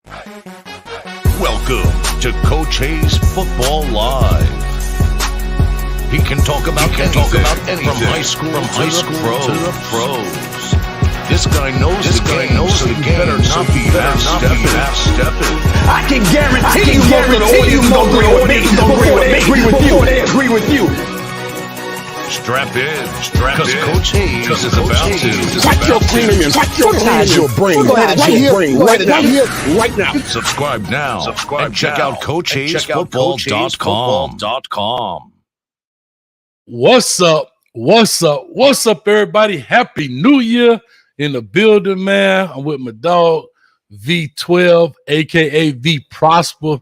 Welcome to Coach Hayes Football Live. He can talk about anything from high school to the pros. This guy knows the game, so you better not be half-stepping. I can guarantee you most of the audience don't agree with me before they agree with you. Strap in, because Coach Hayes is about to. Watch your premium, your brain. Right now. Subscribe now and check out CoachHayesFootball.com. What's up? What's up, everybody? Happy New Year in the building, man. I'm with my dog, V12, a.k.a. V Prosper,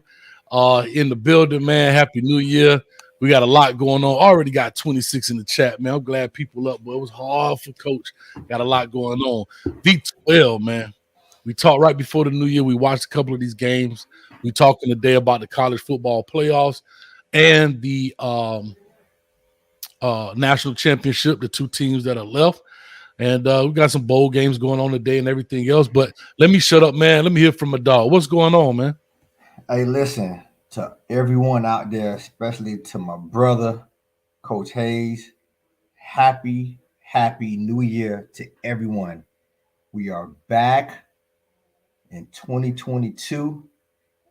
in the building, man. Happy New Year. We got a lot going on. Already got 26 in the chat, man. I'm glad people up, but it was hard for Coach. Got a lot going on. V12, man. We talked right before the New Year. We watched a couple of these games. We talking today about the college football playoffs and the National Championship, the two teams that are left. And we got some bowl games going on today and everything else. But let me shut up, man. Let me hear from my dog. What's going on, man? Hey, listen, to everyone out there, especially to my brother, Coach Hayes, happy New Year to everyone. We are back in 2022,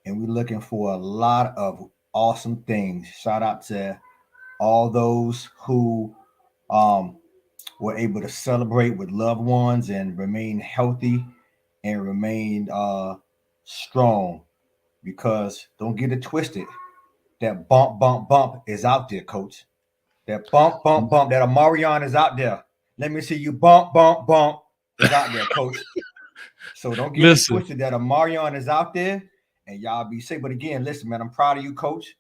and we're looking for a lot of awesome things. Shout out to all those who were able to celebrate with loved ones and remain healthy and remain strong, because don't get it twisted. That bump is out there, Coach. That bump, that Amarion is out there. Let me see you bump is out there, Coach. So don't get it twisted. That Amarion is out there, and y'all be safe. But again, listen, man, I'm proud of you, Coach.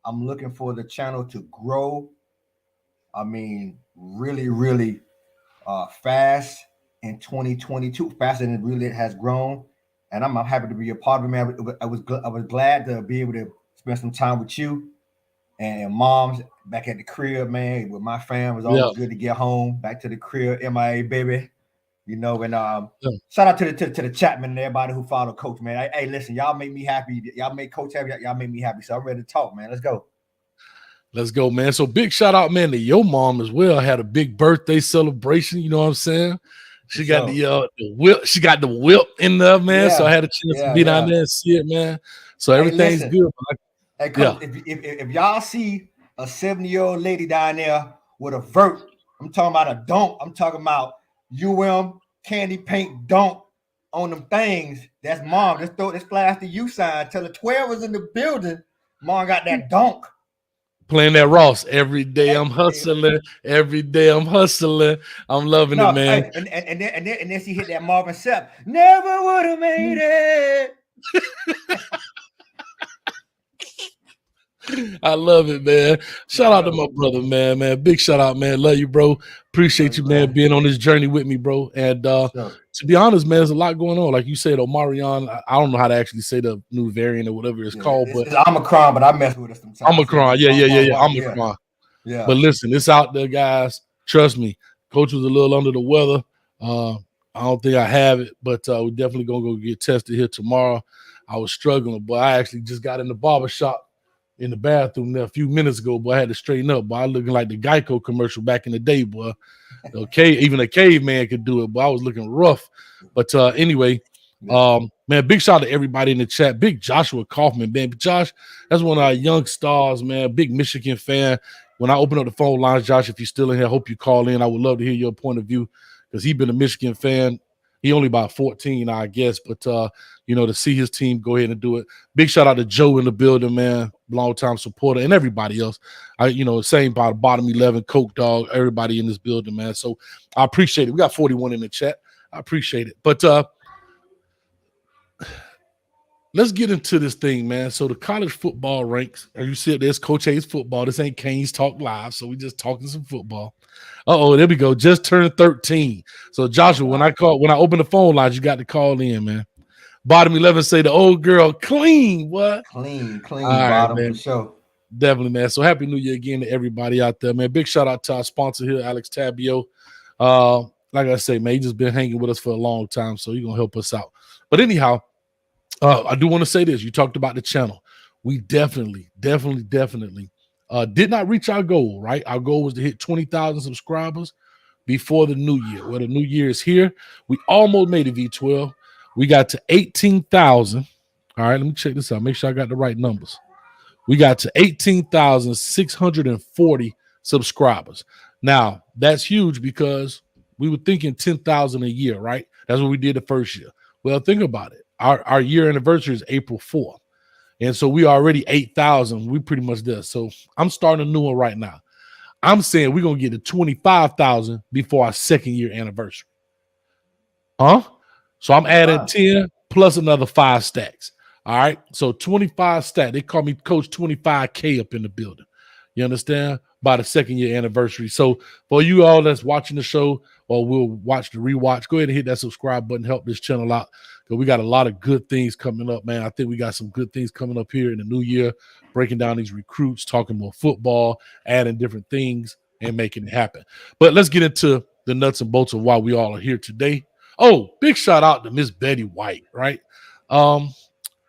I'm looking for the channel to grow. I mean, really fast in 2022, faster than it really has grown. And I'm happy to be a part of it, man. I was glad to be able to spend some time with you and Mom's back at the crib, man. With my fam, it was always good to get home, back to the crib, MIA, baby. You know, and shout out to the Chapman and everybody who followed Coach, man. Hey, listen, y'all make me happy. Y'all make Coach happy. Y'all make me happy. So I'm ready to talk, man. Let's go. Let's go, man. So big shout out, man, to your mom as well. Had a big birthday celebration. You know what I'm saying? She got the whip. She got the whip in there, man. Yeah, so I had a chance to be down there and see it, man. So everything's good. Hey, Coach, if y'all see a 70-year-old lady down there with a vert, I'm talking about a dunk. I'm talking about candy paint dunk on them things. That's Mom. Just throw this flash the U sign. Tell the 12 was in the building. Mom got that dunk. Playing that Ross every day. I'm hustling. Every day I'm hustling. I'm loving it, man. Hey, and then she hit that Marvin Sapp. Never would have made it. I love it, man. Shout out to my brother, man. Big shout out, man. Love you, bro. Appreciate you, man, being on this journey with me, bro. And to be honest, man, there's a lot going on. Like you said, Omarion, I don't know how to actually say the new variant or whatever it's called, but it's Omicron, but I mess with it sometimes. Omicron, yeah. Omicron. Yeah. But listen, it's out there, guys. Trust me. Coach was a little under the weather. I don't think I have it, but we're definitely gonna go get tested here tomorrow. I was struggling, but I actually just got in the barber shop in the bathroom there a few minutes ago, boy. I had to straighten up, boy. I looking like the Geico commercial back in the day, boy. Okay, even a caveman could do it, but I was looking rough. But anyway, man, big shout out to everybody in the chat. Big Joshua Kaufman, man. Josh, that's one of our young stars, man. Big Michigan fan. When I open up the phone lines, Josh, if you're still in here, I hope you call in. I would love to hear your point of view, because he's been a Michigan fan. He only about 14, I guess, but to see his team go ahead and do it. Big shout out to Joe in the building, man, long-time supporter, and everybody else. Same about the bottom 11, Coke Dog, everybody in this building, man. So I appreciate it. We got 41 in the chat. I appreciate it. But let's get into this thing, man. So the college football ranks, as you said, there's Coach Hayes football. This ain't Canes Talk Live, so we just talking some football. There we go. Just turned 13. So Joshua, when I open the phone lines, you got to call in, man. Bottom 11 say the old girl clean. What? Clean. All bottom right, for sure. Definitely, man. So happy New Year again to everybody out there, man. Big shout out to our sponsor here, Alex Tabio. Like I say, man, he just been hanging with us for a long time, so he's gonna help us out. But anyhow, I do want to say this. You talked about the channel. We definitely did not reach our goal, right? Our goal was to hit 20,000 subscribers before the new year. Well, the new year is here. We almost made it, V12. We got to 18,000. All right, let me check this out. Make sure I got the right numbers. We got to 18,640 subscribers. Now, that's huge because we were thinking 10,000 a year, right? That's what we did the first year. Well, think about it. Our year anniversary is April 4th. And so we already 8,000. We pretty much there. So I'm starting a new one right now. I'm saying we're going to get to 25,000 before our second year anniversary. So I'm adding 10 plus another 5 stacks. All right. So 25 stack. They call me Coach 25K up in the building. You understand? By the second year anniversary. So for you all that's watching the show or will watch the rewatch, go ahead and hit that subscribe button. Help this channel out. Because we got a lot of good things coming up, man. I think we got some good things coming up here in the new year, breaking down these recruits, talking more football, adding different things, and making it happen. But let's get into the nuts and bolts of why we all are here today. Oh, big shout out to Miss Betty White, right?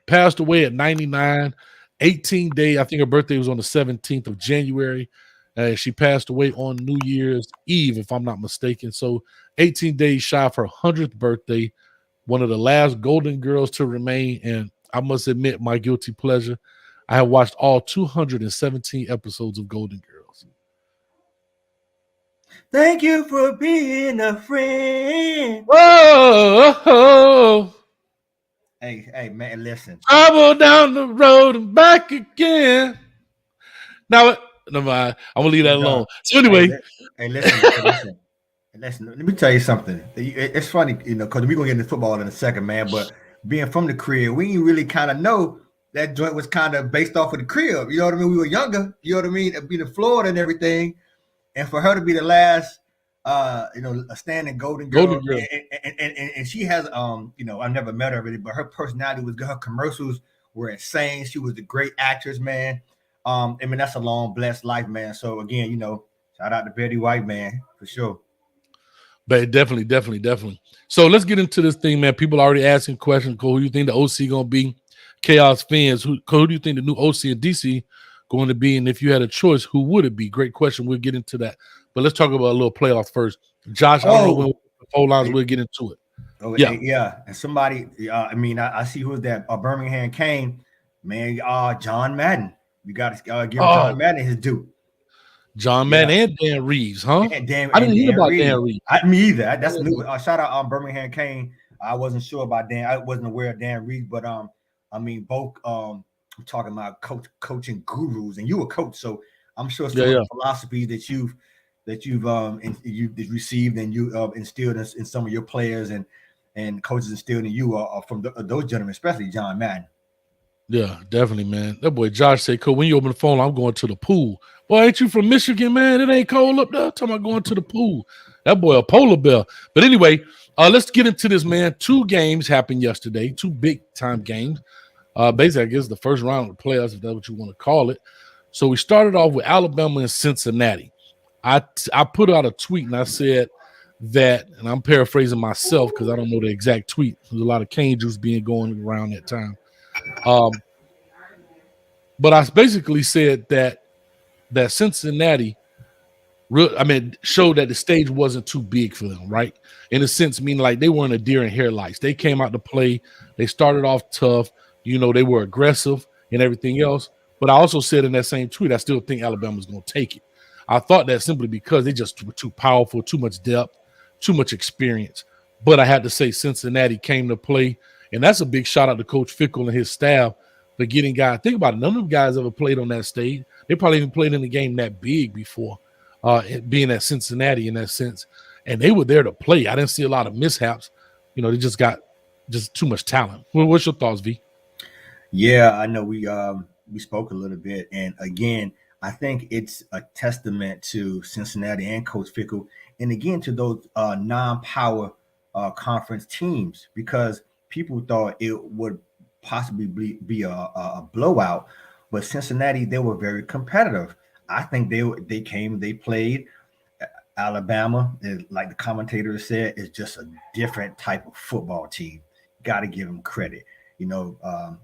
Passed away at 99, 18 day. I think her birthday was on the 17th of January. She passed away on New Year's Eve, if I'm not mistaken. So 18 days shy of her 100th birthday, one of the last Golden Girls to remain. And I must admit, my guilty pleasure, I have watched all 217 episodes of Golden Girls. Thank you for being a friend. Whoa. Hey, man, listen. Travel down the road and back again. Now, never mind. I'm gonna leave that alone. So anyway, listen. Let me tell you something. It's funny, because we're gonna get into football in a second, man. But being from the crib, we didn't really kind of know that joint was kind of based off of the crib. You know what I mean? We were younger. You know what I mean? Being in Florida and everything, and for her to be the last, a standing Golden Girl. And she has, I never met her really, but her personality was good. Her commercials were insane. She was a great actress, man. I mean, that's a long, blessed life, man. So again, shout out to Betty White, man, for sure. But definitely. So let's get into this thing, man. People are already asking questions. Who do you think the OC gonna be? Chaos fans, who do you think the new OC in DC going to be? And if you had a choice, who would it be? Great question. We'll get into that. But let's talk about a little playoff first. Josh, I don't know when the phone lines. We'll get into it. Oh, yeah. And somebody, I see who's that? Birmingham Gane, man. John Madden. We got to give John Madden his due. John Madden and Dan Reeves, huh? I didn't hear about Dan Reeves. Me either. That's new. Shout out Birmingham Gane. I wasn't sure about Dan. I wasn't aware of Dan Reeves, but both. I'm talking about coaching gurus, and you a coach, so I'm sure some of the philosophy that you've received and you instilled in some of your players and coaches instilled in you are from those gentlemen, especially John Madden. Yeah, definitely, man. That boy Josh said, "Cool. When you open the phone, I'm going to the pool." Boy, ain't you from Michigan, man? It ain't cold up there. Talking about going to the pool. That boy a polar bear. But anyway, let's get into this, man. 2 games happened yesterday. 2 big time games. Basically, I guess the first round of the playoffs, if that's what you want to call it. So we started off with Alabama and Cincinnati. I put out a tweet and I said that, and I'm paraphrasing myself because I don't know the exact tweet. There's a lot of cane juice being going around that time. But I basically said that Cincinnati showed that the stage wasn't too big for them, right? In a sense, meaning like they weren't a deer in headlights. They came out to play. They started off tough. They were aggressive and everything else. But I also said in that same tweet, I still think Alabama's going to take it. I thought that simply because they just were too powerful, too much depth, too much experience. But I had to say Cincinnati came to play. And that's a big shout out to Coach Fickle and his staff for getting guys. Think about it. None of them guys ever played on that stage. They probably even played in a game that big before, being at Cincinnati in that sense. And they were there to play. I didn't see a lot of mishaps. They just got too much talent. Well, what's your thoughts, V? Yeah, I know we spoke a little bit. And again, I think it's a testament to Cincinnati and Coach Fickle. And again, to those non-power conference teams, because people thought it would possibly be a blowout. But Cincinnati, they were very competitive. I think they came, they played. Alabama, like the commentator said, is just a different type of football team. Got to give them credit.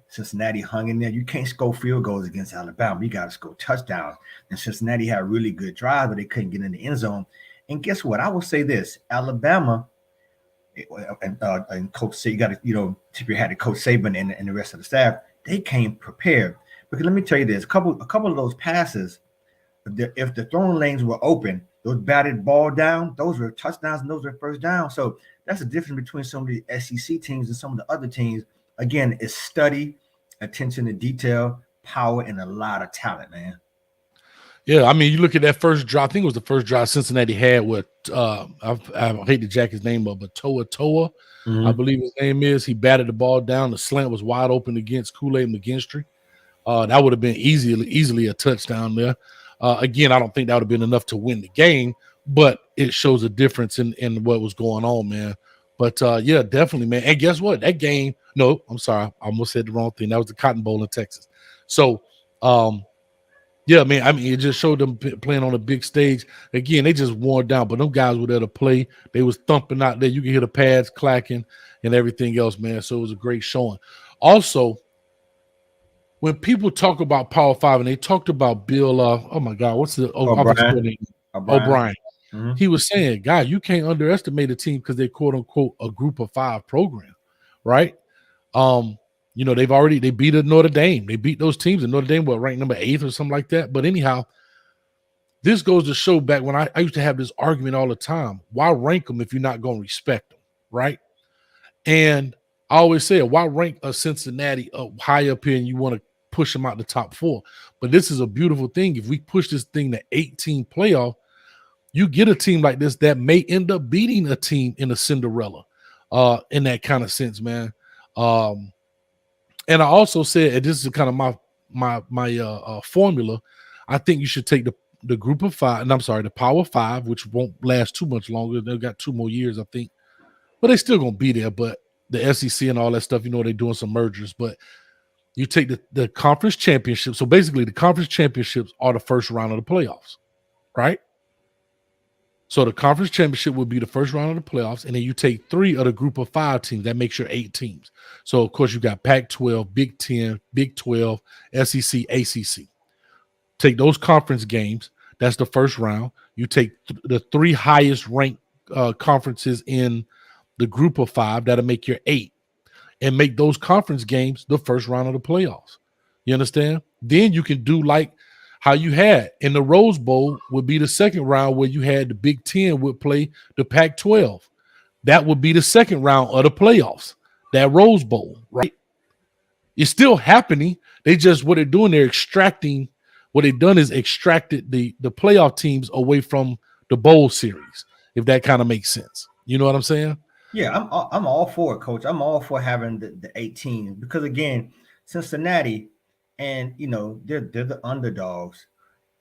Cincinnati hung in there. You can't score field goals against Alabama. You got to score touchdowns. And Cincinnati had really good drives, but they couldn't get in the end zone. And guess what? I will say this: Alabama and Coach Saban, you got to tip your hat to Coach Saban and the rest of the staff. They came prepared. Because let me tell you this: a couple of those passes, if the throwing lanes were open, those batted ball down, those were touchdowns and those were first down. So that's the difference between some of the SEC teams and some of the other teams. Again, it's study, attention to detail, power, and a lot of talent, man. Yeah, I mean, you look at that first drive. I think it was the first drive Cincinnati had with I hate to jack his name up, but Toa, I believe his name is. He batted the ball down. The slant was wide open against Kool-Aid McGinstry. That would have been easily a touchdown there. Again, I don't think that would have been enough to win the game, but it shows a difference in what was going on, man. But yeah, definitely, man. And guess what? That game, no, I'm sorry, I almost said the wrong thing. That was the Cotton Bowl in Texas. So, yeah, man, I mean, it just showed them playing on a big stage. Again, they just worn down, but them guys were there to play. They was thumping out there. You can hear the pads clacking and everything else, man. So it was a great showing. Also, when people talk about Power 5 and they talked about Bill, oh my God, what's the O'Brien. Mm-hmm. He was saying, God, you can't underestimate a team because they're quote unquote a group of 5 program, right? They beat Notre Dame. They beat those teams, and Notre Dame were ranked number 8 or something like that. But anyhow, this goes to show back when I used to have this argument all the time. Why rank them if you're not going to respect them, right? And I always say, why rank a Cincinnati up high up here and you want to push them out the top 4? But this is a beautiful thing. If we push this thing to 18 playoff, you get a team like this that may end up beating a team in a Cinderella, in that kind of sense, man. And I also said, and this is kind of my formula, I think you should take the group of 5, and I'm sorry, the Power 5, which won't last too much longer. They've got 2 more years, I think, but they're still gonna be there. But the SEC and all that stuff, they're doing some mergers. But you take the conference championship. So basically, the conference championships are the first round of the playoffs, right? So the conference championship would be the first round of the playoffs, and then you take 3 of the group of 5 teams. That makes your 8 teams. So, of course, you got Pac-12, Big 10, Big 12, SEC, ACC. Take those conference games. That's the first round. You take the 3 highest ranked conferences in the group of 5. That'll make your 8. And make those conference games the first round of the playoffs. You understand? Then you can do like how you had in the Rose Bowl would be the second round where you had the Big 10 would play the Pac-12. That would be the second round of the playoffs, that Rose Bowl, right? It's still happening. What they're doing, what they've done is extracted the playoff teams away from the bowl series, if that kind of makes sense. You know what I'm saying? Yeah, I'm all for it, Coach. I'm all for having the 18 because again, Cincinnati, and they're the underdogs,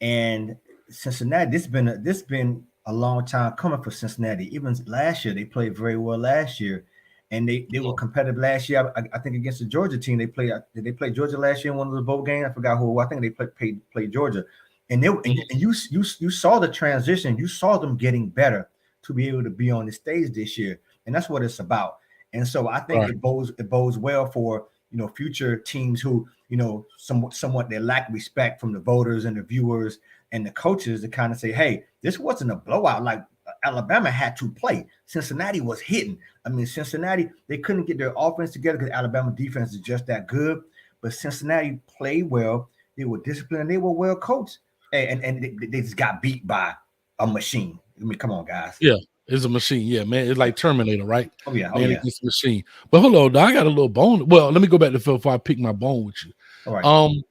and Cincinnati. This been a long time coming for Cincinnati. Even last year, they played very well last year, and they were competitive last year. I think against the Georgia team, did they play Georgia last year in one of the bowl games? I forgot who. I think they played Georgia, and you saw the transition. You saw them getting better to be able to be on the stage this year. And that's what it's about. And so I think it bodes well for future teams who somewhat they lack respect from the voters and the viewers and the coaches to kind of say, hey, this wasn't a blowout like Alabama had to play. Cincinnati was hitting. I mean, Cincinnati, they couldn't get their offense together because Alabama defense is just that good. But Cincinnati played well. They were disciplined. And they were well coached. And they just got beat by a machine. I mean, come on, guys. Yeah. It's a machine, yeah, man. It's like Terminator, right? Oh yeah, It's a machine. But hold on, I got a little bone. Well, let me go back to Phil before I pick my bone with you. All right.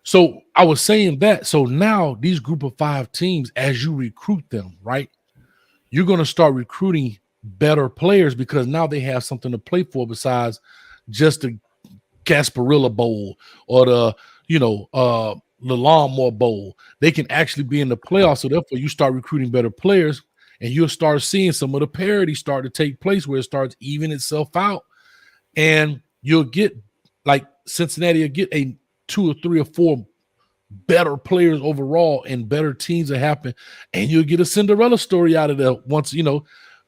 So I was saying that. So now these group of 5 teams, as you recruit them, right, you're going to start recruiting better players because now they have something to play for besides just the Gasparilla Bowl or the Lawnmower Bowl. They can actually be in the playoffs. So therefore, you start recruiting better players. And you'll start seeing some of the parity start to take place where it starts evening itself out. And you'll get, like Cincinnati, you'll get 2 or 3 or 4 better players overall and better teams that happen. And you'll get a Cinderella story out of there once,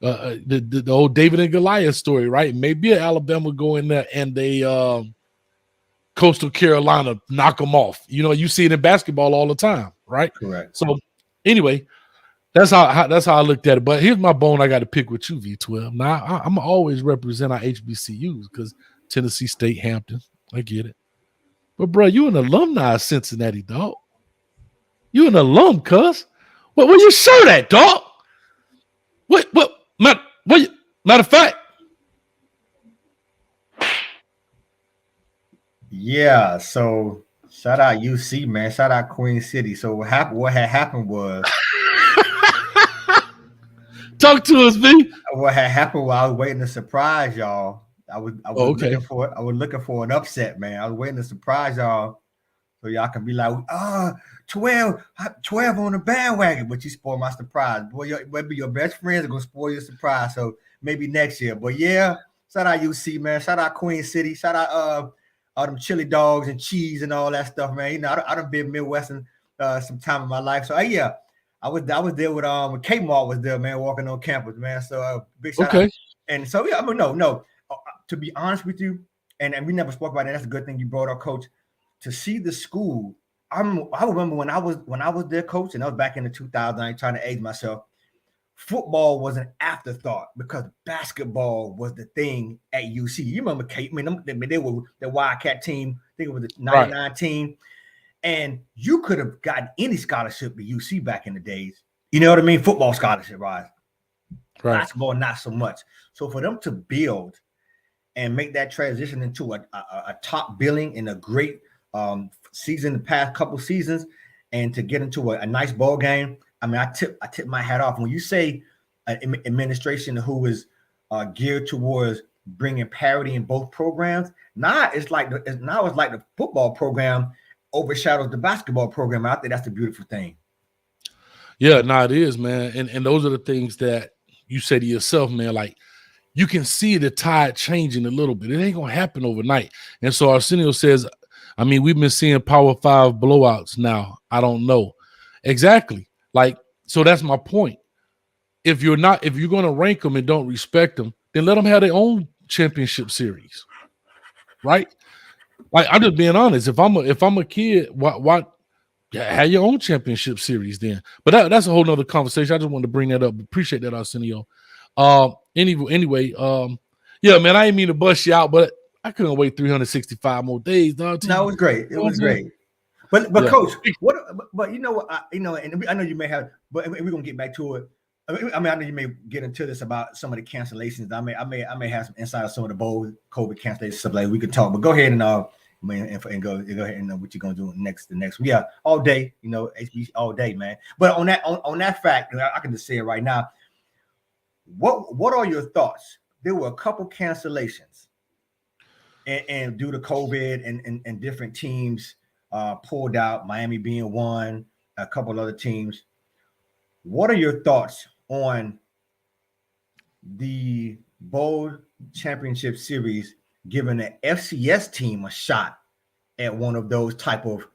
the old David and Goliath story, right? Maybe Alabama go in there and they Coastal Carolina knock them off. You know, you see it in basketball all the time, right? Correct. So anyway, that's how I looked at it. But here's my bone I got to pick with you, V12. Now I'm always represent our HBCUs because Tennessee State, Hampton, I get it. But bro, you an alumni of Cincinnati, dog. You an alum, cuz. Where your shirt at, dog? Matter of fact. Yeah, so shout out UC, man. Shout out Queen City. So what had happened was talk to us, B. What had happened was I was waiting to surprise y'all. I was looking for an upset, man. I was waiting to surprise y'all so y'all can be like, 12 on the bandwagon, but you spoiled my surprise. Boy, maybe your best friends are gonna spoil your surprise. So maybe next year. But yeah, shout out UC, man. Shout out Queen City. Shout out all them chili dogs and cheese and all that stuff, man. You know, I done been Midwestern some time in my life. So yeah, I was there with Kmart was there, man, walking on campus, man. So big shout out. And so yeah, I mean, no. To be honest with you, and we never spoke about that. That's a good thing you brought up, Coach. To see the school, I remember when I was their coach, and I was back in the 2000s. I ain't trying to age myself. Football was an afterthought because basketball was the thing at UC. You remember Kate? I mean, they were the Wildcat team. I think it was the 99 team, and you could have gotten any scholarship at UC back in the days. You know what I mean? Football scholarship, right? Basketball, not so much. So for them to build and make that transition into a top billing in a great season, the past couple seasons, and to get into a nice ball game. I mean, I tip my hat off. When you say administration who is geared towards bringing parity in both programs, now it's like the football program overshadows the basketball program. I think that's a beautiful thing. Yeah, it is, man. And those are the things that you say to yourself, man, like, you can see the tide changing a little bit. It ain't going to happen overnight. And so Arsenio says, I mean, we've been seeing Power 5 blowouts now. I don't know. Exactly. Like, so that's my point. If you're going to rank them and don't respect them, then let them have their own championship series. Right? Like, I'm just being honest. If I'm a kid, why have your own championship series then? But that's a whole nother conversation. I just wanted to bring that up. Appreciate that, Arsenio. Anyway, yeah, man, I didn't mean to bust you out, but I couldn't wait 365 more days, dog. No, it was great. It was great. But yeah. Coach, but you know what? And I know you may have, but we're gonna get back to it. I mean, I know you may get into this about some of the cancellations. I may have some insight on some of the bowl COVID cancellations stuff like we could talk. But go ahead and go ahead and what you're gonna do next. Yeah, all day, HB all day, man. But on that fact, I can just say it right now. What are your thoughts? There were a couple cancellations, and due to COVID and different teams pulled out, Miami being one, a couple of other teams. What are your thoughts on the Bowl Championship Series giving the FCS team a shot at one of those type of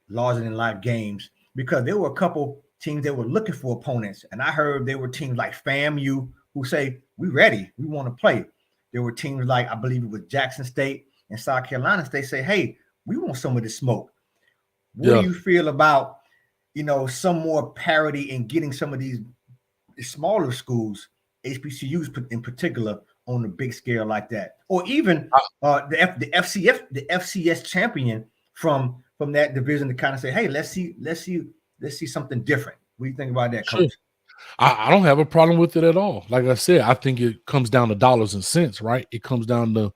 larger-than-life games? Because there were a couple teams that were looking for opponents, and I heard there were teams like FAMU who say, we ready, we want to play. There were teams like, I believe it was Jackson State and South Carolina State say, hey, we want some of this smoke. What do you feel about, some more parity in getting some of these smaller schools, HBCUs in particular, on a big scale like that? Or even the FCS champion from that division to kind of say, hey, let's see something different. What do you think about that, Coach? Sure. I don't have a problem with it at all. Like I said, I think it comes down to dollars and cents, right? It comes down to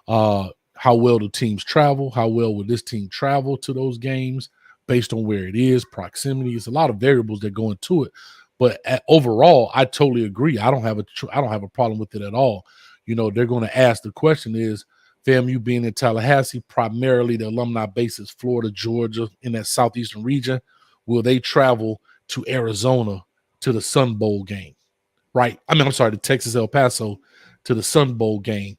how well the teams travel, how well will this team travel to those games based on where it is, proximity. It's a lot of variables that go into it. But overall, I totally agree. I don't have a problem with it at all. They're going to ask, the question is, FAMU being in Tallahassee, primarily the alumni base is Florida, Georgia, in that southeastern region. Will they travel to Arizona to the Sun Bowl game? Right? The Texas El Paso to the Sun Bowl game.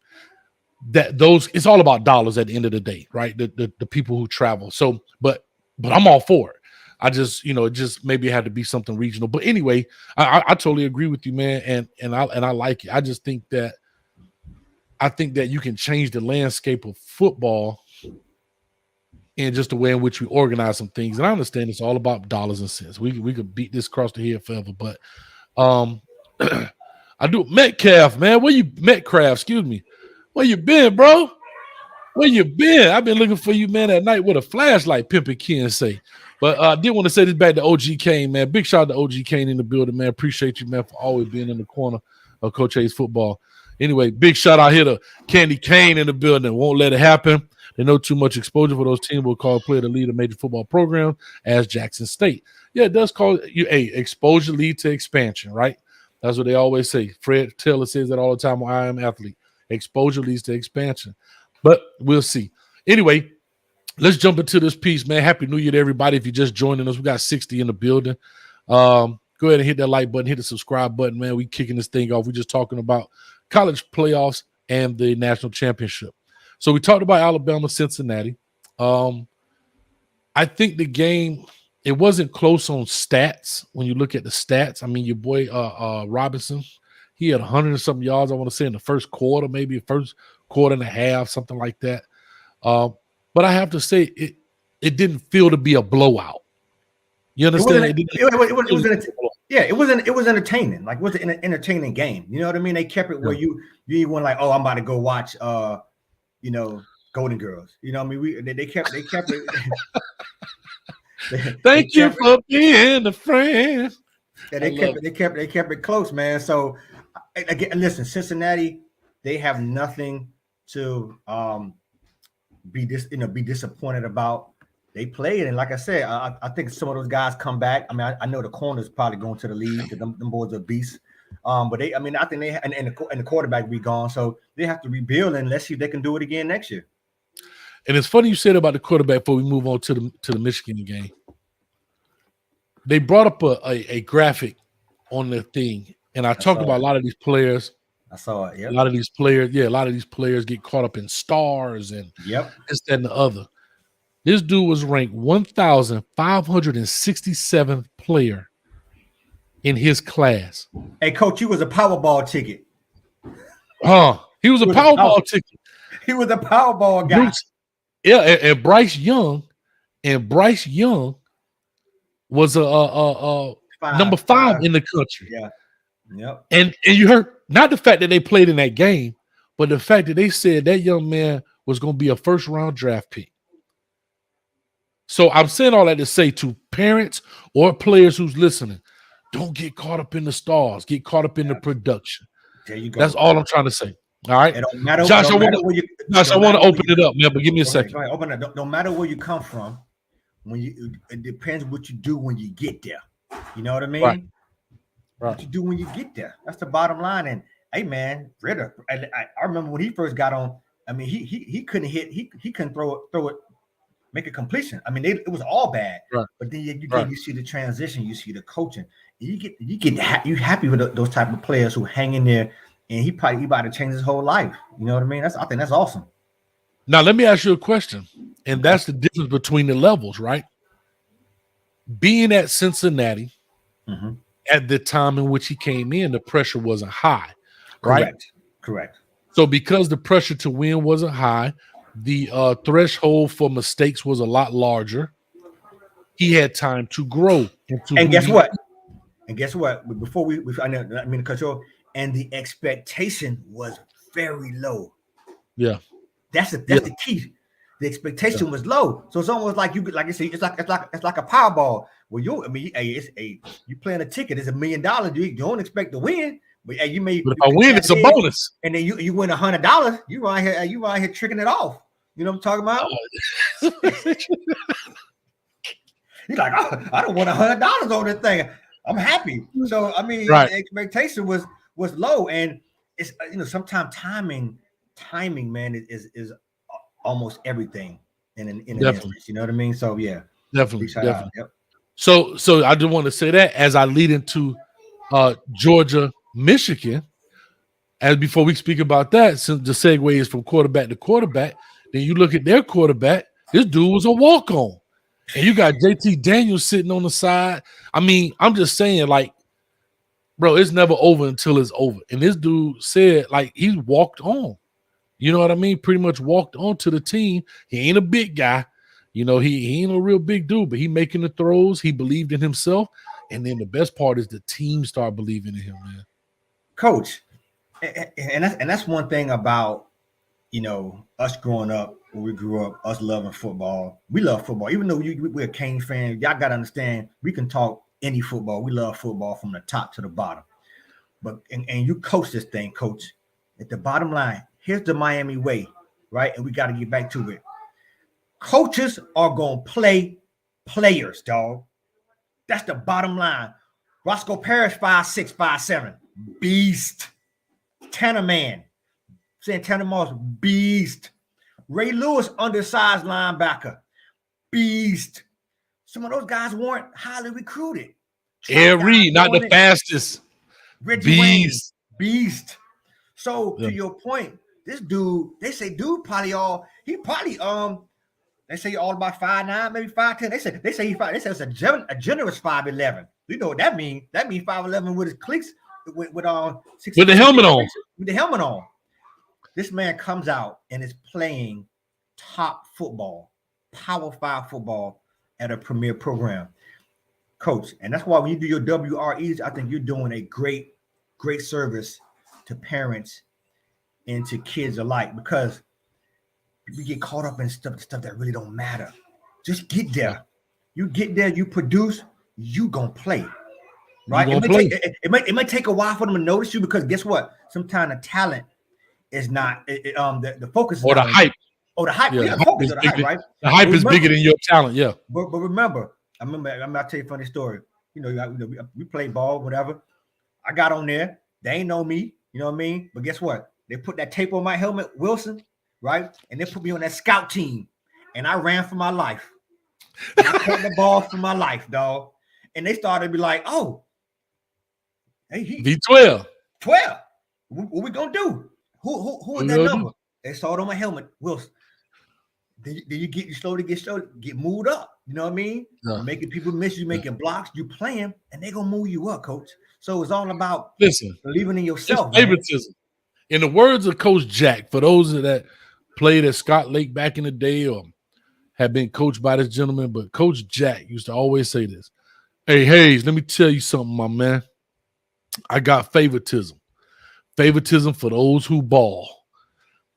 It's all about dollars at the end of the day, right? The people who travel. So, but I'm all for it. I just, it just maybe had to be something regional. But anyway, I totally agree with you, man, and I like it. I just think that you can change the landscape of football in just the way in which we organize some things. And I understand it's all about dollars and cents. We could beat this across the head forever, but I do. Metcalf, man, excuse me, where you been, bro? Where you been? I've been looking for you, man, at night with a flashlight, Pimpin' Ken say. But I did want to say this back to OG Kane, man. Big shout out to OG Kane in the building, man. Appreciate you, man, for always being in the corner of Coach Hayes football. Anyway, big shout out here to Candy Kane in the building. Won't let it happen. They know too much exposure for those teams will call a player to lead a major football program as Jackson State. Yeah, it does call you exposure lead to expansion, right? That's what they always say. Fred Taylor says that all the time when I Am Athlete. Exposure leads to expansion. But we'll see. Anyway, let's jump into this piece, man. Happy New Year to everybody. If you're just joining us, we got 60 in the building. Go ahead and hit that like button, hit the subscribe button, man. We kicking this thing off. We're just talking about college playoffs and the national championship. So we talked about Alabama, Cincinnati. I think the game, it wasn't close on stats when you look at the stats. I mean, your boy Robinson, he had 100 and something yards, I want to say, in the first quarter, maybe first quarter and a half, something like that. But I have to say, it didn't feel to be a blowout. You understand? It was entertaining. Like, it was an entertaining game. You know what I mean? They kept it where you weren't like, oh, I'm about to go watch Golden Girls. You know what I mean? They kept it. Thank you for being a friend. Yeah, they kept it close, man. So again, listen, Cincinnati, they have nothing to be disappointed about. They played, and like I said, I think some of those guys come back. I mean, I know the corner's probably going to the league because them boys are beasts. But I think they and the quarterback will be gone, so they have to rebuild, and let's see if they can do it again next year. And it's funny you said about the quarterback before we move on to the Michigan game. They brought up a graphic on the thing, and I talked about a lot of these players. I saw it. Yeah, a lot of these players get caught up in stars and this, that, and the other. This dude was ranked 1,567th player in his class. Hey, Coach, you was a Powerball ticket. He was a Powerball ticket. He was a Powerball guy. Yeah, and Bryce Young was a number 5 in the country. Yeah. Yep. And you heard not the fact that they played in that game, but the fact that they said that young man was going to be a first-round draft pick. So I'm saying all that to say to parents or players who's listening, don't get caught up in the stars. Get caught up in the production. There you go. That's all I'm trying to say. All right, it don't matter, Josh. I want to open it up, man. But give me a second. Right, open it. No matter where you come from, it depends what you do when you get there. You know what I mean? Right. What you do when you get there. That's the bottom line. And hey, man, Ritter. I remember when he first got on. I mean, he couldn't hit. He couldn't throw it. Make a completion. I mean, it was all bad. Right. But then you see the transition, you see the coaching. You happy with those type of players who hang in there, and he about to change his whole life. You know what I mean? I think that's awesome. Now let me ask you a question, and that's the difference between the levels, right? Being at Cincinnati at the time in which he came in, the pressure wasn't high, right? Correct. So because the pressure to win wasn't high, the threshold for mistakes was a lot larger. He had time to grow. And guess what? Before I mean, control, and the expectation was very low. Yeah, that's the key. The expectation was low, so it's almost like like I say, it's like a Powerball. Well, you playing a ticket. It's $1 million. You don't expect to win. But hey, But if I win, it's a bonus. And then you win $100. You right here tricking it off. You know what I'm talking about? He's like, oh, I don't want $100 on this thing. I'm happy. So I mean, the expectation was low, and it's sometimes timing, man, is almost everything in an instance. You know what I mean? So yeah, definitely. Yep. So I just want to say that as I lead into Georgia, Michigan, as before we speak about that, since the segue is from quarterback to quarterback, then you look at their quarterback. This dude was a walk-on. And you got JT Daniels sitting on the side. I mean, I'm just saying, like, bro, it's never over until it's over. And this dude said, like, he walked on. You know what I mean? Pretty much walked onto the team. He ain't a big guy. You know, he ain't a real big dude, but he making the throws. He believed in himself. And then the best part is the team start believing in him, man. Coach, and that's one thing about, you know, us growing up, when we grew up, us loving football. We love football. Even though we're a Cane fan, y'all got to understand, we can talk any football. We love football from the top to the bottom. But and you coach this thing, Coach. At the bottom line, here's the Miami way, right? And we got to get back to it. Coaches are going to play players, dog. That's the bottom line. Roscoe Parrish, 5'6", 5'7", beast. Tanner Man, Santana Moss, beast. Ray Lewis, undersized linebacker, beast. Some of those guys weren't highly recruited. Ed Reed, not the fastest. Reggie Wayne, beast. So to your point, this dude, they say dude probably they say all about 5'9", maybe 5'10". They say it's a generous 5'11". You know what that means? That means 5'11" with his cleats, with the helmet on. With the helmet on. This man comes out and is playing top football, Power 5 football at a premier program, Coach. And that's why when you do your WREs, I think you're doing a great service to parents and to kids alike, because we get caught up in stuff that really don't matter. Just get there. You get there, you produce, you gonna play. Right? It might take a while for them to notice you, because guess what? Sometimes the talent is not the focus is or the hype. The hype. Yeah, the focus of the hype, right? The hype is bigger than your talent, yeah. But remember, I'm gonna tell you a funny story. You know, we play ball, whatever. I got on there. They ain't know me, you know what I mean? But guess what? They put that tape on my helmet, Wilson, right? And they put me on that scout team. And I ran for my life. I caught the ball for my life, dog. And they started to be like, oh, hey, V12. 12. What we gonna do? Who is that number? They saw it on my helmet, Wilson. Then you slowly get moved up. You know what I mean? Yeah. Making people miss you, making blocks, you playing, and they gonna move you up, Coach. So it's all about believing in yourself. Favoritism. In the words of Coach Jack, for those that played at Scott Lake back in the day or have been coached by this gentleman, but Coach Jack used to always say this. Hey, Hayes, let me tell you something, my man. I got favoritism. Favoritism for those who ball.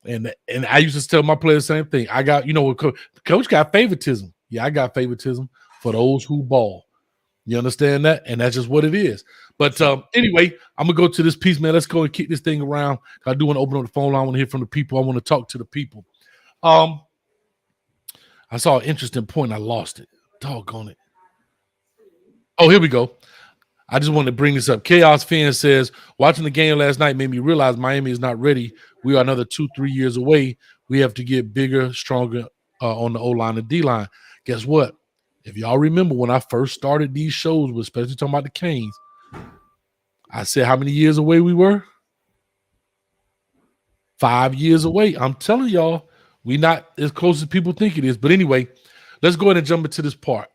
And I used to tell my players the same thing. I got, coach got favoritism. Yeah, I got favoritism for those who ball. You understand that? And that's just what it is. But anyway, I'm going to go to this piece, man. Let's go and kick this thing around. I do want to open up the phone line. I want to hear from the people. I want to talk to the people. I saw an interesting point. I lost it. Doggone it. Oh, here we go. I just wanted to bring this up. Chaos Fan says, watching the game last night made me realize Miami is not ready. We are another 2-3 years away. We have to get bigger, stronger on the O-line and D-line. Guess what? If y'all remember when I first started these shows, especially talking about the Canes, I said how many years away we were? 5 years away. I'm telling y'all, we not as close as people think it is. But anyway, let's go ahead and jump into this part.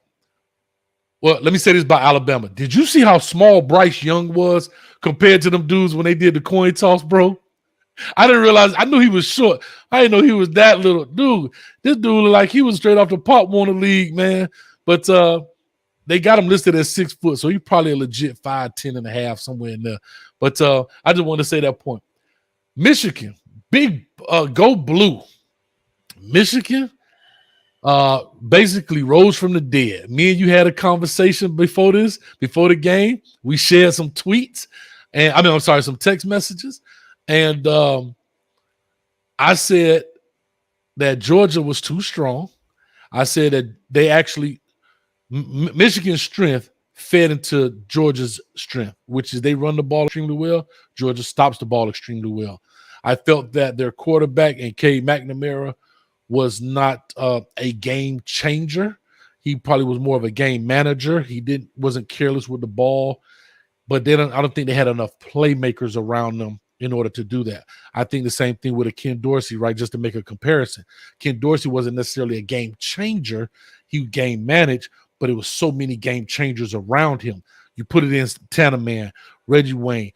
Well, let me say this about Alabama. Did you see how small Bryce Young was compared to them dudes when they did the coin toss, bro? I didn't realize. I knew he was short. I didn't know he was that little. Dude, this dude looked like he was straight off the Pop Warner League, man. But they got him listed as 6 foot, so he's probably a legit 5'10" and a half, somewhere in there. But I just want to say that point. Michigan, big go blue. Michigan basically rose from the dead. Me and you had a conversation before the game. We shared some tweets, and some text messages. And I said that Georgia was too strong. I said that they actually Michigan's strength fed into Georgia's strength, which is they run the ball extremely well. Georgia stops the ball extremely well. I felt that their quarterback and Cade McNamara was not a game changer. He probably was more of a game manager. He wasn't careless with the ball, but I don't think they had enough playmakers around them in order to do that. I think the same thing with a Ken Dorsey, right? Just to make a comparison. Ken Dorsey wasn't necessarily a game changer. he game managed, but it was so many game changers around him. You put it in Tanneman, Reggie Wayne,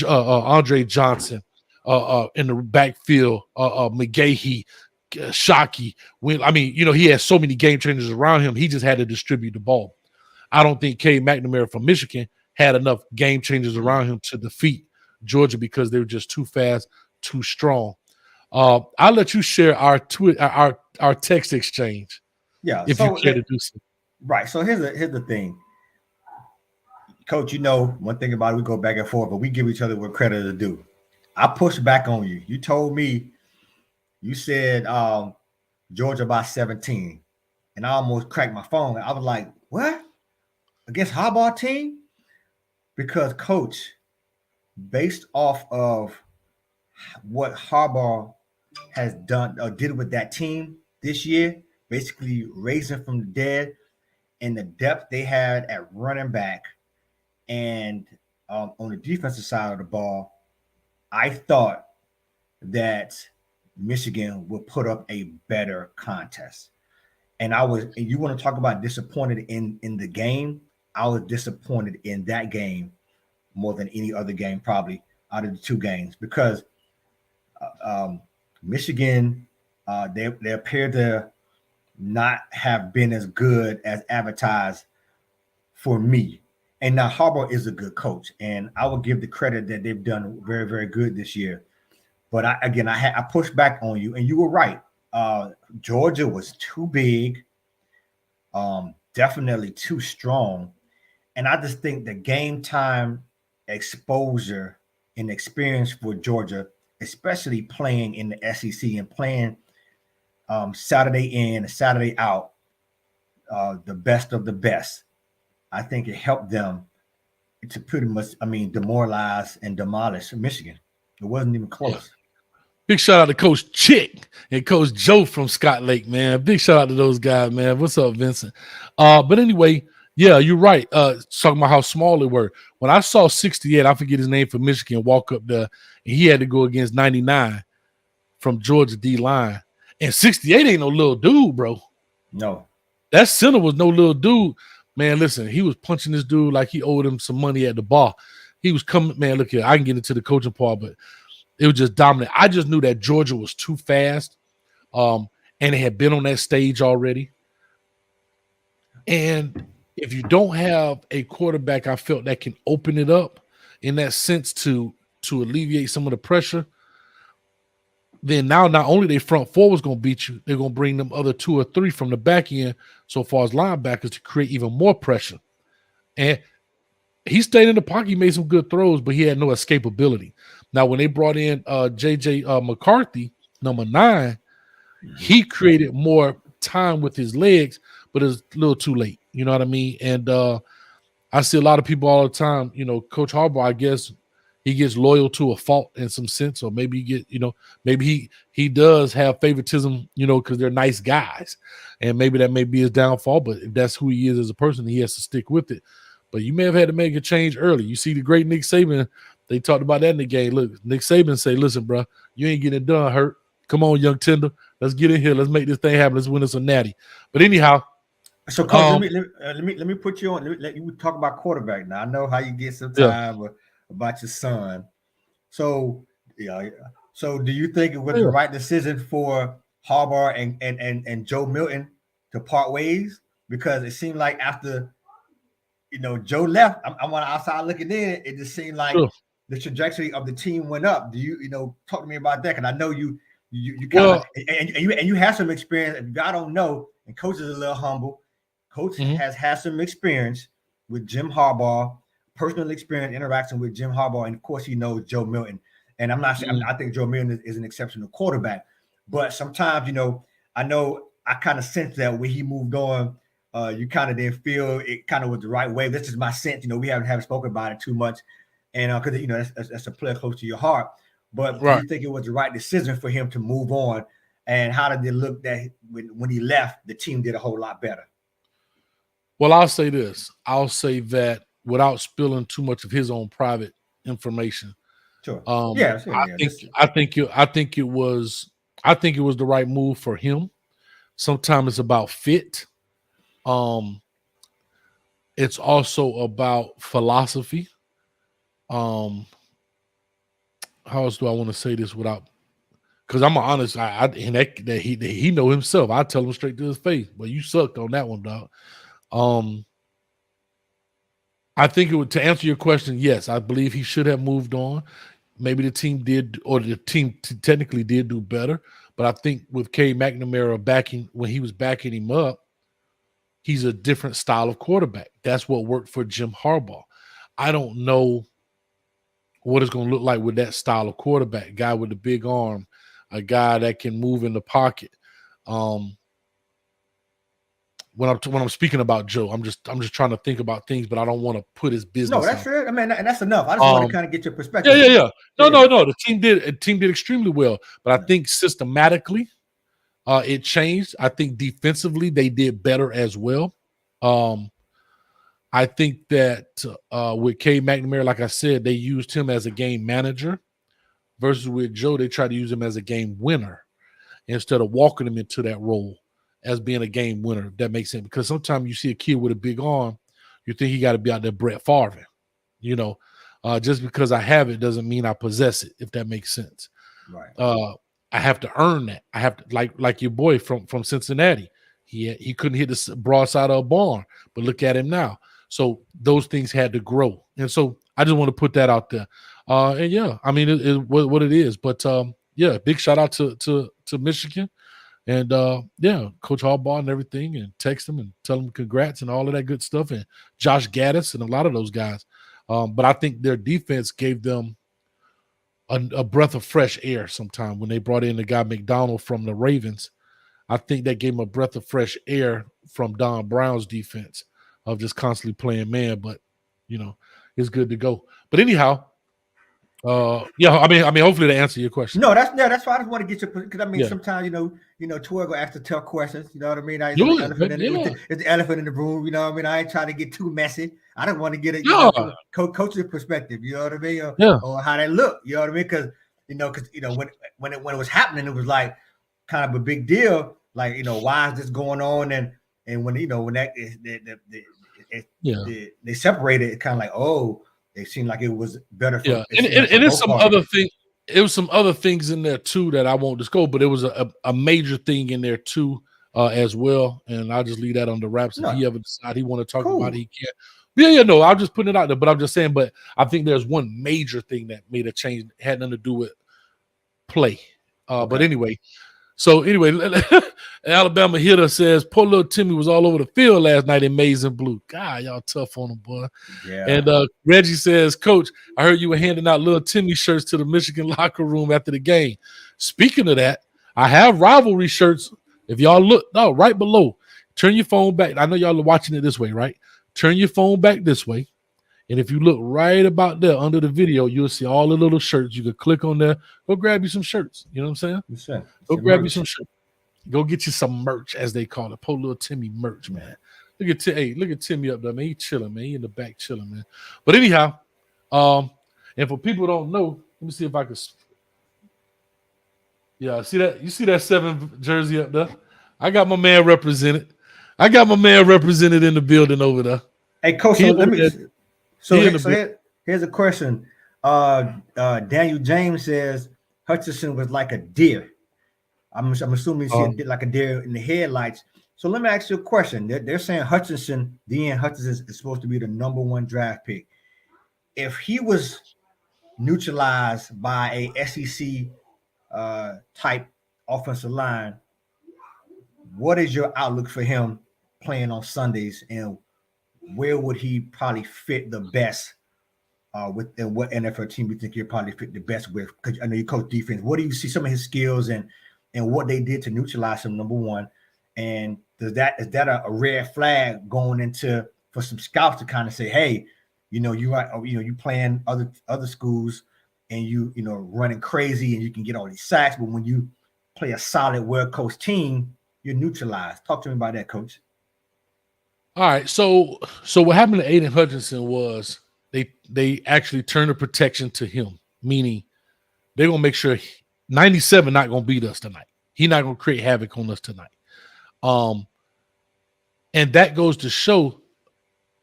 Andre Johnson, in the backfield, McGahee, Shockey. He had so many game changers around him. He just had to distribute the ball. I don't think Cade McNamara from Michigan had enough game changers around him to defeat Georgia because they were just too fast, too strong. I'll let you share our text exchange. Yeah, if you care to do so. Right. So here's the thing, Coach. One thing about it, we go back and forth, but we give each other what credit is due. I pushed back on you. You told me, you said Georgia by 17, and I almost cracked my phone. I was like, what? Against Harbaugh team? Because, Coach, based off of what Harbaugh has done or did with that team this year, basically raising from the dead, and the depth they had at running back and on the defensive side of the ball, I thought that Michigan would put up a better contest. And you want to talk about disappointed in the game? I was disappointed in that game more than any other game, probably out of the two games, because Michigan, they appear to not have been as good as advertised for me. And now Harbaugh is a good coach, and I will give the credit that they've done very, very good this year. But I pushed back on you, and you were right. Georgia was too big, definitely too strong. And I just think the game time exposure and experience for Georgia, especially playing in the SEC and playing Saturday in and Saturday out, the best of the best, I think it helped them to pretty much, demoralize and demolish Michigan. It wasn't even close. Big shout out to Coach Chick and Coach Joe from Scott Lake, man. Big shout out to those guys, man. What's up, Vincent? But anyway, yeah, you're right. Talking about how small they were. When I saw 68, I forget his name, for Michigan, walk up there, and he had to go against 99 from Georgia D-line. And 68 ain't no little dude, bro. No. That center was no little dude. Man, listen, he was punching this dude like he owed him some money at the bar. He was coming, man, look here, I can get into the coaching part, but it was just dominant. I just knew that Georgia was too fast, and it had been on that stage already. And if you don't have a quarterback, I felt that can open it up in that sense to alleviate some of the pressure, then now not only their front four was going to beat you, they're going to bring them other two or three from the back end so far as linebackers to create even more pressure. And he stayed in the pocket. He made some good throws, but he had no escapability. Now, when they brought in J.J. McCarthy, number 9, he created more time with his legs, but it was a little too late. You know what I mean? And I see a lot of people all the time, Coach Harbaugh, I guess, he gets loyal to a fault in some sense, or maybe maybe he does have favoritism, because they're nice guys, and maybe that may be his downfall. But if that's who he is as a person, he has to stick with it. But you may have had to make a change early. You see the great Nick Saban, they talked about that in the game. Look, Nick Saban say, listen, bro, you ain't getting it done, Hurt. Come on, young tender. Let's get in here. Let's make this thing happen. Let's win us a natty. But anyhow. So, Coach, let me put you on. Let you talk about quarterback now. I know how you get some time about your son. So, So, do you think it was the right decision for Harbaugh and Joe Milton to part ways? Because it seemed like after Joe left, I'm on the outside looking in. It just seemed like the trajectory of the team went up. Do you talk to me about that? Because I know you kind of and you have some experience. If I don't know, and Coach is a little humble. Coach has had some experience with Jim Harbaugh, personal experience interacting with Jim Harbaugh, and of course he knows Joe Milton. And I'm not saying I think Joe Milton is an exceptional quarterback, but sometimes I know I kind of sense that when he moved on, you kind of didn't feel it kind of was the right way. This is my sense. We haven't spoken about it too much, and because that's a player close to your heart. But do you think it was the right decision for him to move on? And how did it look that when he left, the team did a whole lot better? Well, I'll say this. I'll say that without spilling too much of his own private information. Sure. I think it was the right move for him. Sometimes it's about fit. It's also about philosophy. How else do I want to say this without? Because I'm honest, and that he know himself. I tell him straight to his face, but you sucked on that one, dog. I think it would, to answer your question, yes, I believe he should have moved on. Maybe the team did, or the team technically did do better. But I think with Cade McNamara when he was backing him up, he's a different style of quarterback. That's what worked for Jim Harbaugh. I don't know what it's going to look like with that style of quarterback, guy with a big arm, a guy that can move in the pocket. When I'm speaking about Joe, I'm just trying to think about things, but I don't want to put his business. No, that's fair. I mean, and that's enough. I just want to kind of get your perspective. Yeah. No. The team did extremely well, but I think systematically, it changed. I think defensively they did better as well. I think that with Cade McNamara, like I said, they used him as a game manager, versus with Joe, they tried to use him as a game winner instead of walking him into that role as being a game winner. If that makes sense. Because sometimes you see a kid with a big arm, you think he got to be out there Brett Favre. Just because I have it doesn't mean I possess it, if that makes sense. Right. I have to earn that. I have to, like your boy from Cincinnati. He couldn't hit the broadside of a barn, but look at him now. So those things had to grow. And so I just want to put that out there. And yeah, I mean, it what it is. But yeah, big shout out to Michigan. And yeah, Coach Harbaugh and everything, and text him and tell him congrats and all of that good stuff. And Josh Gaddis and a lot of those guys. But I think their defense gave them a breath of fresh air sometime when they brought in the guy McDonald from the Ravens. I think that gave him a breath of fresh air from Don Brown's defense of just constantly playing man. But, it's good to go. But anyhow, yeah, I mean, hopefully to answer your question. No, that's why I just want to get your, because I mean, sometimes Troy go ask the tough questions. You know what I mean? It's the elephant in the room. You know what I mean? I ain't trying to get too messy. I don't want to get it. Coach's perspective. You know what I mean? Or how they look. You know what I mean? Because when it was happening, it was like kind of a big deal. Like why is this going on? And when when that they separated, it kind of like It seemed like it was better. And it's some other thing. It was some other things in there too that I won't disclose, but it was a major thing in there too as well. And I'll just leave that on the wraps. If he ever decide he want to talk about it, he can. No, I'm just putting it out there. But I'm just saying. But I think there's one major thing that made a change. It had nothing to do with play. But anyway. So Alabama hitter says, poor little Timmy was all over the field last night in maize and blue. God, y'all tough on him, boy. Yeah. And Reggie says, Coach, I heard you were handing out little Timmy shirts to the Michigan locker room after the game. Speaking of that, I have rivalry shirts. If y'all look, right below, turn your phone back. I know y'all are watching it this way, right? Turn your phone back this way. And if you look right about there under the video, you'll see all the little shirts. You can click on there. Go grab you some shirts. You know what I'm saying? Go grab you some shirts. Go get you some merch, as they call it. Poor little Timmy merch, man. Look at Timmy up there, man. He chilling, man. He in the back chilling, man. But anyhow, and for people who don't know, let me see if I can. Yeah, see that? You see that 7 jersey up there? I got my man represented. in the building over there. Hey, Coach, here's a question. Daniel James says Hutchinson was like a deer. I'm assuming he did like a deer in the headlights. So let me ask you a question. They're saying Hutchinson is supposed to be the number 1 draft pick. If he was neutralized by a SEC type offensive line, what is your outlook for him playing on Sundays, and where would he probably fit the best and what NFL team you think he'll probably fit the best with? Because I know you coach defense. What do you see some of his skills and what they did to neutralize him, number 1? And is that a red flag going into for some scouts to kind of say, hey, you playing other schools and you running crazy and you can get all these sacks, but when you play a solid, well-coached team, you're neutralized. Talk to me about that, Coach. All right, so what happened to Aiden Hutchinson was they actually turned the protection to him, meaning they're gonna make sure 97 not gonna beat us tonight. He's not gonna create havoc on us tonight. And And that goes to show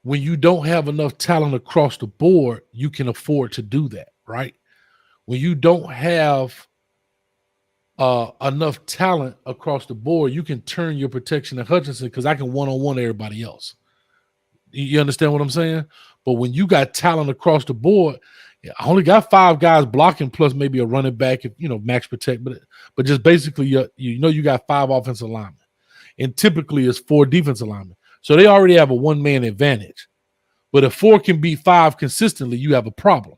when you don't have enough talent across the board, you can afford to do that, right? When you don't have enough talent across the board, you can turn your protection to Hutchinson because I can one-on-one everybody else. You understand what I'm saying? But when you got talent across the board, I only got 5 guys blocking plus maybe a running back if max protect, but just basically you got 5 offensive linemen, and typically it's 4 defensive linemen, so they already have a 1-man advantage. But if 4 can beat 5 consistently, you have a problem,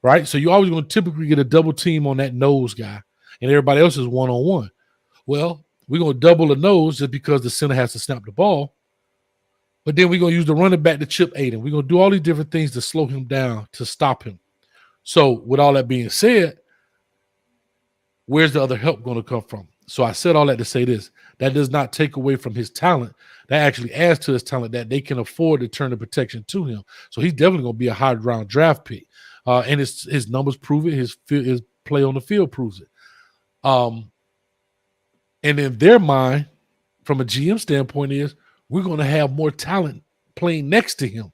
right? So you're always going to typically get a double team on that nose guy, and everybody else is one-on-one. Well, we're going to double the nose just because the center has to snap the ball. But then we're going to use the running back to chip Aiden. We're going to do all these different things to slow him down, to stop him. So with all that being said, where's the other help going to come from? So I said all that to say this. That does not take away from his talent. That actually adds to his talent that they can afford to turn the protection to him. So he's definitely going to be a high-round draft pick. And his numbers prove it. His play on the field proves it. And in their mind, from a GM standpoint, is we're going to have more talent playing next to him.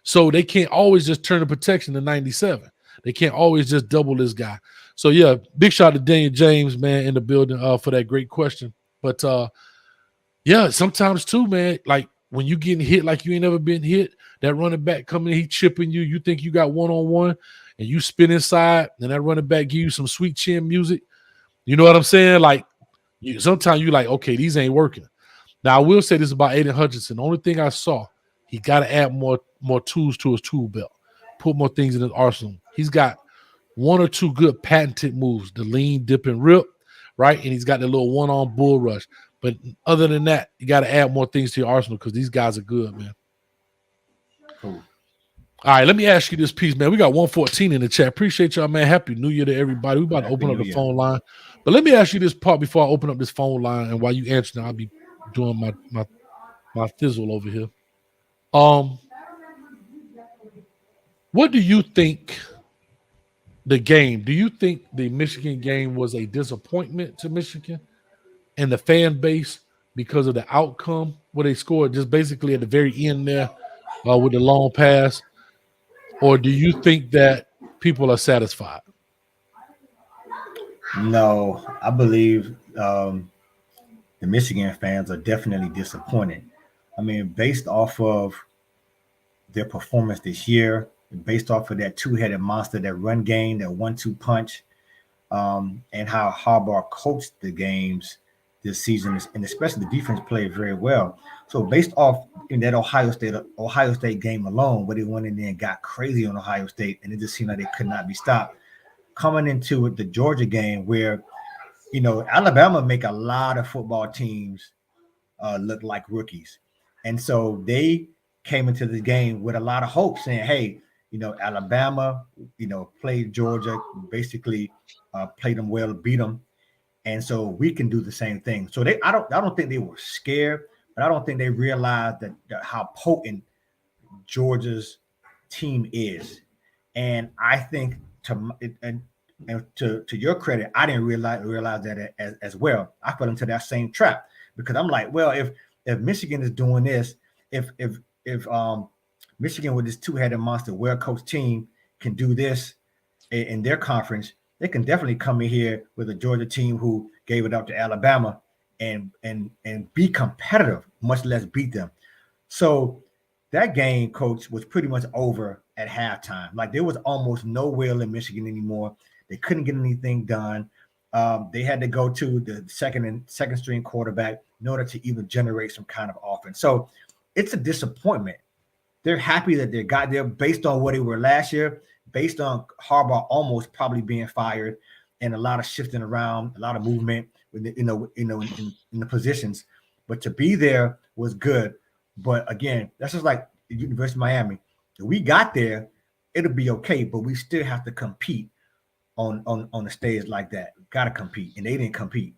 So they can't always just turn the protection to 97. They can't always just double this guy. So, yeah, big shout out to Daniel James, man, in the building for that great question. But, yeah, sometimes too, man, like when you getting hit like you ain't never been hit, that running back coming in, he chipping you, you think you got one-on-one, and you spin inside, and that running back give you some sweet chin music. You know what I'm saying? Like, sometimes you like, okay, these ain't working. Now, I will say this about Aiden Hutchinson. The only thing I saw, he got to add more tools to his tool belt, put more things in his arsenal. He's got 1 or 2 good patented moves, the lean, dip, and rip, right? And he's got the little one-on bull rush. But other than that, you got to add more things to your arsenal because these guys are good, man. Cool. All right, let me ask you this piece, man. We got 114 in the chat. Appreciate y'all, man. Happy New Year to everybody. We about to open up the phone line. But let me ask you this part before I open up this phone line, and while you answer, I'll be doing my thizzle over here. What do you think the game? Do you think the Michigan game was a disappointment to Michigan and the fan base because of the outcome where they scored just basically at the very end there with the long pass? Or do you think that people are satisfied? No, I believe the Michigan fans are definitely disappointed. I mean, based off of their performance this year, based off of that 2-headed monster, that run game, that 1-2 punch, and how Harbaugh coached the games this season, and especially the defense played very well. So based off in that Ohio State game alone, where they went in there and got crazy on Ohio State, and it just seemed like they could not be stopped. Coming into the Georgia game, where Alabama make a lot of football teams look like rookies, and so they came into the game with a lot of hope, saying, "Hey, Alabama, played Georgia, basically played them well, beat them, and so we can do the same thing." So I don't think they were scared, but I don't think they realized that how potent Georgia's team is. And I think to your credit, I didn't realize that as well. I fell into that same trap because I'm like, well, if Michigan is doing this, if Michigan with this 2-headed monster, well-coached team can do this in their conference, they can definitely come in here with a Georgia team who gave it up to Alabama and be competitive, much less beat them. So that game, Coach, was pretty much over at halftime. Like there was almost no will in Michigan anymore. They couldn't get anything done. They had to go to the second string quarterback in order to even generate some kind of offense. So it's a disappointment. They're happy that they got there based on what they were last year, based on Harbaugh almost probably being fired and a lot of shifting around, a lot of movement in the positions. But to be there was good. But again, that's just like the University of Miami. If we got there, it'll be okay, but we still have to compete on a stage like that. Got to compete, and they didn't compete.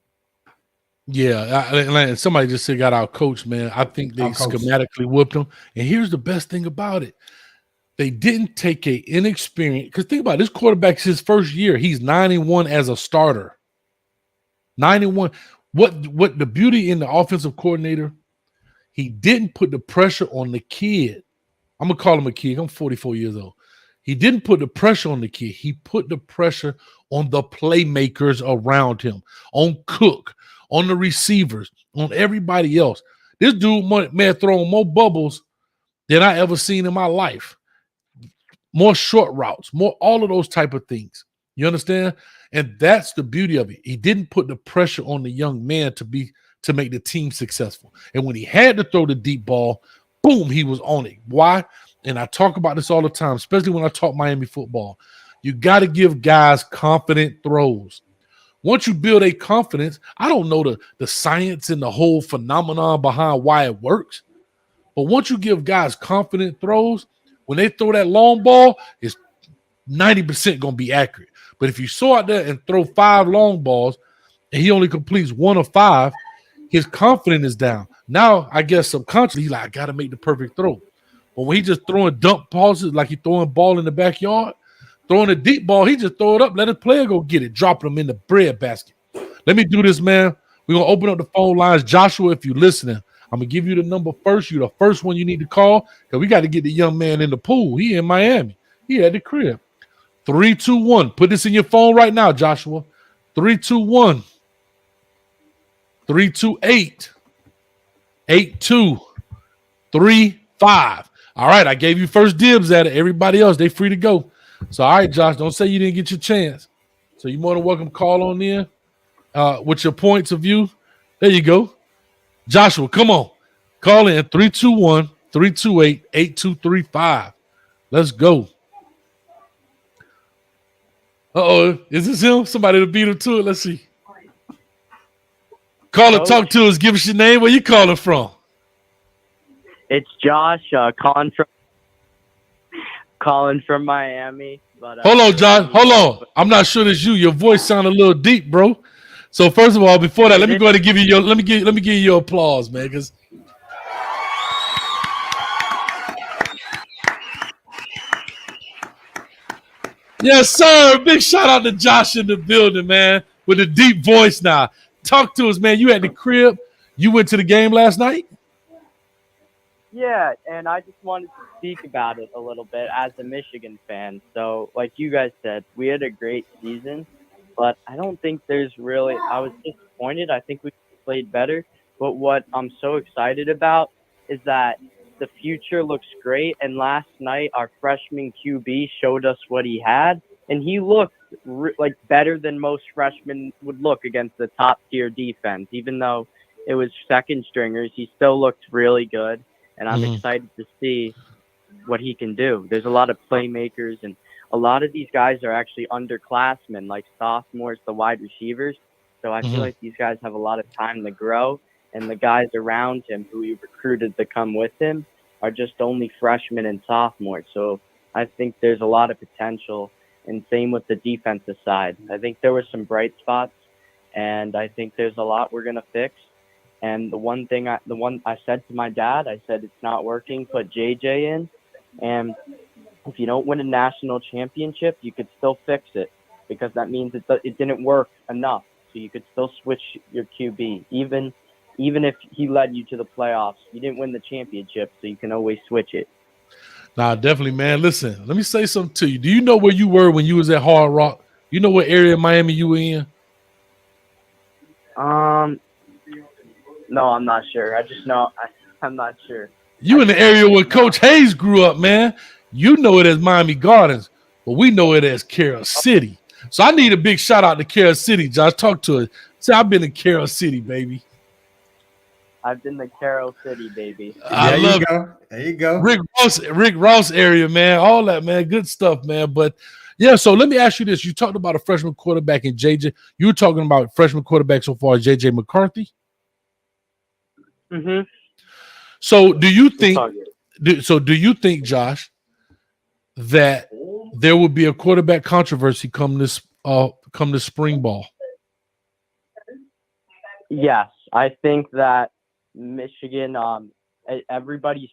Yeah, somebody just said got our coach, man. I think they schematically whooped them. And here's the best thing about it. They didn't take a inexperienced, because think about it, this quarterback's his first year. He's 9-1 as a starter. 9-1. What the beauty in the offensive coordinator, he didn't put the pressure on the kid. I'm going to call him a kid. I'm 44 years old. He didn't put the pressure on the kid. He put the pressure on the playmakers around him, on Cook, on the receivers, on everybody else. This dude, man, throwing more bubbles than I ever seen in my life. More short routes, more all of those type of things. You understand? And that's the beauty of it. He didn't put the pressure on the young man to make the team successful. And when he had to throw the deep ball, boom, he was on it. Why? And I talk about this all the time, especially when I talk Miami football. You got to give guys confident throws. Once you build a confidence, I don't know the science and the whole phenomenon behind why it works. But once you give guys confident throws, when they throw that long ball, it's 90% going to be accurate. But if you saw out there and throw 5 long balls and he only completes 1 of 5, his confidence is down. Now, I guess subconsciously, he's like, I got to make the perfect throw. But when he just throwing dump passes like he throwing ball in the backyard, throwing a deep ball, he just throw it up, let his player go get it, dropping them in the bread basket. Let me do this, man. We're going to open up the phone lines. Joshua, if you're listening, I'm going to give you the number first. You're the first one you need to call because we got to get the young man in the pool. He in Miami. He at the crib. 321. Put this in your phone right now, Joshua. 321 328 8235. All right, I gave you first dibs at it. Everybody else, they free to go. So, all right, Josh, don't say you didn't get your chance. So you're more than welcome to call on in with your points of view. There you go. Joshua, come on. Call in 321-328-8235. Let's go. Uh-oh. Is this him? Somebody to beat him to it? Let's see. Call and talk to us. Give us your name. Where you calling from? It's Josh calling from Miami. But, hold on, Josh. Hold on. I'm not sure it's you. Your voice sounded a little deep, bro. So first of all, before that, let me go ahead and give you your let me give you your applause, man. Because yes, sir. Big shout out to Josh in the building, man, with a deep voice now. Talk to us, man. You at the crib. You went to the game last night? Yeah, and I just wanted to speak about it a little bit as a Michigan fan. So, like you guys said, we had a great season, but I don't think there's really – I was disappointed. I think we played better. But what I'm so excited about is that the future looks great, and last night our freshman QB showed us what he had, and he looked like better than most freshmen would look against the top-tier defense. Even though it was second stringers, he still looked really good. And I'm excited to see what he can do. There's a lot of playmakers, and a lot of these guys are actually underclassmen, like sophomores, the wide receivers. So I feel like these guys have a lot of time to grow, and the guys around him who he recruited to come with him are just only freshmen and sophomores. So I think there's a lot of potential, and same with the defensive side. I think there were some bright spots, and I think there's a lot we're going to fix. And the one I said to my dad, I said, it's not working, put JJ in. And if you don't win a national championship, you could still fix it, because that means it didn't work enough. So you could still switch your QB. Even if he led you to the playoffs, you didn't win the championship, so you can always switch it. Nah, definitely, man. Listen, let me say something to you. Do you know where you were when you was at Hard Rock? You know what area of Miami you were in? No, I'm not sure. I just know I'm not sure. You in the area where Coach Hayes grew up, man. You know it as Miami Gardens, but we know it as Carroll City. So I need a big shout out to Carroll City, Josh. Talk to us. Say, I've been to Carroll City, baby. I've been to Carroll City, baby. I love it. There you go. Rick Ross area, man. All that, man. Good stuff, man. But yeah, so let me ask you this. You talked about a freshman quarterback in JJ. You were talking about freshman quarterback so far as JJ McCarthy. Mm-hmm. So do you think Josh, that there will be a quarterback controversy come this spring ball? Yes, I think that Michigan, everybody's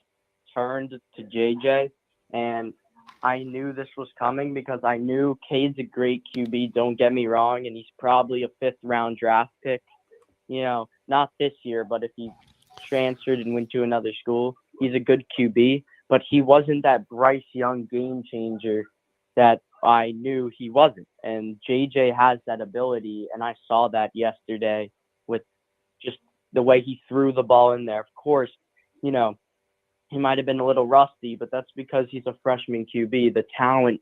turned to JJ, and I knew this was coming because I knew Cade's a great QB, don't get me wrong, and he's probably a 5th round draft pick. You know, not this year, but if he transferred and went to another school. He's a good QB, but he wasn't that Bryce Young game changer that I knew he wasn't. And JJ has that ability, and I saw that yesterday with just the way he threw the ball in there. Of course, you know, he might have been a little rusty, but that's because he's a freshman QB. The talent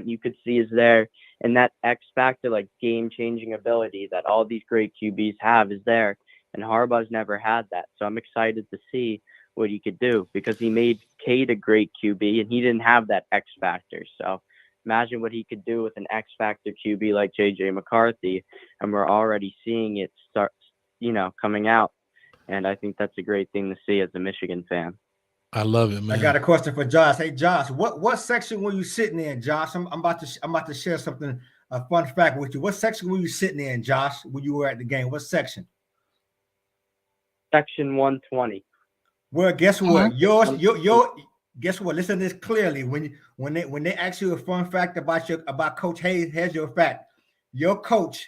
you could see is there, and that X factor, like game-changing ability that all these great QBs have, is there. And Harbaugh's never had that, so I'm excited to see what he could do because he made Cade a great QB, and he didn't have that X factor. So imagine what he could do with an X factor QB like JJ McCarthy, and we're already seeing it start, coming out. And I think that's a great thing to see as a Michigan fan. I love it, man. I got a question for Josh. Hey, Josh, what section were you sitting in, Josh? I'm about to share something, a fun fact with you. What section were you sitting in, Josh, when you were at the game? What section? Section 120. Well, guess what? Your guess what? Listen to this clearly. When they ask you a fun fact about Coach Hayes, here's your fact. Your Coach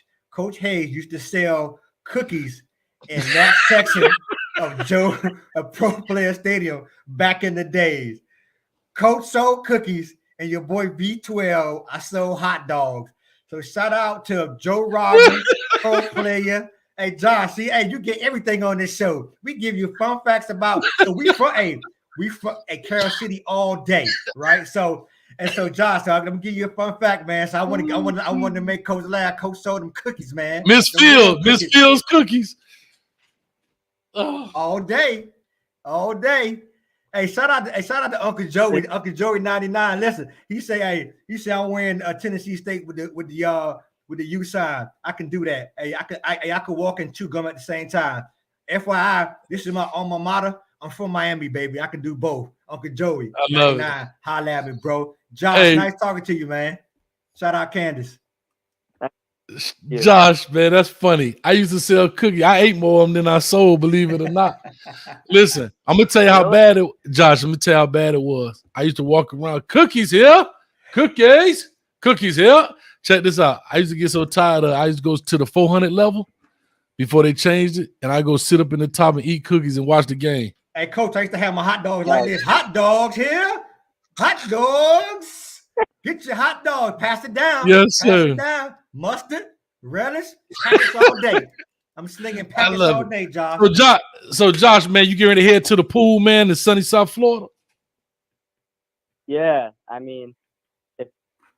Hayes, used to sell cookies in that section of Pro Player Stadium back in the days. Coach sold cookies, and your boy V12, I sold hot dogs. So shout out to Joe Robbins, Pro Player. Hey, Josh, see, hey, you get everything on this show. We give you fun facts about. So we from Carroll City all day, right? So Josh, I'm gonna give you a fun fact, man. So I want to make Coach laugh. Coach sold them cookies, man. Miss Fields cookies. Oh. All day. Hey, shout out to Uncle Joey. Hey. Uncle Joey 99. Listen, he say I'm wearing Tennessee State with the U sign. I can do that. Hey, I could walk and chew gum at the same time. FYI, this is my alma mater. I'm from Miami, baby. I can do both. Uncle Joey, I love 99. It. Holla at me, bro. Josh, nice talking to you, man. Shout out Candace. Yeah. Josh, man, that's funny. I used to sell cookies. I ate more of them than I sold, believe it or not. Listen, I'm gonna tell you how bad it, Josh. I'm gonna tell you how bad it was. I used to walk around, cookies here, cookies here. Check this out. I used to get so tired of. I used to go to the 400 level before they changed it, and I go sit up in the top and eat cookies and watch the game. Hey, Coach, I used to have my hot dogs like this. Hot dogs here, hot dogs. Get your hot dog. Pass it down. Yes, sir. Pass it down. Mustard, relish, packets all day. I'm slinging packets all day, Josh. So Josh, man, you getting ready to head to the pool, man, in sunny South Florida? Yeah, I mean,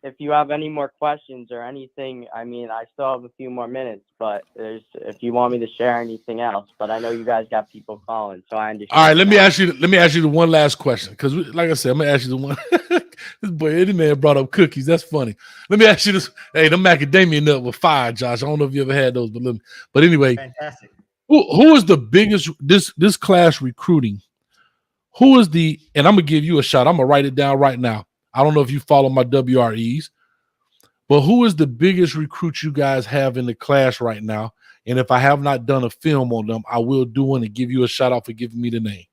if you have any more questions or anything, I mean, I still have a few more minutes, but if you want me to share anything else, but I know you guys got people calling, so I understand. All right, let me ask you the one last question, because like I said, I'm gonna ask you the one. This boy, Eddie man brought up cookies. That's funny. Let me ask you this. Hey, the macadamia nut with fire, Josh. I don't know if you ever had those, but anyway, fantastic. Who is the biggest this class recruiting? Who is the? And I'm gonna give you a shot. I'm gonna write it down right now. I don't know if you follow my WREs, but who is the biggest recruit you guys have in the class right now? And if I have not done a film on them, I will do one and give you a shout out for giving me the name.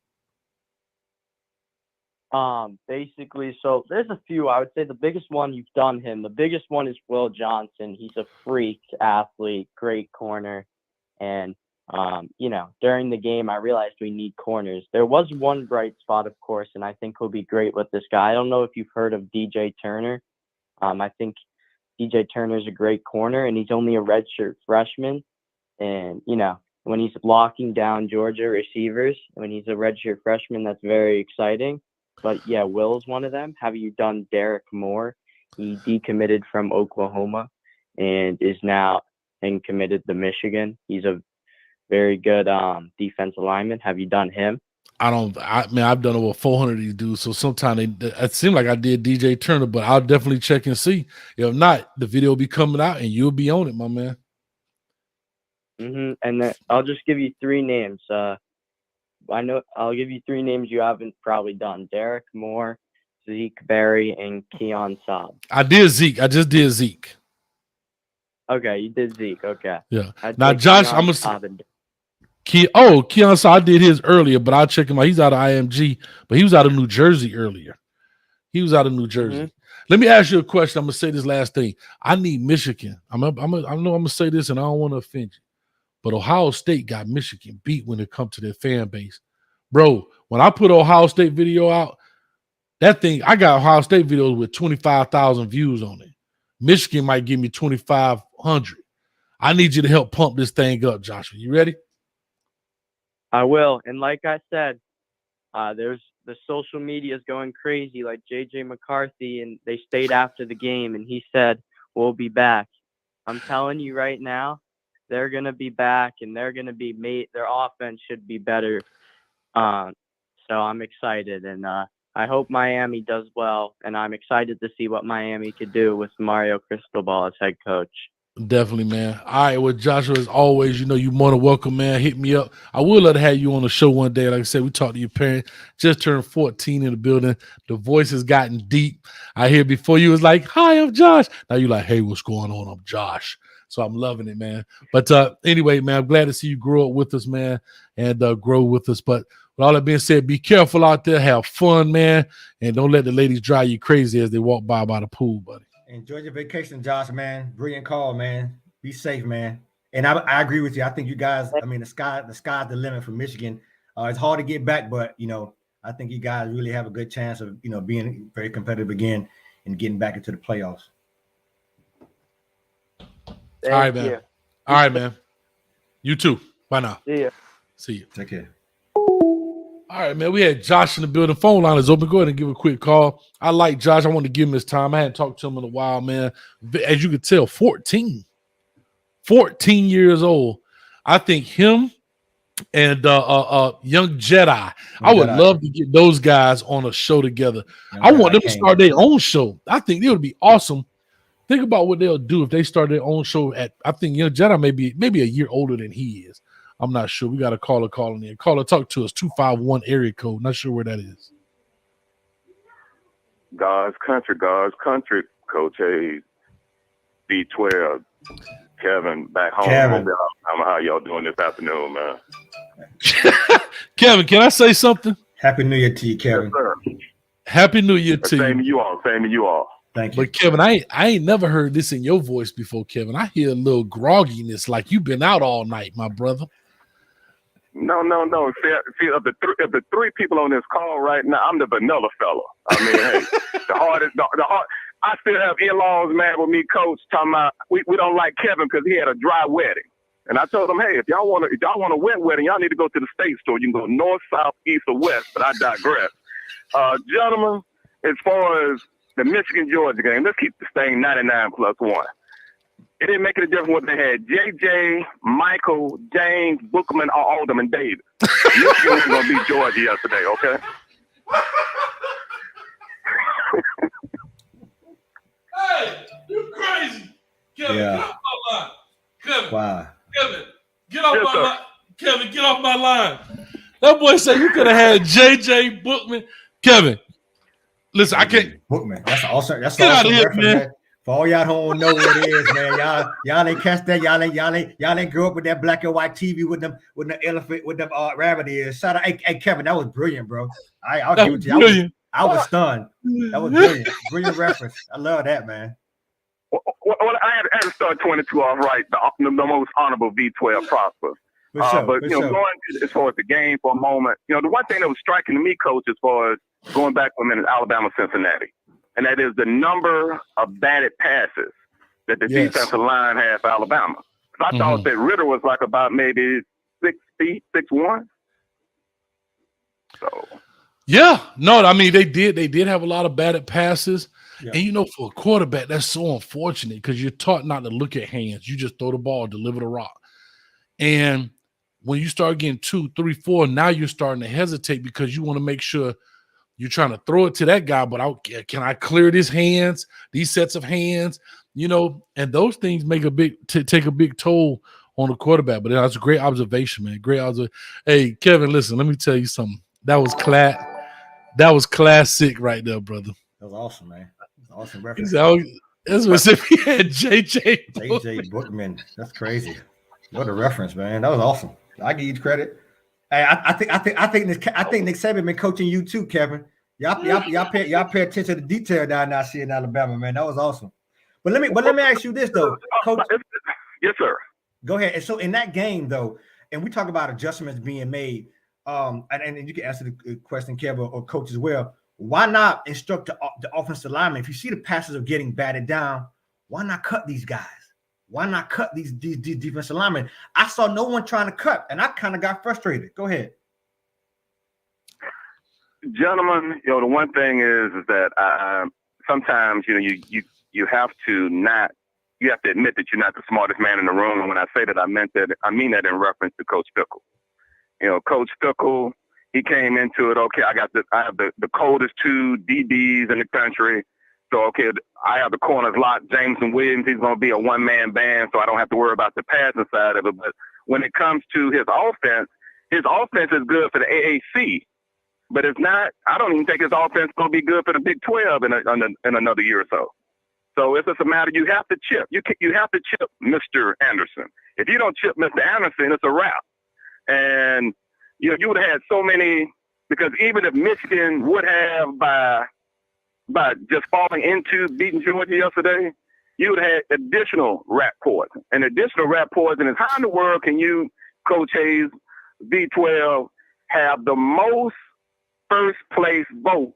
Basically, so there's a few. I would say the biggest one, you've done him. The biggest one is Will Johnson. He's a freak athlete, great corner. And, during the game, I realized we need corners. There was one bright spot, of course, and I think he'll be great with this guy. I don't know if you've heard of DJ Turner. I think DJ Turner's a great corner, and he's only a redshirt freshman. And, when he's locking down Georgia receivers, when he's a redshirt freshman, that's very exciting. But, yeah, Will's one of them. Have you done Derek Moore? He decommitted from Oklahoma and is now committed to Michigan. He's a very good defensive lineman. Have you done him? I've done over 400 of these dudes. So sometimes it seemed like I did DJ Turner, but I'll definitely check and see. If not, the video will be coming out and you'll be on it, my man. And then I'll just give you three names. I'll give you three names you haven't probably done: Derek Moore, Zeke Berry, and Keon Saab. I did Zeke. I just did Zeke. Okay, you did Zeke. Okay. Yeah. Now, Josh, I'm gonna. Keon Saab, I did his earlier, but I'll check him out. He's out of IMG, but he was out of New Jersey earlier. Mm-hmm. Let me ask you a question. I'm gonna say this last thing. I need Michigan. I know I'm gonna say this, and I don't want to offend you, but Ohio State got Michigan beat when it comes to their fan base. Bro, when I put Ohio State video out, that thing, I got Ohio State videos with 25,000 views on it. Michigan might give me 2,500. I need you to help pump this thing up, Joshua. You ready? I will. And like I said, there's the social media is going crazy, like JJ McCarthy, and they stayed after the game, and he said, we'll be back. I'm telling you right now, they're going to be back, and they're going to be their offense should be better. So I'm excited, and I hope Miami does well, and I'm excited to see what Miami could do with Mario Cristobal as head coach. Definitely, man. All right, well, Joshua, as always, you know, you're more than welcome, man. Hit me up. I would love to have you on the show one day. Like I said, we talked to your parents. Just turned 14 in the building. The voice has gotten deep. I hear before you was like, hi, I'm Josh. Now you're like, hey, what's going on? I'm Josh. So I'm loving it, man. But anyway, man, I'm glad to see you grow up with us, man, and grow with us. But with all that being said, be careful out there. Have fun, man. And don't let the ladies drive you crazy as they walk by the pool, buddy. Enjoy your vacation, Josh, man. Brilliant call, man. Be safe, man. And I agree with you. I think you guys, I mean, the sky's the limit for Michigan. It's hard to get back, but, you know, I think you guys really have a good chance of, you know, being very competitive again and getting back into the playoffs. All right, man. All right, man. You too. Bye now. See ya. See you. Take care. All right, man. We had Josh in the building. Phone line is open. Go ahead and give a quick call. I like Josh. I want to give him his time. I hadn't talked to him in a while, man. As you can tell, 14 years old. I think him and Young Jedi. I would love to get those guys on a show together. I want them to start their own show. I think it would be awesome. Think about what they'll do if they start their own show. I think Young Jedi maybe a year older than he is. I'm not sure. We got a caller calling in. Caller, talk to us. 251 area code. Not sure where that is. God's country, Coach Hayes, B12, Kevin, back home. Kevin. How y'all doing this afternoon, man? Kevin, can I say something? Happy New Year to you, Kevin. Yes, sir. Happy New Year to Same you. Same to you all. Thank you. But Kevin, I ain't never heard this in your voice before, Kevin. I hear a little grogginess, like you've been out all night, my brother. No. See, of the three people on this call right now, I'm the vanilla fella. I mean, hey, the hard. I still have in-laws mad with me, Coach, talking about we don't like Kevin because he had a dry wedding. And I told them, hey, if y'all want a wet wedding, y'all need to go to the state store. You can go north, south, east, or west. But I digress. Gentlemen, as far as the Michigan-Georgia game, let's keep this thing 99+1. It didn't make any difference what they had. JJ, Michael, James, Bookman, Alderman, Davis. Michigan was going to beat Georgia yesterday, okay? Hey, you crazy. Kevin, Yeah. get off my line. Kevin, Wow. Kevin, get off Yes, my sir. line. Kevin, get off my line. That boy said you could have had JJ Bookman. Kevin, listen, I can't. Bookman. That's awesome. That's Get out awesome of here, reference, man. For all y'all don't know what it is, man. Y'all ain't catch that. Y'all ain't grow up with that black and white TV with the elephant with them rabbit ears. Shout out, hey Kevin, that was brilliant, bro. I'll give it to you. I was stunned. That was brilliant. Brilliant reference. I love that, man. Well, I had to start 22 off right, the most honorable V12 prosper. But going as far as the game for a moment, the one thing that was striking to me, Coach, as far as going back for a minute, Alabama, Cincinnati, and that is the number of batted passes that the defensive line had for Alabama. I thought that Ritter was like about maybe 6 feet, 6'1". So. Yeah, no, I mean they did have a lot of batted passes. Yeah. And for a quarterback, that's so unfortunate because you're taught not to look at hands. You just throw the ball, deliver the rock. And when you start getting 2, 3, 4, now you're starting to hesitate because you want to make sure you're trying to throw it to that guy, but can I clear these sets of hands, and those things take a big toll on the quarterback. But that's a great observation, man. Great observation. Hey, Kevin, listen, let me tell you something. That was classic right there, brother. That was awesome, man. Awesome reference. That's what if he had JJ Bookman. That's crazy. What a reference, man. That was awesome. I give you credit. Hey, I think Nick Saban been coaching you too, Kevin. Y'all pay attention to the detail down there in Alabama, man. That was awesome. But let me ask you this though, Coach. Yes, sir. Go ahead. And so in that game, though, and we talk about adjustments being made, and you can answer the question, Kevin or Coach as well. Why not instruct the offensive lineman? If you see the passes are getting batted down, why not cut these guys? Why not cut these defensive linemen? I saw no one trying to cut, and I kind of got frustrated. Go ahead. Gentlemen, the one thing is that sometimes, you have to admit that you're not the smartest man in the room. And when I say that, I mean that in reference to Coach Fickle. Coach Fickle, he came into it, okay, I have the coldest 2 DBs in the country. So, okay, I have the corners locked. Jameson Williams, he's going to be a one-man band, so I don't have to worry about the passing side of it. But when it comes to his offense is good for the AAC. But it's not. I don't even think his offense is going to be good for the Big 12 in another year or so. So it's just a matter. You have to chip. You have to chip Mr. Anderson. If you don't chip Mr. Anderson, it's a wrap. And you would have had so many, because even if Michigan would have by just falling into beating Georgia yesterday, you would have had additional rat poison. And additional rat poison is, how in the world can you, Coach Hayes, B12, have the most first place votes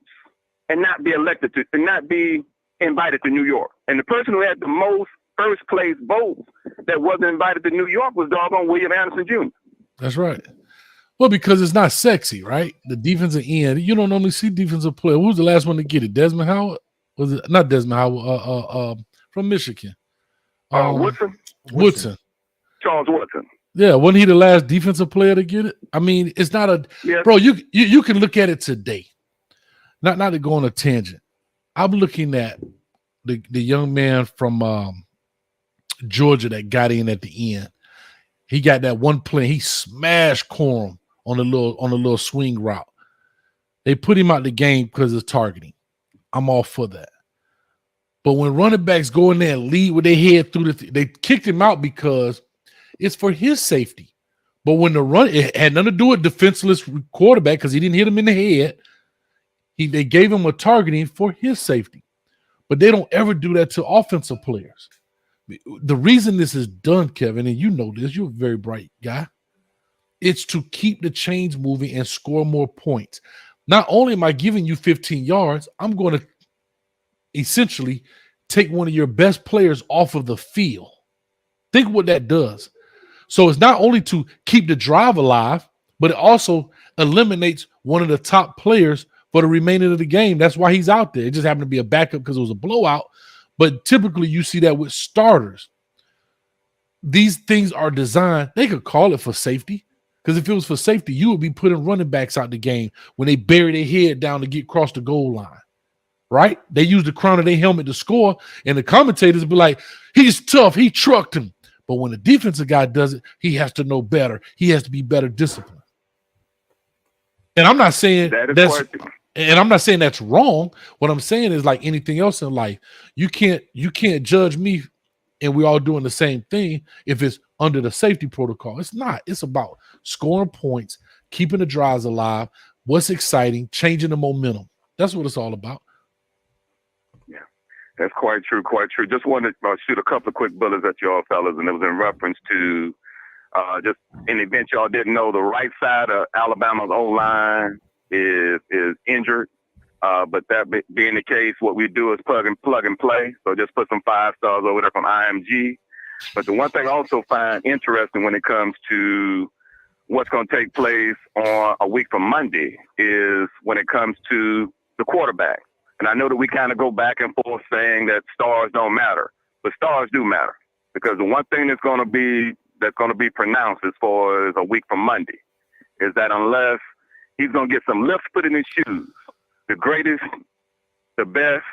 and not be elected to, and not be invited to New York? And the person who had the most first place votes that wasn't invited to New York was doggone William Anderson Jr. That's right. Well, because it's not sexy, right? The defensive end, you don't normally see defensive player. Who was the last one to get it? Desmond Howard? Was it not Desmond Howard? From Michigan. Woodson. Charles Woodson. Yeah, wasn't he the last defensive player to get it? I mean, it's not a bro. You can look at it today. Not to go on a tangent. I'm looking at the young man from Georgia that got in at the end. He got that one play. He smashed Corum on a little swing route. They put him out the game because of targeting. I'm all for that. But when running backs go in there and lead with their head through they kicked him out because it's for his safety. But when the run, it had nothing to do with defenseless quarterback because he didn't hit him in the head. They gave him a targeting for his safety. But they don't ever do that to offensive players. The reason this is done, Kevin, and you know this, you're a very bright guy, it's to keep the chains moving and score more points. Not only am I giving you 15 yards, I'm going to essentially take one of your best players off of the field. Think what that does. So it's not only to keep the drive alive, but it also eliminates one of the top players for the remainder of the game. That's why he's out there. It just happened to be a backup because it was a blowout. But typically you see that with starters. These things are designed. They could call it for safety, because if it was for safety, you would be putting running backs out the game when they bury their head down to get across the goal line, right? They use the crown of their helmet to score, and the commentators be like, he's tough, he trucked him. But when the defensive guy does it, he has to know better. He has to be better disciplined. And I'm not saying that's wrong. What I'm saying is, like anything else in life, you can't judge me and we're all doing the same thing if it's under the safety protocol. It's not. It's about scoring points, keeping the drives alive, what's exciting, changing the momentum. That's what it's all about. Yeah, that's quite true, quite true. Just wanted to shoot a couple of quick bullets at y'all fellas, and it was in reference to just in the event y'all didn't know, the right side of Alabama's O-line is injured. But that being the case, what we do is plug and play. So just put some 5 stars over there from IMG. But the one thing I also find interesting when it comes to what's going to take place on a week from Monday is when it comes to the quarterback. And I know that we kind of go back and forth saying that stars don't matter, but stars do matter, because the one thing that's going to be pronounced as far as a week from Monday is that unless he's going to get some lifts put in his shoes, the greatest, the best,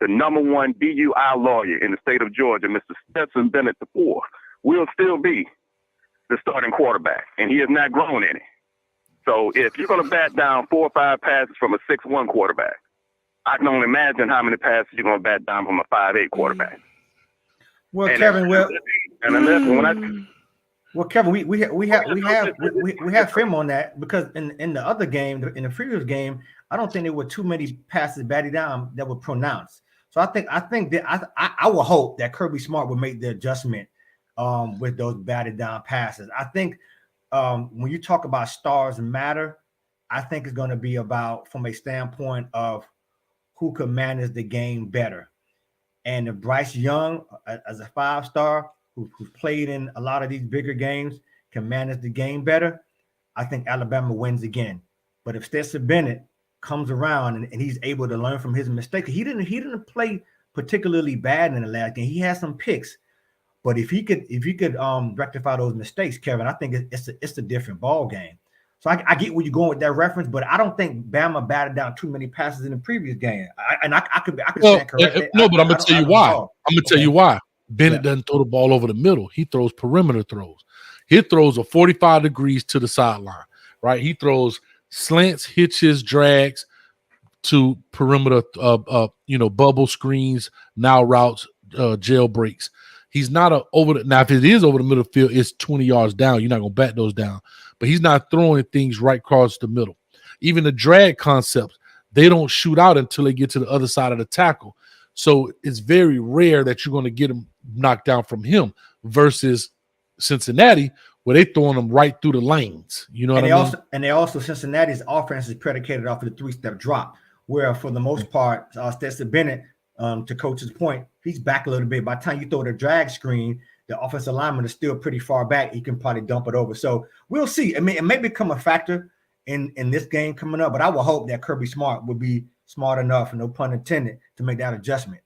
the number one DUI lawyer in the state of Georgia, Mr. Stetson Bennett IV, will still be the starting quarterback, and he has not grown any. So if you're going to bat down 4 or 5 passes from a 6'1" quarterback, I can only imagine how many passes you're going to bat down from a 5'8" quarterback. Well, and Kevin, Kevin, we have film on that, because in the other game, in the previous game, I don't think there were too many passes batted down that were pronounced. So I think that I will hope that Kirby Smart will make the adjustment with those batted down passes. I think when you talk about stars matter, I think it's going to be about from a standpoint of who can manage the game better. And if Bryce Young, as a 5-star who's played in a lot of these bigger games, can manage the game better, I think Alabama wins again. But if Stetson Bennett comes around and he's able to learn from his mistakes, he didn't play particularly bad in the last game. He had some picks, but if he could rectify those mistakes, Kevin, I think it's a different ball game. So I get where you're going with that reference, but I don't think Bama batted down too many passes in the previous game. I could stand corrected. No, but I'm gonna tell you why. I'm gonna tell you why. Bennett doesn't throw the ball over the middle. He throws perimeter throws. He throws a 45 degrees to the sideline, right? He throws slants, hitches, drags to perimeter, bubble screens, now routes, jailbreaks. He's not now if it is over the middle of the field, it's 20 yards down. You're not gonna bat those down. But he's not throwing things right across the middle. Even the drag concepts, they don't shoot out until they get to the other side of the tackle. So it's very rare that you're going to get them knocked down from him versus Cincinnati, where they throwing them right through the lanes. You know what I mean? And also Cincinnati's offense is predicated off of the 3-step drop, where for the most part, Stetson Bennett, to Coach's point, he's back a little bit. By the time you throw the drag screen, the offensive lineman is still pretty far back. He can probably dump it over. So we'll see. I mean, it may become a factor in this game coming up, but I will hope that Kirby Smart will be smart enough, no pun intended, to make that adjustment.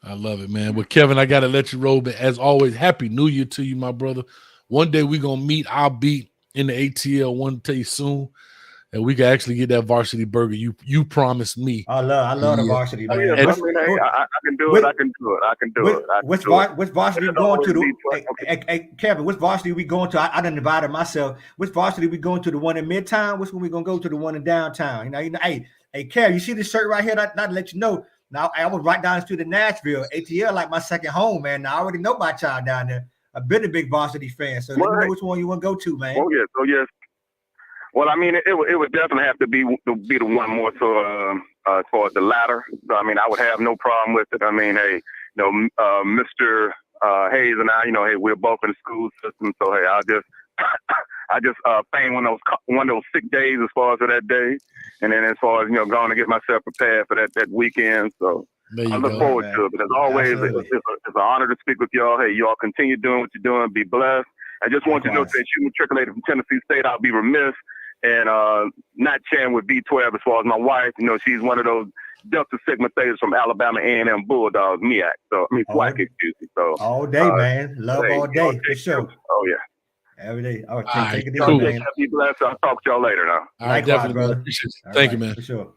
I love it, man. Well, Kevin, I got to let you roll, but as always, Happy New Year to you, my brother. One day we're going to meet. I'll be in the ATL one day soon, and we can actually get that varsity burger you promised me. I love the varsity, man. I can do it. I can do it. Which varsity we going to? Hey, Kevin, which varsity we going to? I done divided myself. Which varsity we going to? The one in Midtown? Which one we gonna go to? The one in downtown? Hey, Kev, you see this shirt right here? Not to let you know. Now I was right down the street in Nashville. ATL like my second home, man. Now I already know my child down there. I've been a big varsity fan, so let me know which one you want to go to, man. Oh yes. Well, I mean, it would definitely have to be the one more so towards the latter. So I mean, I would have no problem with it. I mean, hey, Mr. Hayes and I, hey, we're both in the school system, so hey, I just paying one of those sick days as far as for that day, and then as far as going to get myself prepared for that weekend. So I look forward to it. But as always, it's an honor to speak with y'all. Hey, y'all continue doing what you're doing. Be blessed. I just want you to know that you matriculated from Tennessee State. I'll be remiss and not sharing with B12 as far as my wife. She's one of those Delta Sigma Thetas from Alabama A&M Bulldogs, MEAC. So SWAC, excuse me. So all day, man. Love all day for sure. Oh yeah. Every day. All right, take it easy, man. Be blessed. I'll talk to y'all later now. All right, definitely, brother. Thank you, man. For sure.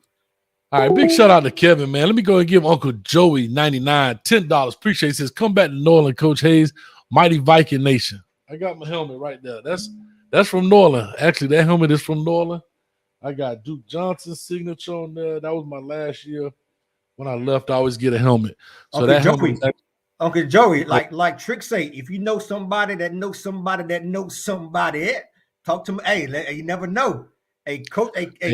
All right, big shout out to Kevin, man. Let me go and give Uncle Joey 99 $10. Appreciate this. Come back to New Orleans, Coach Hayes, Mighty Viking Nation. I got my helmet right there. That's from New Orleans. Actually, that helmet is from New Orleans. I got Duke Johnson's signature on there. That was my last year. When I left, I always get a helmet. So Uncle that Joey, helmet. Uncle Joey, like Trick say, if you know somebody that knows somebody that knows somebody, talk to me. Hey, you never know. Hey, coach,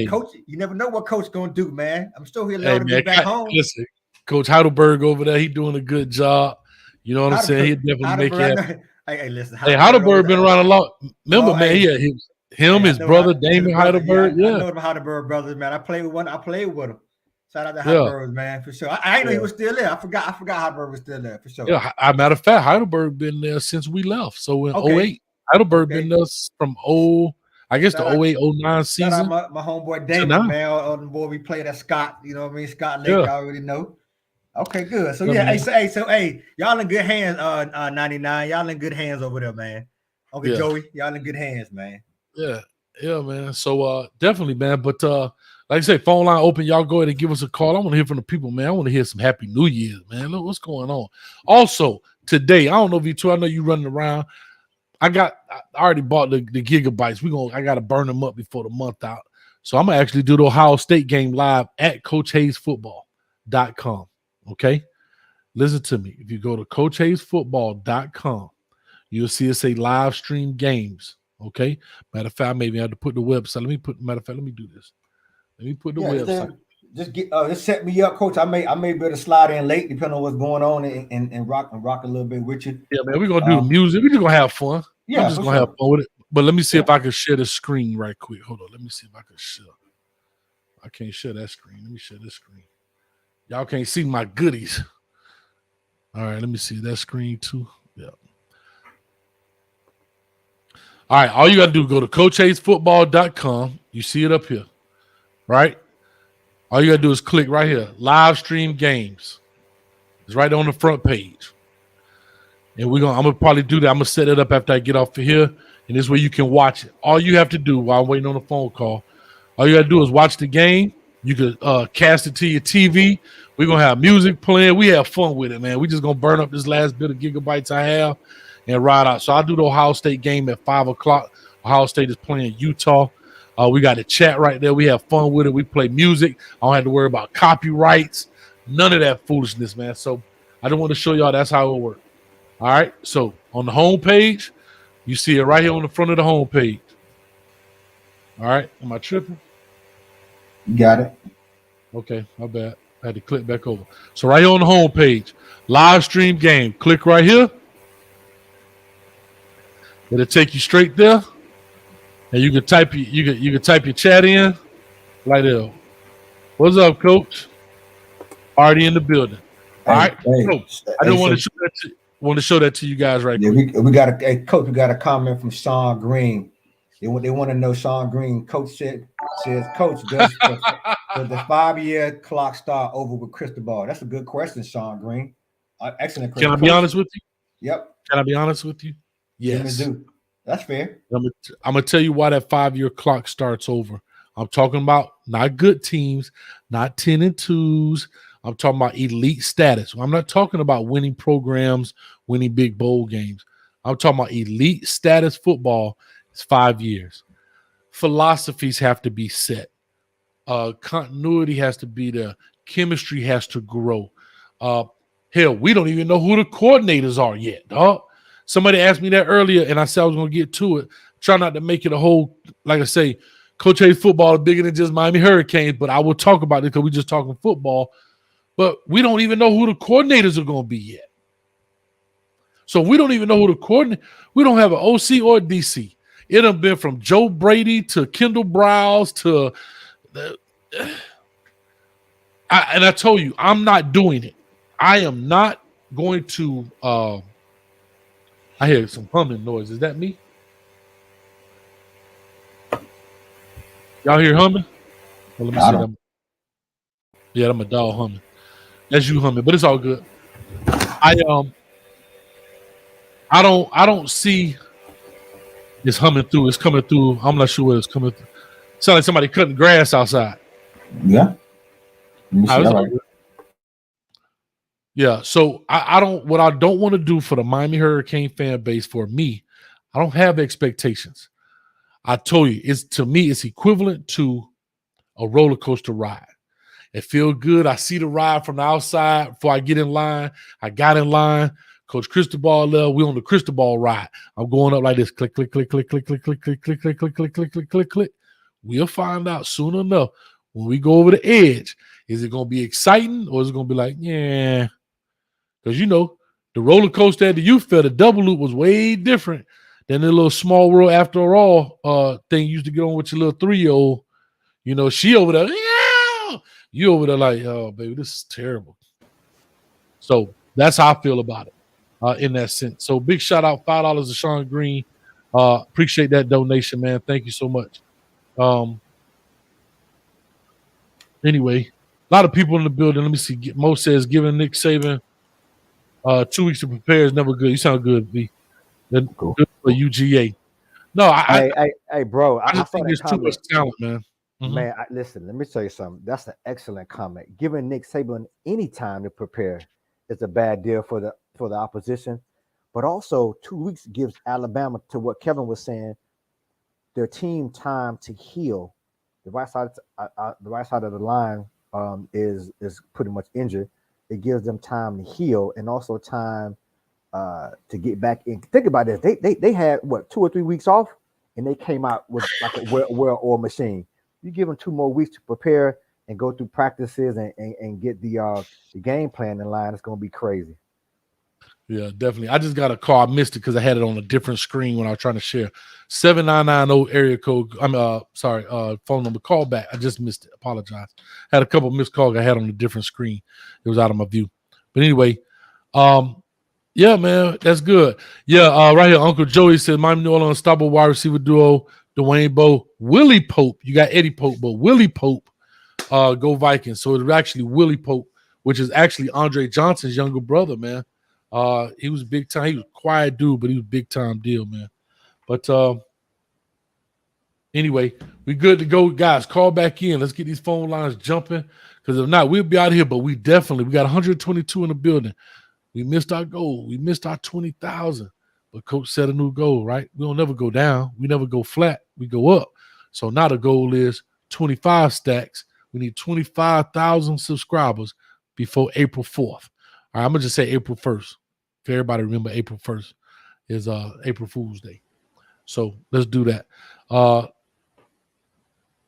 coach, you never know what coach gonna do, man. I'm still here to be back home. Listen, Coach Heidelberg over there, he doing a good job. You know what I'm saying? He definitely make it happen. Hey, listen. Hey, Heidelberg been around a lot. Remember, man, his brother, Damon Heidelberg. I know the Heidelberg brothers, man. I played with them. Shout out to Heidelberg, man, for sure. I didn't know he was still there. I forgot Heidelberg was still there, for sure. Yeah, matter of fact, Heidelberg been there since we left. So in 08, Heidelberg been there from the 08-09 season. Shout out my homeboy Damon, man, on the boy we played at Scott. You know what I mean? Scott Lake, I already know. Okay, good. So y'all in good hands, 99. Y'all in good hands over there, man. Okay, Joey, y'all in good hands, man. Yeah, man. So definitely, man. But like I say, phone line open. Y'all go ahead and give us a call. I want to hear from the people, man. I want to hear some Happy New Year's, man. Look what's going on. Also, today, I don't know if you two, I know you running around. I already bought the gigabytes. I gotta burn them up before the month out. So I'm gonna actually do the Ohio State game live at CoachHayesFootball.com. Okay, listen to me. If you go to CoachHayesFootball.com, you'll see it say live stream games. Okay. Matter of fact, maybe I have to put the website. Let me do this. Let me put the website. just set me up, Coach. I may be able to slide in late, depending on what's going on, and rock a little bit with you. Yeah, man, we're gonna do music. We're just gonna have fun. Yeah, I'm just gonna have fun with it. But let me see if I can share the screen right quick. Hold on, let me see if I can share. I can't share that screen. Let me share this screen. Y'all can't see my goodies. All right, let me see that screen too. Yeah. All right, all you got to do is go to CoachHayesFootball.com. You see it up here, right? All you got to do is click right here, live stream games. It's right on the front page. And I'm going to probably do that. I'm going to set it up after I get off of here, and this way you can watch it. All you have to do while I'm waiting on the phone call, all you got to do is watch the game. You could cast it to your TV. We're going to have music playing. We have fun with it, man. We just going to burn up this last bit of gigabytes I have and ride out. So I'll do the Ohio State game at 5 o'clock. Ohio State is playing Utah. We got a chat right there. We have fun with it. We play music. I don't have to worry about copyrights. None of that foolishness, man. So I just want to show y'all that's how it will work. All right. So on the home page, you see it right here on the front of the home page. All right. Am I tripping? Got it. Okay. My bad. I had to click back over. So right here on the home page, live stream game. Click right here. It'll take you straight there, and you can type you can type your chat in right there. What's up, Coach? Already in the building. All right, Coach. I don't want to show that to you guys right now. We got Coach. We got a comment from Sean Green. They want to know Sean Green. Coach says, Coach, does the 5-year clock start over with Cristobal? That's a good question, Sean Green. Excellent question. Can I be honest with you? Yep. Can I be honest with you? Yes. That's fair. I'm gonna tell you why that 5-year clock starts over. I'm talking about not good teams, not 10-2s. I'm talking about elite status. I'm not talking about winning programs, winning big bowl games. I'm talking about elite status football. It's 5 years. Philosophies have to be set. Continuity has to be there. Chemistry has to grow. Hell, we don't even know who the coordinators are yet, dog. Somebody asked me that earlier, and I said I was going to get to it. Try not to make it a whole, like I say, Coach Hayes football is bigger than just Miami Hurricanes, but I will talk about it because we're just talking football. But we don't even know who the coordinators are going to be yet. So we don't even know who the coordinator. We don't have an OC or a DC. It have been from Joe Brady to Kendall Browse to and I told you, I'm not doing it. I am not going to I hear some humming noise. Is that me? Y'all hear humming? Well, let me see them. Yeah, I'm a dog humming. That's you humming, but it's all good. I don't see it's humming through. It's coming through. I'm not sure where it's coming through. Sounds like somebody cutting grass outside. Yeah. Yeah. So I don't. What I don't want to do for the Miami Hurricane fan base, for me, I don't have expectations. I told you, to me, it's equivalent to a roller coaster ride. It feels good. I see the ride from the outside before I get in line. I got in line. Coach Cristobal left. We on the Cristobal ride. I'm going up like this. Click, click, click, click, click, click, click, click, click, click, click, click, click, click, click, click. We'll find out soon enough when we go over the edge. Is it going to be exciting or is it going to be like, yeah? Because, the roller coaster at the youth fair, the double loop was way different than the little small world after all thing you used to get on with your little 3-year-old. She over there, yeah! You over there like, oh, baby, this is terrible. So that's how I feel about it in that sense. So big shout out, $5 to Sean Green. Appreciate that donation, man. Thank you so much. Anyway, a lot of people in the building. Let me see. Mo says giving Nick Saban 2 weeks to prepare is never good. You sound good, V. Cool. Good for UGA. No, hey, bro. I just think there's too much talent, man. Mm-hmm. Man, listen, let me tell you something. That's an excellent comment. Giving Nick Saban any time to prepare is a bad deal for the opposition. But also 2 weeks gives Alabama, to what Kevin was saying, their team time to heal. The right side of the line is pretty much injured. It gives them time to heal and also time to get back in. Think about this. They had 2 or 3 weeks off, and they came out with like a well-oiled machine. You give them 2 more weeks to prepare and go through practices and get the game plan in line, it's going to be crazy. Yeah, definitely. I just got a call. I missed it because I had it on a different screen when I was trying to share. 7990 area code. Phone number. Call back. I just missed it. Apologize. Had a couple missed calls I had on a different screen. It was out of my view. But anyway, yeah, man, that's good. Yeah, right here, Uncle Joey said, Miami New Orleans unstoppable wide receiver duo, Dwayne Bowe, Willie Pope. You got Eddie Pope, but Willie Pope, go Vikings. So it's actually Willie Pope, which is actually Andre Johnson's younger brother, man. He was big time. He was a quiet dude, but he was a big time deal, man. But anyway, we good to go, guys. Call back in. Let's get these phone lines jumping. Because if not, we'll be out here. But we got 122 in the building. We missed our goal. We missed our 20,000. But coach set a new goal, right? We don't never go down. We never go flat. We go up. So now the goal is 25 stacks. We need 25,000 subscribers before April 4th. All right, I'm going to just say April 1st. If everybody remember, April 1st is April Fool's Day. So let's do that.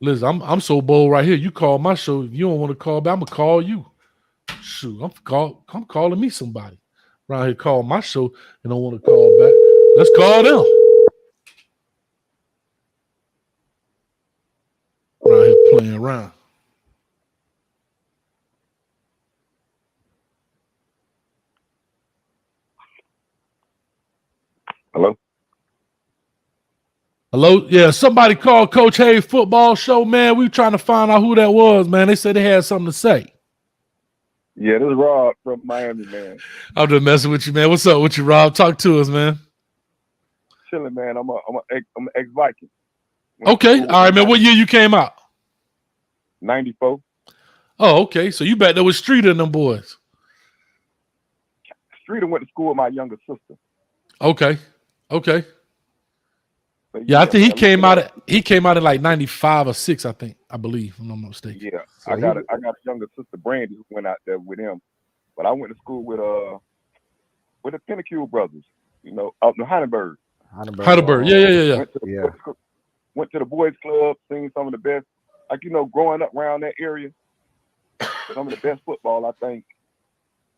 Listen, I'm so bold right here. You call my show. If you don't want to call back, I'm going to call you. Shoot, I'm calling me somebody. Around here call my show and don't want to call back. Let's call them. Around here playing around. Hello? Yeah, somebody called Coach Hayes football show, man. We were trying to find out who that was, man. They said they had something to say. Yeah, this is Rob from Miami, man. I'm just messing with you, man. What's up with you, Rob? Talk to us, man. Chilling, man. I'm an ex-Viking. Okay. All right, man. What year you came out? 94. Oh, okay. So you back there with Streeter and them boys. Streeter went to school with my younger sister. Okay. But yeah, I think he came out in like 95 or 6, I believe, if I'm not mistaken. Yeah. So I got a younger sister, Brandy, who went out there with him. But I went to school with the Pinocchio brothers, up in Heidelberg. Heidelberg. Yeah. Went to the boys club, seen some of the best, growing up around that area, some of the best football, I think.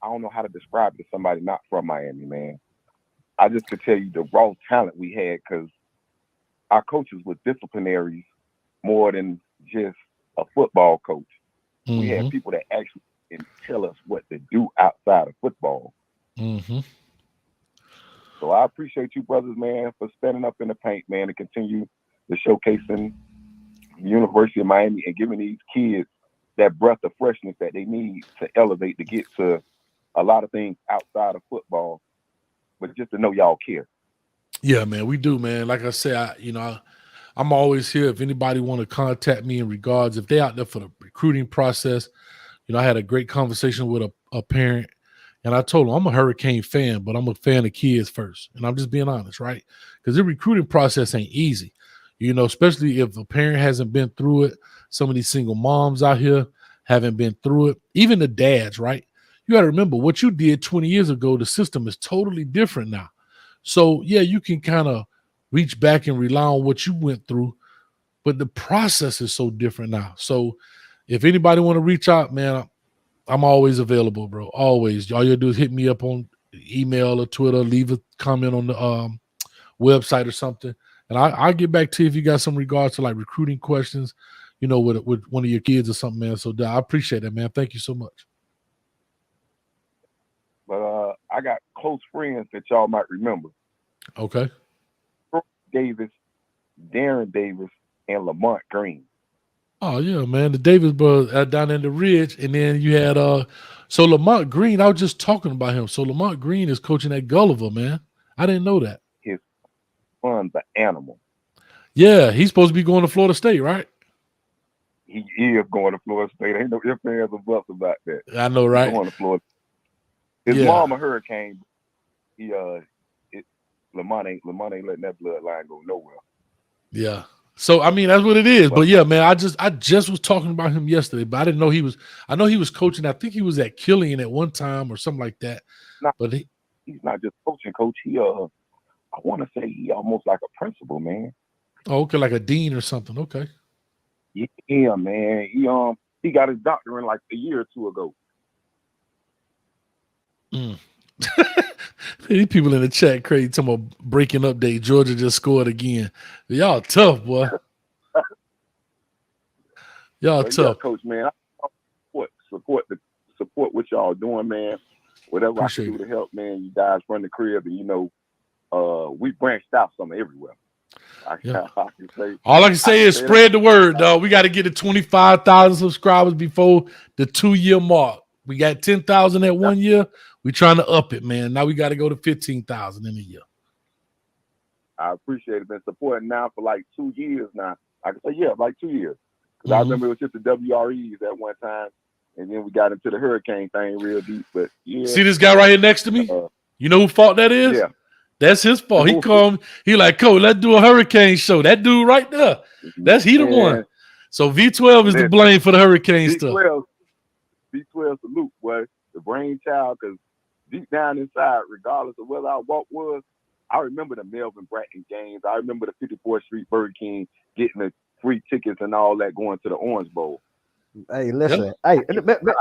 I don't know how to describe it to somebody not from Miami, man. I just could tell you the raw talent we had because our coaches were disciplinaries more than just a football coach. Mm-hmm. We had people that actually can tell us what to do outside of football. Mm-hmm. So I appreciate you brothers, man, for standing up in the paint, man, and continue the showcasing the University of Miami and giving these kids that breath of freshness that they need to elevate to get to a lot of things outside of football, but just to know y'all care. Yeah, man, we do, man. Like I said, I'm always here. If anybody want to contact me in regards, if they're out there for the recruiting process, I had a great conversation with a parent, and I told him I'm a Hurricane fan, but I'm a fan of kids first. And I'm just being honest, right? Because the recruiting process ain't easy, especially if a parent hasn't been through it. Some of these single moms out here haven't been through it. Even the dads, right? You got to remember what you did 20 years ago. The system is totally different now. So, yeah, you can kind of reach back and rely on what you went through, but the process is so different now. So if anybody want to reach out, man, I'm always available, bro. Always. All you do is hit me up on email or Twitter, leave a comment on the website or something, and I'll get back to you if you got some regards to like recruiting questions, with one of your kids or something, man. So I appreciate that, man. Thank you so much. But I got close friends that y'all might remember. Okay. Davis, Darren Davis, and Lamont Green. Oh, yeah, man. The Davis brothers down in the Ridge. And then you had so Lamont Green, I was just talking about him. So Lamont Green is coaching at Gulliver, man. I didn't know that. His son's an animal. Yeah, he's supposed to be going to Florida State, right? He is going to Florida State. Ain't no ifs, ands, or buts about that. I know, right? He's going to Florida. His mom a Hurricane. Lamont ain't letting that bloodline go nowhere. Yeah. So I mean that's what it is. But yeah, man, I just was talking about him yesterday, but I didn't know I know he was coaching. I think he was at Killian at one time or something like that. But he's not just coaching, coach. He I want to say he almost like a principal, man. Oh, okay, like a dean or something. Okay. Yeah, man. He got his doctorate like a year or two ago. These people in the chat crazy talking about breaking update. Georgia just scored again. Y'all tough, boy. Y'all tough. Yeah, Coach, man. I support what y'all doing, man. Whatever Appreciate I can do to help, man. You guys run the crib, and we branched out some everywhere. All I can say is spread the word, dog. We got to get to 25,000 subscribers before the 2-year mark. We got 10,000 at 1 year. We trying to up it, man. Now we got to go to 15,000 in a year. I appreciate it. Been supporting now for like 2 years now. I can say, like 2 years. Because I remember it was just the WREs at one time, and then we got into the hurricane thing real deep. But yeah. See this guy right here next to me? You know who fault that is? Yeah. That's his fault. He called me. He like, Coach, let's do a hurricane show. That dude right there. That's he the one. So V12 is the blame for the hurricane stuff. V12 salute, boy. The brainchild, because deep down inside, regardless of whether our walk was, I remember the Melvin Bratton games. I remember the 54th Street Burger King getting the free tickets and all that going to the Orange Bowl. Hey, listen.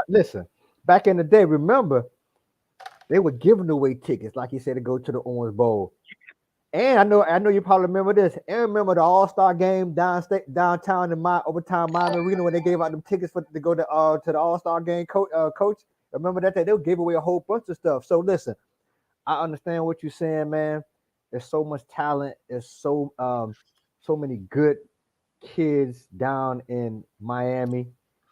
Listen. Back in the day, remember, they were giving away tickets, like you said, to go to the Orange Bowl. And I know you probably remember this. And remember the All-Star game downtown in Overtime Miami Arena when they gave out them tickets to go to the All-Star game, coach. Remember that they gave away a whole bunch of stuff. So listen, I understand what you're saying, man. There's so much talent. There's so many good kids down in Miami,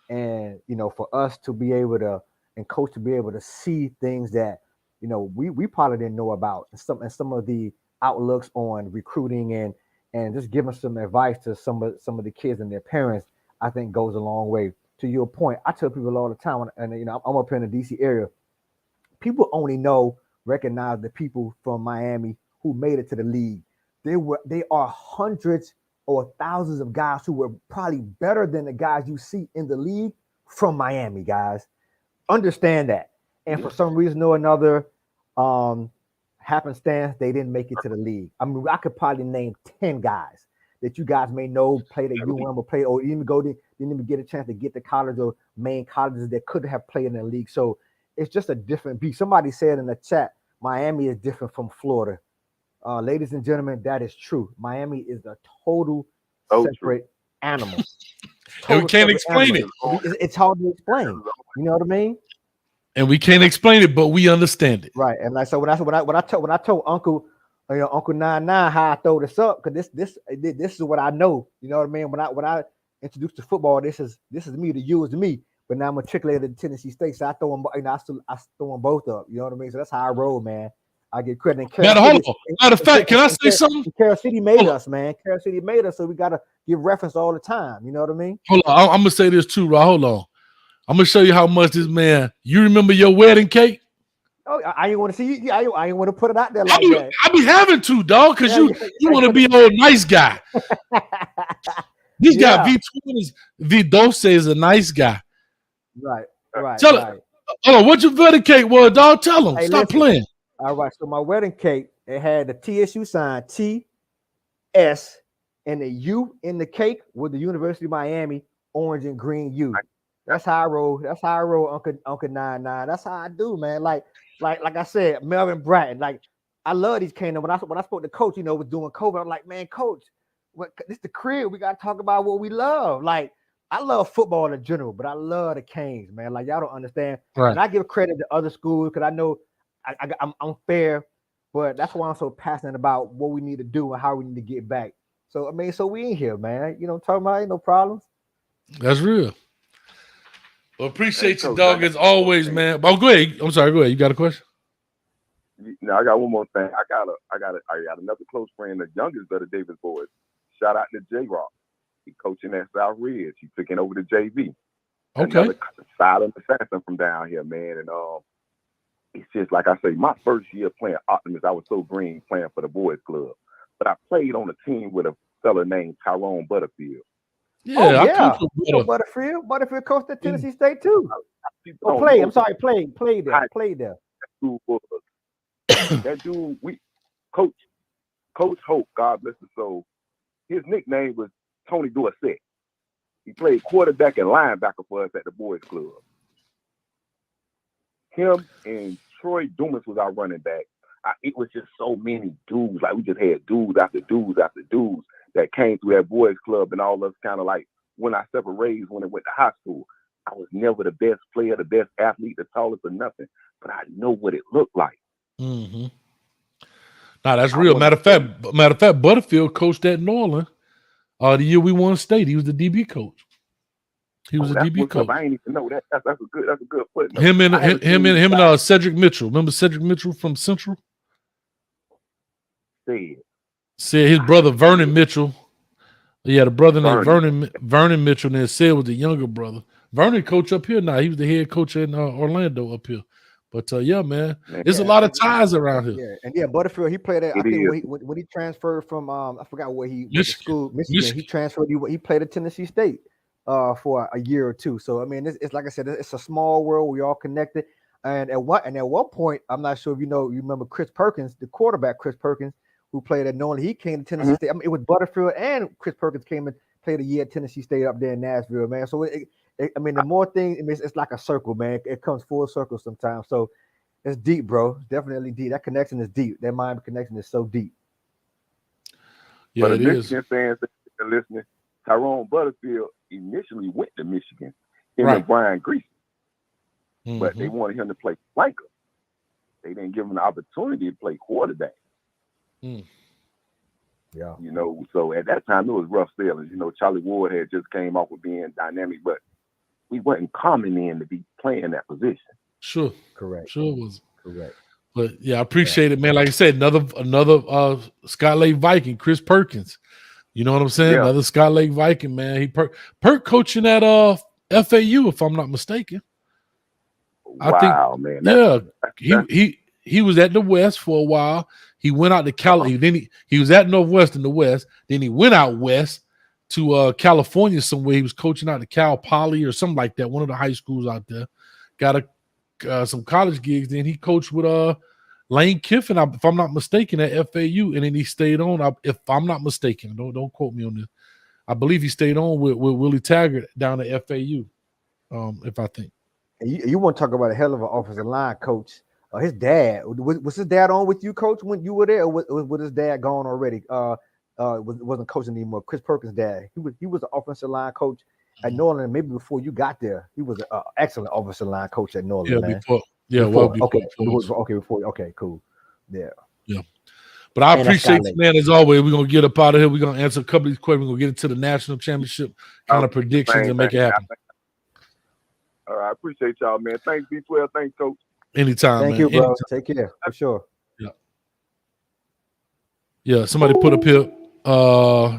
and for us to be able to, and coach to be able to see things that we probably didn't know about, and some of the outlooks on recruiting and just giving some advice to some of the kids and their parents, I think goes a long way. To your point, I tell people all the time, and I'm up here in the DC area, people only recognize the people from Miami who made it to the league. They are hundreds or thousands of guys who were probably better than the guys you see in the league from Miami, guys. Understand that. And for some reason or another, happenstance, they didn't make it to the league. I mean, I could probably name 10 guys that you guys may know played at UM or played, or even didn't even get a chance to get to college or main colleges that could have played in the league. So it's just a different beat. Somebody said in the chat, Miami is different from Florida. Ladies and gentlemen, that is true. Miami is a total separate animal. And we can't explain it. It's hard to explain. You know what I mean? And we can't explain it, but we understand it. Right. And like, so when I told Uncle, Uncle 99 how I throw this up, because this is what I know. You know what I mean? When I introduced to football, this is me. The U is me. But now I'm matriculated to Tennessee State, so I throw them. I throw them both up. You know what I mean? So that's how I roll, man. I get credit. Matter of fact, can I say something? Kansas City made us, man. Kansas City made us, so we gotta give reference all the time. You know what I mean? Hold on, I'm gonna say this too, Rod. Hold on. I'm gonna show you how much this man. You remember your wedding cake? Oh, I ain't want to see you. I ain't want to put it out there like that. I be having to, dog, because you want to be an old nice guy. This guy V Dose is a nice guy. Right. Tell him. Hold on, what your wedding cake was, dog? Tell him. Hey, Stop playing. All right. So my wedding cake, it had the TSU sign, TS, and the U in the cake with the University of Miami orange and green U. That's how I roll. That's how I roll, Uncle 99. That's how I do, man. Like I said, Melvin Bratton. Like, I love these candidates. When I spoke to Coach, was doing COVID. I'm like, man, Coach, this the crib. We got to talk about what we love. Like, I love football in general, but I love the Canes, man. Like, y'all don't understand. Right. And I give credit to other schools because I know I'm fair, but that's why I'm so passionate about what we need to do and how we need to get back. So, I mean, so we in here, man. Talking about ain't no problems. That's real. Well, appreciate you, dog, as always, man. But go ahead. I'm sorry. Go ahead. You got a question? No, I got one more thing. I got another close friend, the youngest of the Davis boys. Shout out to J Rock. He coaching at South Ridge. He taking over the JV. Okay. Another silent assassin from down here, man. And it's just like I say, my first year playing Optimus, I was so green playing for the boys club. But I played on a team with a fella named Tyrone Butterfield. Yeah, Butterfield coached at Tennessee State too. Played there. That dude, Coach Hope, God bless his soul. His nickname was Tony Dorsett. He played quarterback and linebacker for us at the boys club. Him and Troy Dumas was our running back. It was just so many dudes. Like, we just had dudes after dudes after dudes that came through that boys club, and all of us kind of like, when I separated when I went to high school, I was never the best player, the best athlete, the tallest or nothing, but I know what it looked like. Mm-hmm. Now that's real. Matter of fact, Butterfield coached at Norland the year we won state. He was the DB coach. He was a DB coach. I ain't even know that. That's a good footnote. Him and Cedric Mitchell. Remember Cedric Mitchell from Central? Said his brother Vernon Mitchell. He had a brother named Vernon Mitchell, and then Sid was the younger brother. Vernon coach up here now. He was the head coach in Orlando up here. But yeah, man, there's a lot of ties around here. Yeah, and Butterfield, he played at, I think when he transferred from I forgot where he went to school, Michigan. He transferred. He played at Tennessee State for a year or two. So I mean, it's like I said, it's a small world. We all connected. And at one point, I'm not sure if you remember Chris Perkins, the quarterback Chris Perkins, who played at Norland. He came to Tennessee State. I mean, it was Butterfield and Chris Perkins came and played a year at Tennessee State up there in Nashville, man. So I mean, the more things, it's like a circle, man. It comes full circle sometimes. So it's deep, bro. It's definitely deep. That connection is deep. That mind connection is so deep. Yeah, but it is. Michigan fans that are listening, Tyrone Butterfield initially went to Michigan with Brian Greasy, but they wanted him to play flanker. They didn't give him the opportunity to play quarterback. Yeah, so at that time it was rough sailings. Charlie Ward had just came off with being dynamic, but we wasn't common in to be playing that position. Sure, correct. Sure was correct. But yeah, I appreciate it, man. Like I said, another Scott Lake Viking, Chris Perkins. You know what I'm saying? Yeah. Another Scott Lake Viking, man. He Perk coaching at FAU, if I'm not mistaken. Wow, man. He was at the West for a while. He went out to Cali. Then he was at Northwest in the West. Then he went out west to California somewhere. He was coaching out to Cal Poly or something like that. One of the high schools out there. Got some college gigs. Then he coached with Lane Kiffin, if I'm not mistaken, at FAU, and then he stayed on. If I'm not mistaken, don't quote me on this. I believe he stayed on with Willie Taggart down at FAU. If I think. You want to talk about a hell of an offensive line coach? His dad was his dad on with you, coach, when you were there, or was his dad gone already? Wasn't coaching anymore. Chris Perkins' dad. He was an offensive line coach at Norland. Maybe before you got there, he was an excellent offensive line coach at Norland. Before. Okay, cool. Yeah. But I appreciate you, man. As always, we're gonna get up out of here. We're gonna answer a couple of these questions. We're gonna get into the national championship kind of predictions and make it happen. All right, I appreciate y'all, man. Thanks, B12. Thanks, coach. Anytime. Thank you, bro. Anytime. Take care for sure. Yeah. Somebody put up here.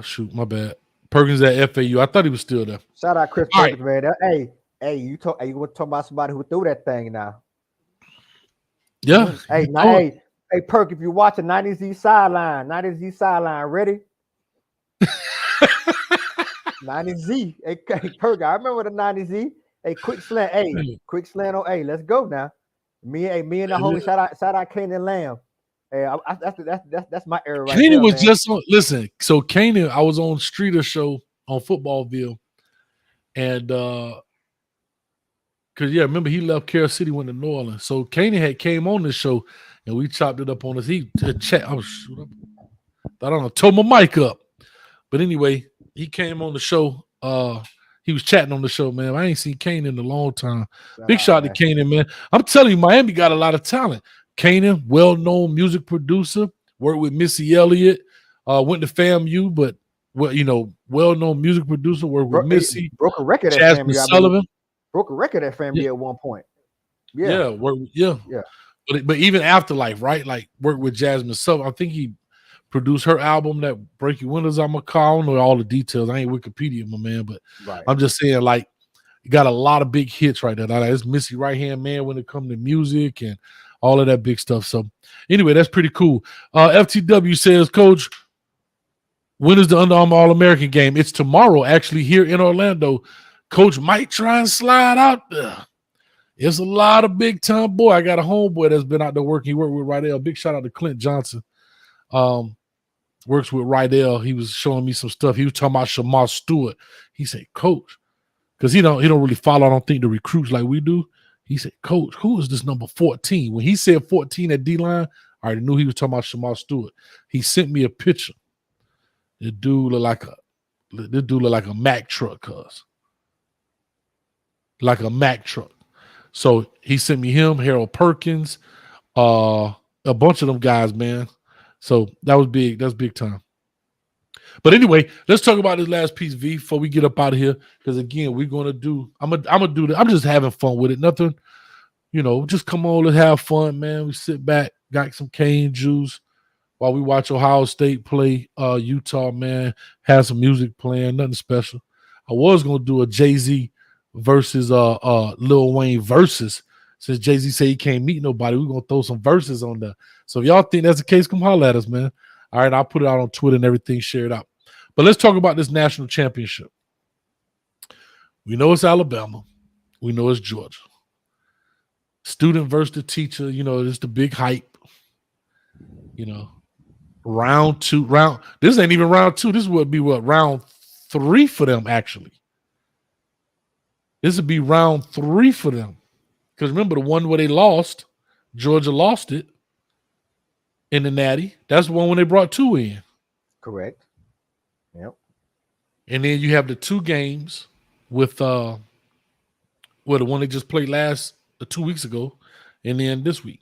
Shoot, my bad. Perkins at FAU. I thought he was still there. Shout out Chris Perkins, man. Hey, you want to talk about somebody who threw that thing now? Yeah. Hey, Perk, if you're watching 90Z sideline, ready? 90Z. Hey, Perk, I remember the 90Z. Hey, quick slant. Hey, let's go now. Me and the homie. Shout out Kanan Lamb. Hey, that's my era right Kanan there, was man. just on. Listen, so Kanan, I was on Streeter show on Footballville, and because remember he left Carol City, went to New Orleans. So Kanan had came on the show, and we chopped it up on us. He chat. I don't know, tore my mic up, but anyway, he came on the show. He was chatting on the show, man. I ain't seen Kanan in a long time. Big shout out to Kanan, man. I'm telling you, Miami got a lot of talent. Kanan, well-known music producer, worked with Missy Elliott, went to FAMU, but well-known music producer, worked with Missy. Broke a record Jasmine at FAMU. Sullivan. Broke a record at FAMU at one point. Yeah. But even Afterlife, right? Like worked with Jasmine Sullivan. I think he produced her album, that Break Your Windows. I don't know all the details. I ain't Wikipedia, my man, but I'm just saying, like, you got a lot of big hits right there. Like, it's Missy right hand man when it comes to music and all of that big stuff. So anyway, that's pretty cool. FTW says, Coach, when is the Under Armour All-American game? It's tomorrow, actually, here in Orlando. Coach might try and slide out there. It's a lot of big time boy. I got a homeboy that's been out there working. He worked with Rydell. Big shout out to Clint Johnson. works with Rydell. He was showing me some stuff. He was talking about Shamar Stewart. He said, Coach, because he don't really follow, I don't think, the recruits like we do. He said, Coach, who is this number 14? When he said 14 at D-line, I already knew he was talking about Shamar Stewart. He sent me a picture. This dude look like a Mack truck, cuz. Like a Mack truck. So he sent me him, Harold Perkins, a bunch of them guys, man. So that was big. That's big time. But anyway, let's talk about this last piece, V, before we get up out of here. Because again, we're gonna do. I'm gonna do this. I'm just having fun with it. Nothing, just come on, let's have fun, man. We sit back, got some cane juice while we watch Ohio State play Utah, man. Have some music playing, nothing special. I was gonna do a Jay-Z versus Lil Wayne versus. Since Jay-Z said he can't meet nobody, we're gonna throw some verses on there. So if y'all think that's the case, come holler at us, man. All right, I'll put it out on Twitter and everything, share it out. But let's talk about this national championship. We know it's Alabama. We know it's Georgia. Student versus the teacher, it's the big hype. Round two. This ain't even round two. This would be round 3 for them, actually. This would be round 3 for them. Because remember, the one where they lost, Georgia lost it in the Natty. That's the one when they brought 2 in. Correct. Yep. And then you have the 2 games with the one they just played 2 weeks ago, and then this week.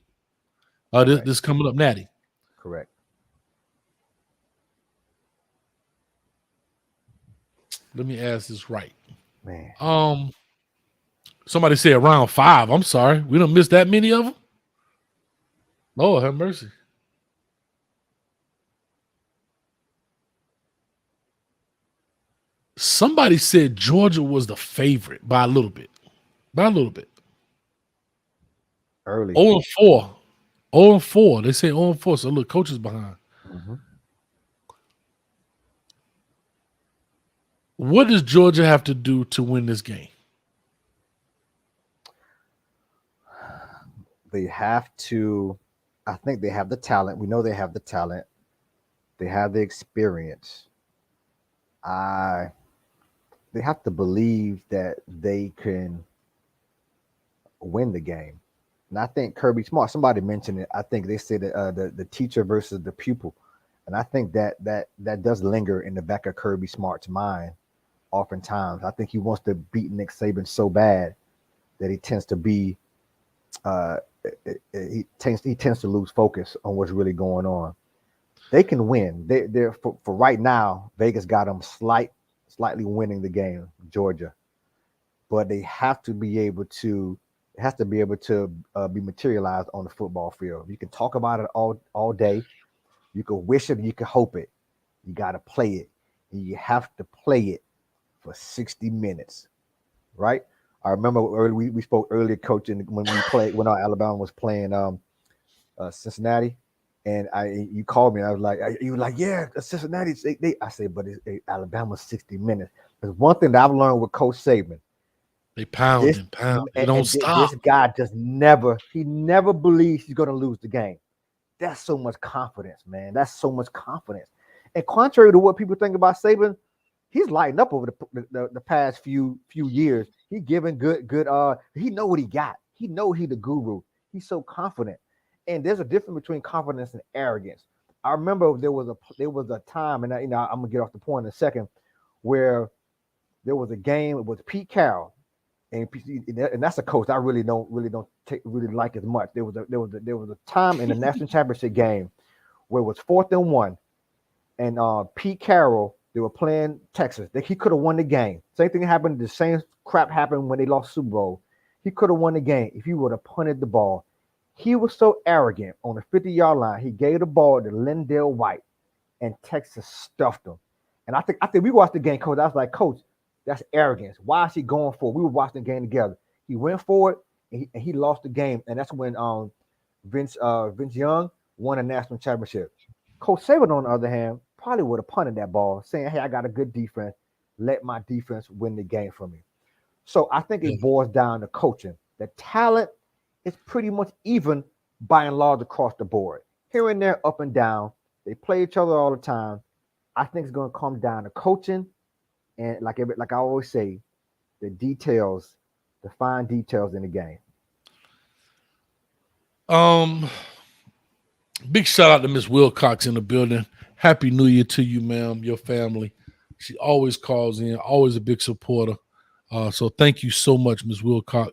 This coming up Natty. Correct. Let me ask this right. Man. Somebody said round 5. I'm sorry. We don't miss that many of them. Lord have mercy. Somebody said Georgia was the favorite by a little bit. Early. 0-4. 0-4. They say 0-4. So look, coach is behind. Mm-hmm. What does Georgia have to do to win this game? They have to. I think they have the talent. We know they have the talent. They have the experience. They have to believe that they can win the game. And I think Kirby Smart, somebody mentioned it. I think they said that the teacher versus the pupil. And I think that does linger in the back of Kirby Smart's mind oftentimes. I think he wants to beat Nick Saban so bad that he tends to be he tends to lose focus on what's really going on. They can win. They're for right now, Vegas got them slightly winning the game, Georgia. But they have to be able to be materialized on the football field. You can talk about it all day. You can wish it, you can hope it. You got to play it. And you have to play it for 60 minutes, right? I remember we spoke earlier, coaching when our Alabama was playing Cincinnati, and you called me and I was like, you were like, yeah, Cincinnati. I said, but it's Alabama's 60 minutes. There's one thing that I've learned with Coach Saban. They pound and pound. They don't stop. This guy just never believes he's going to lose the game. That's so much confidence, man. That's so much confidence. And contrary to what people think about Saban, he's lighting up over the past few years. He giving good. He know what he got. He know he the guru. He's so confident. And there's a difference between confidence and arrogance. I remember there was a time, and I'm gonna get off the point in a second, where there was a game. It was Pete Carroll, and that's a coach I really don't like as much. There was a time in the national championship game where it was 4th and 1, and Pete Carroll. They were playing Texas. He could have won the game. Same thing happened. The same crap happened when they lost Super Bowl. He could have won the game if he would have punted the ball. He was so arrogant on the 50-yard line. He gave the ball to Lindell White, and Texas stuffed him. And I think we watched the game, Coach. I was like, Coach, that's arrogance. Why is he going for it? We were watching the game together. He went for it, and he lost the game. And that's when Vince Young won a national championship. Coach Saban, on the other hand, probably would have punted that ball, saying, hey, I got a good defense. Let my defense win the game for me. So I think it boils down to coaching. The talent is pretty much even by and large across the board. Here and there, up and down, They play each other all the time. I think it's going to come down to coaching and like I always say, the details, the fine details in the game. Big shout out to Miss Wilcox in the building. Happy New Year to you, ma'am, your family. She always calls in, always a big supporter. So thank you so much, Miss Wilcox.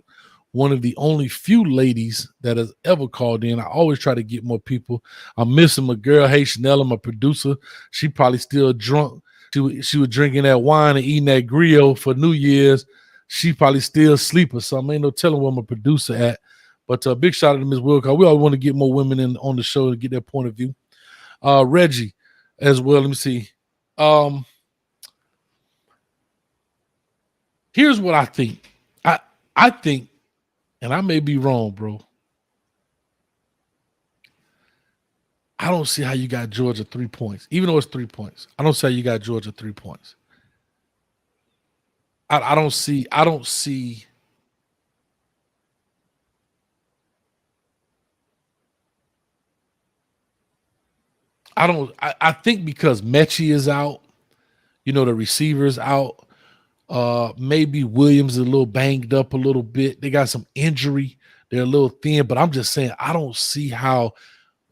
One of the only few ladies that has ever called in. I always try to get more people. I'm missing my girl, Hey Chanel, my producer. She probably still drunk. She was drinking that wine and eating that griot for New Year's. She probably still asleep or something. Ain't no telling where my producer at. But big shout out to Ms. Wilcox. We always want to get more women in on the show to get their point of view. Reggie as well. Let me see. Here's what I think. I think, and I may be wrong, bro. I don't see how you got Georgia 3 points, even though it's 3 points. I don't see how you got Georgia 3 points. I don't see. I think because Mechie is out, the receiver's out. Maybe Williams is a little banged up a little bit. They got some injury. They're a little thin, but I'm just saying I don't see how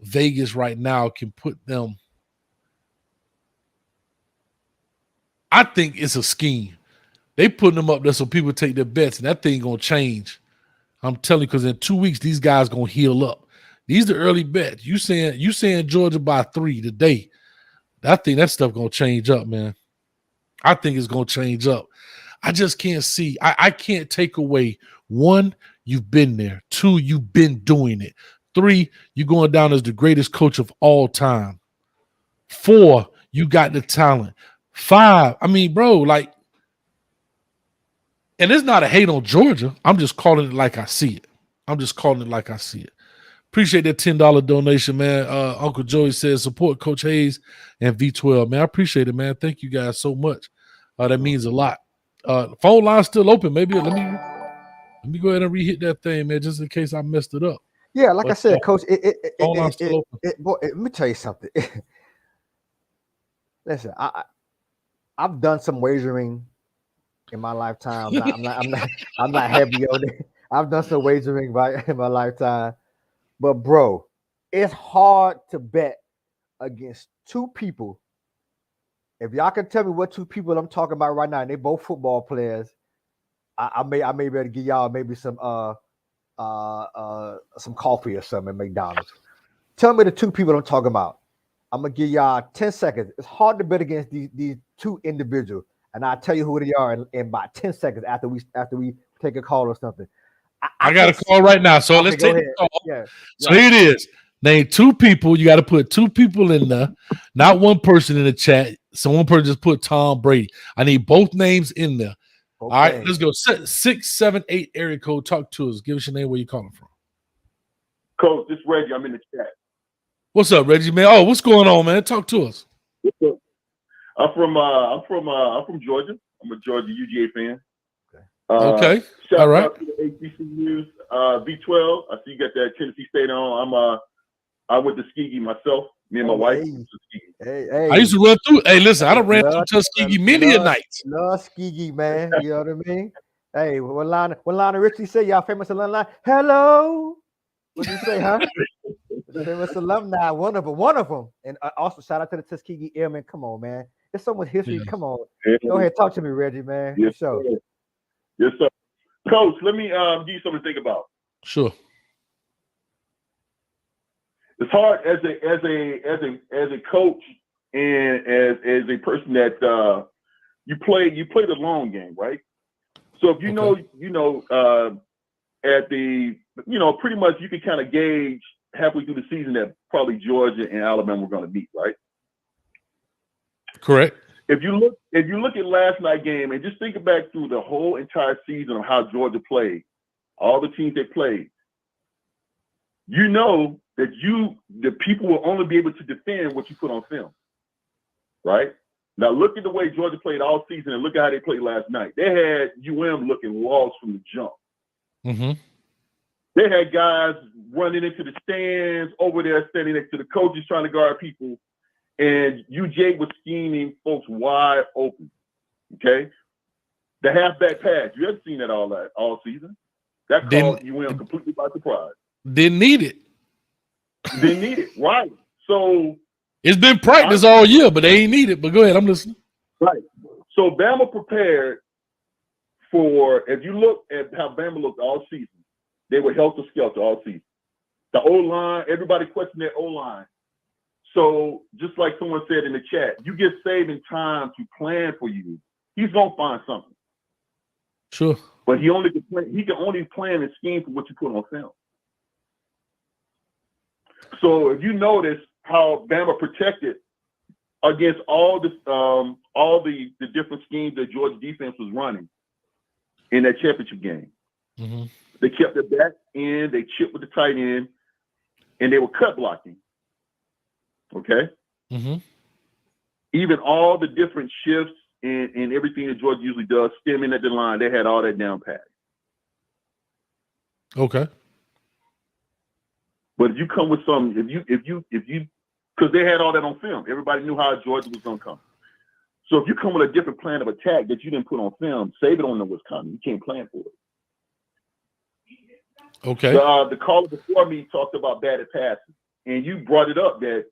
Vegas right now can put them. I think it's a scheme. They putting them up there so people take their bets, and that thing gonna change. I'm telling you, because in 2 weeks these guys gonna heal up. These are early bets. You saying Georgia by 3 today? I think that stuff gonna change up, man. I think it's gonna change up. I just can't see. I can't take away 1, you've been there. 2, you've been doing it. 3, you're going down as the greatest coach of all time. 4, you got the talent. 5, I mean, bro, like, and it's not a hate on Georgia. I'm just calling it like I see it. Appreciate that $10 donation, man. Uncle Joey says support Coach Hayes and V12, man. I appreciate it, man. Thank you guys so much. That means a lot. Phone line's still open. Maybe let me go ahead and re-hit that thing, man, just in case I messed it up. Yeah, like I said, Coach, phone line's still open. Boy, let me tell you something. Listen, I've done some wagering in my lifetime. I'm not heavy on it. I've done some wagering in my lifetime. But bro, it's hard to bet against 2 people. If y'all can tell me what 2 people I'm talking about right now, and they both football players, I may be able to give y'all maybe some coffee or something at McDonald's. Tell me the 2 people I'm talking about. I'm gonna give y'all 10 seconds. It's hard to bet against these 2 individuals, and I'll tell you who they are in about 10 seconds after we take a call or something. I got a call right now, so let's take the call. Yeah. So here it is. Name 2 people. You got to put 2 people in there, not 1 person in the chat. So 1 person just put Tom Brady. I need both names in there. Okay. All right, let's go. 678 area code. Talk to us. Give us your name. Where you calling from? Coach, this is Reggie. I'm in the chat. What's up, Reggie, man? Oh, what's going on, man? Talk to us. I'm from Georgia. I'm a Georgia UGA fan. Okay. All right. Out to the HBCUs, V12. I see you got that Tennessee State on. I went to Tuskegee myself. Me and my wife. Hey. I used to run through. Hey, listen, I done ran through Tuskegee many a night. Love Tuskegee, man. You know what I mean? Hey, what Lionel Richie say? Y'all famous alumni? Hello. What did you say, huh? Famous alumni, one of them. And also shout out to the Tuskegee Airmen. Come on, man. There's so much history. Come on. Go ahead, talk to me, Reggie, man. Yes, sir. Yes, sir. Coach, let me give you something to think about. Sure. It's hard as a coach and as a person that you play the long game, right? So if at the pretty much you can kind of gauge halfway through the season that probably Georgia and Alabama were going to meet, right? Correct. If you look at last night's game and just think back through the whole entire season of how Georgia played, all the teams they played, you know that the people will only be able to defend what you put on film, right? Now look at the way Georgia played all season and look at how they played last night. They had UM looking lost from the jump. Mm-hmm. They had guys running into the stands over there, standing next to the coaches, trying to guard people. and UJ was scheming folks wide open. Okay, the halfback pass. You haven't seen that all season. That caught UM completely by surprise. Didn't need it. Didn't need it. Right. So it's been practice all year, but they ain't need it. But go ahead, I'm listening. Right. So Bama prepared for, if you look at how Bama looked all season, they were helter-skelter all season. The O-line, everybody questioned their O-line. So just like someone said in the chat, you get saving time to plan for you. He's going to find something. Sure. But he can only plan and scheme for what you put on film. So if you notice how Bama protected against all the different schemes that Georgia defense was running in that championship game. Mm-hmm. They kept it back in, they chipped with the tight end, and they were cut blocking. Okay? Mm-hmm. Even all the different shifts and everything that Georgia usually does, stemming at the line, they had all that down pat. Okay. But if you come with some, if you, because they had all that on film, everybody knew how Georgia was going to come. So if you come with a different plan of attack that you didn't put on film, Saban don't know what's coming. You can't plan for it. Okay. The caller before me talked about batted passes, and you brought it up that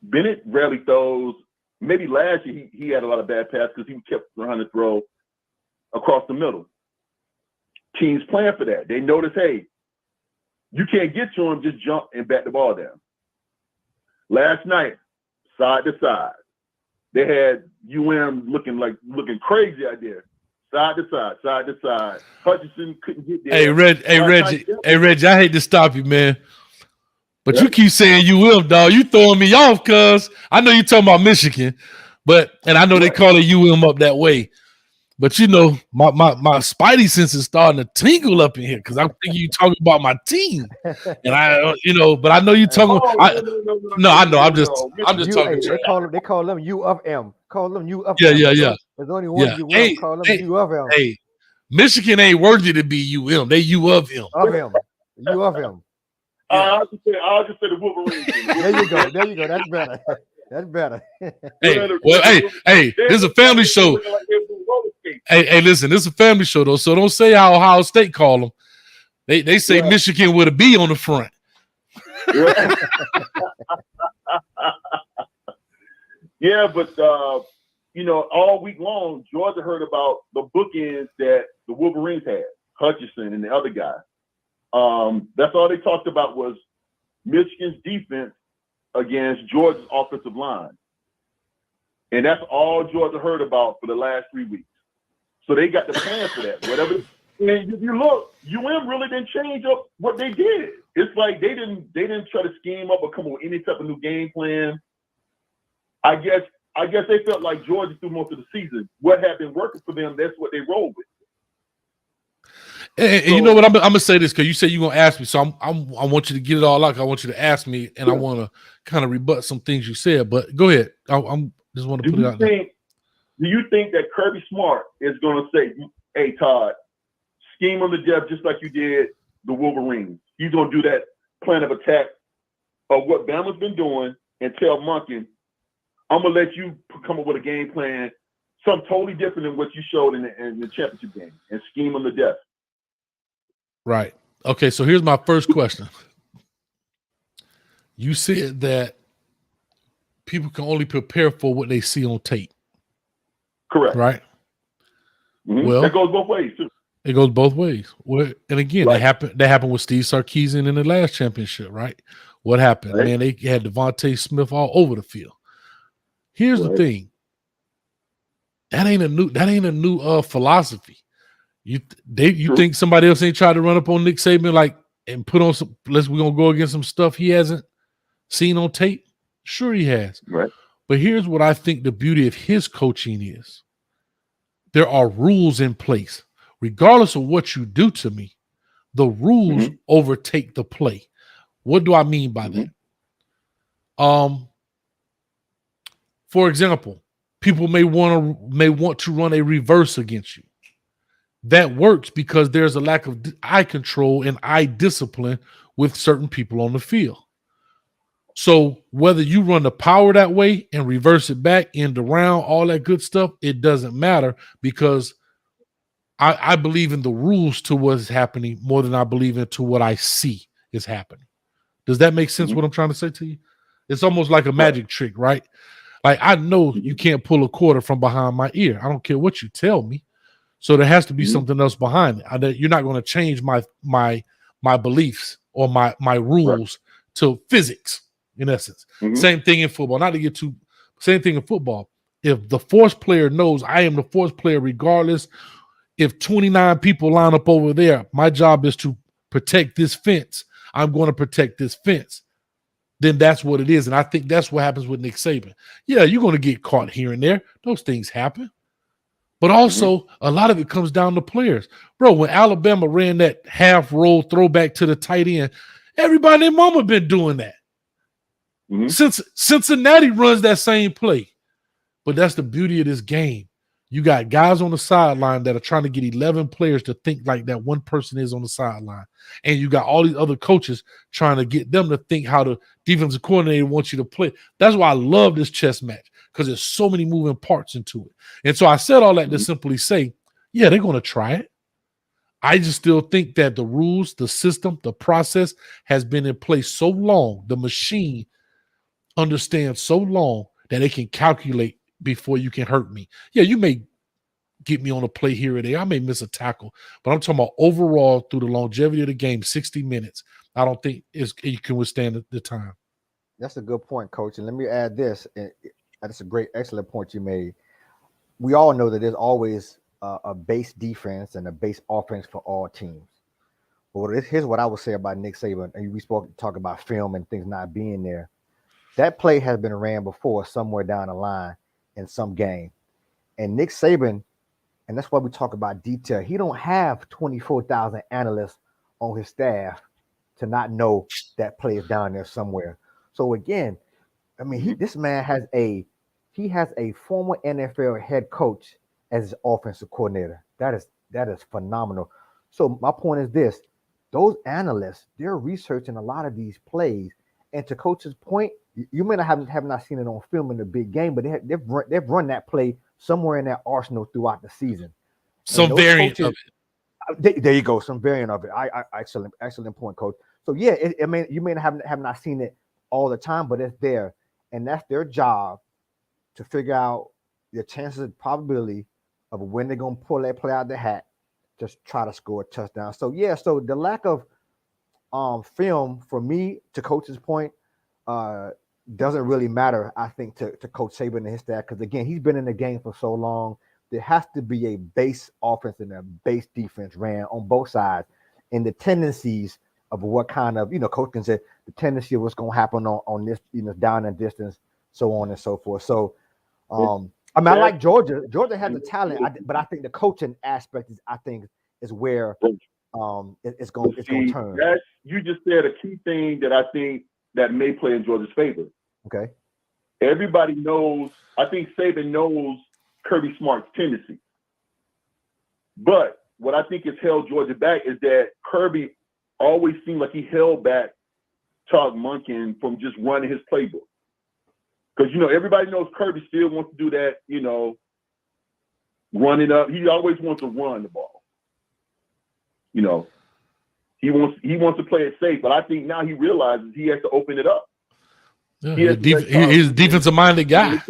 Bennett rarely throws. Maybe last year he had a lot of bad passes because he kept trying to throw across the middle. Teams plan for that. They notice, hey, you can't get to him, just jump and bat the ball down. Last night, side to side, they had UM looking crazy out there. Side to side, side to side. Hutchinson couldn't get there. Hey, Reggie, I hate to stop you, man. But you keep saying UM, dog. You throwing me off, cuz I know you're talking about Michigan, and I know they call it UM up that way. But you know, my spidey sense is starting to tingle up in here because I'm thinking you talking about my team, and but I know you talking. No, I know. I'm just talking. They call them U of M. Call them U of M. Yeah. There's only one U. Call them U of M. Hey, Michigan ain't worthy to be UM. They U of M. Of M. U of M. I'll just say the Wolverines. There you go. That's better. That's better. Hey, this is a family show. Hey, listen, this is a family show though, so don't say how Ohio State call them. They say Michigan with a B on the front. Yeah, but all week long, Georgia heard about the bookends that the Wolverines had, Hutchinson and the other guy. That's all they talked about was Michigan's defense against Georgia's offensive line. And that's all Georgia heard about for the last 3 weeks. So they got the plan for that. Whatever. And if you look, UM really didn't change up what they did. It's like they didn't try to scheme up or come up with any type of new game plan. I guess they felt like Georgia through most of the season. What had been working for them, that's what they rolled with. And you know what? I'm gonna say this because you said you're gonna ask me, so I want you to get it all out. I want you to ask me, and I want to kind of rebut some things you said. But go ahead. I'm just want to put it out there. Do you think that Kirby Smart is going to say, "Hey, Todd, scheme on the depth just like you did the Wolverines"? He's going to do that plan of attack of what Bama's been doing, and tell Monken, "I'm gonna let you come up with a game plan, something totally different than what you showed in the championship game, and scheme on the depth." Right. Okay, so here's my first question. You said that people can only prepare for what they see on tape. Correct. Right? Mm-hmm. Well, that goes both ways, too. It goes both ways. Well, and again, that happened with Steve Sarkisian in the last championship, right? What happened? Right. Man, they had Devontae Smith all over the field. Here's the thing. That ain't a new philosophy. You think somebody else ain't tried to run up on Nick Saban and put on some? We're gonna go against some stuff he hasn't seen on tape. Sure, he has. Right. But here's what I think the beauty of his coaching is: there are rules in place, regardless of what you do to me. The rules overtake the play. What do I mean by that? For example, people may want to run a reverse against you. That works because there's a lack of eye control and eye discipline with certain people on the field. So whether you run the power that way and reverse it back, end around, all that good stuff, it doesn't matter because I believe in the rules to what is happening more than I believe into what I see is happening. Does that make sense what I'm trying to say to you? It's almost like a magic trick, right? Like I know you can't pull a quarter from behind my ear. I don't care what you tell me. So there has to be something else behind it. You're not going to change my beliefs or my rules to physics, in essence. Same thing in football. Not to get too same thing in football. If the force player knows I am the force player, regardless, if 29 people line up over there, my job is to protect this fence. I'm going to protect this fence. Then that's what it is. And I think that's what happens with Nick Saban. Yeah, you're going to get caught here and there. Those things happen. But also, a lot of it comes down to players. Bro, when Alabama ran that half roll throwback to the tight end, everybody and mama been doing that. Since Cincinnati runs that same play. But that's the beauty of this game. You got guys on the sideline that are trying to get 11 players to think like that one person is on the sideline. And you got all these other coaches trying to get them to think how the defensive coordinator wants you to play. That's why I love this chess match, because there's so many moving parts into it. And so I said all that to simply say, yeah, they're going to try it. I just still think that the rules, the system, the process has been in place so long, the machine understands so long that it can calculate before you can hurt me. Yeah, you may get me on a play here or there. I may miss a tackle, but I'm talking about overall through the longevity of the game, 60 minutes. I don't think you can withstand the time. That's a good point, Coach. And let me add this. And that's a great, excellent point you made. We all know that there's always a base defense and a base offense for all teams. But here's what I would say about Nick Saban. And we talk about film and things not being there. That play has been ran before somewhere down the line in some game. And Nick Saban, and that's why we talk about detail, he don't have 24,000 analysts on his staff to not know that play is down there somewhere. So again, I mean, this man has a former NFL head coach as his offensive coordinator. That is phenomenal. So my point is this: those analysts, they're researching a lot of these plays. And to Coach's point, you may not have not seen it on film in the big game, but they've run that play somewhere in that arsenal throughout the season. Some variant of it. There you go, some variant of it. Excellent point, Coach. So yeah, you may have not seen it all the time, but it's there, and that's their job to figure out the chances and probability of when they're gonna pull that play out of the hat to try to score a touchdown. So yeah, so the lack of film for me, to Coach's point, doesn't really matter, I think, to Coach Saban and his staff, because again, he's been in the game for so long. There has to be a base offense and a base defense ran on both sides, and the tendencies of what kind of, Coach can say the tendency of what's going to happen on this, down and distance, so on and so forth. So, I like Georgia. Georgia has the talent, but I think the coaching aspect is where it's going to turn. You just said a key thing that I think that may play in Georgia's favor. Okay. Everybody knows, I think Saban knows Kirby Smart's tendency. But what I think has held Georgia back is that Kirby always seemed like he held back Todd Monken from just running his playbook. Because, everybody knows Kirby still wants to do that, running up. He always wants to run the ball. He wants to play it safe, but I think now he realizes he has to open it up. Yeah, he's a defensive-minded guy.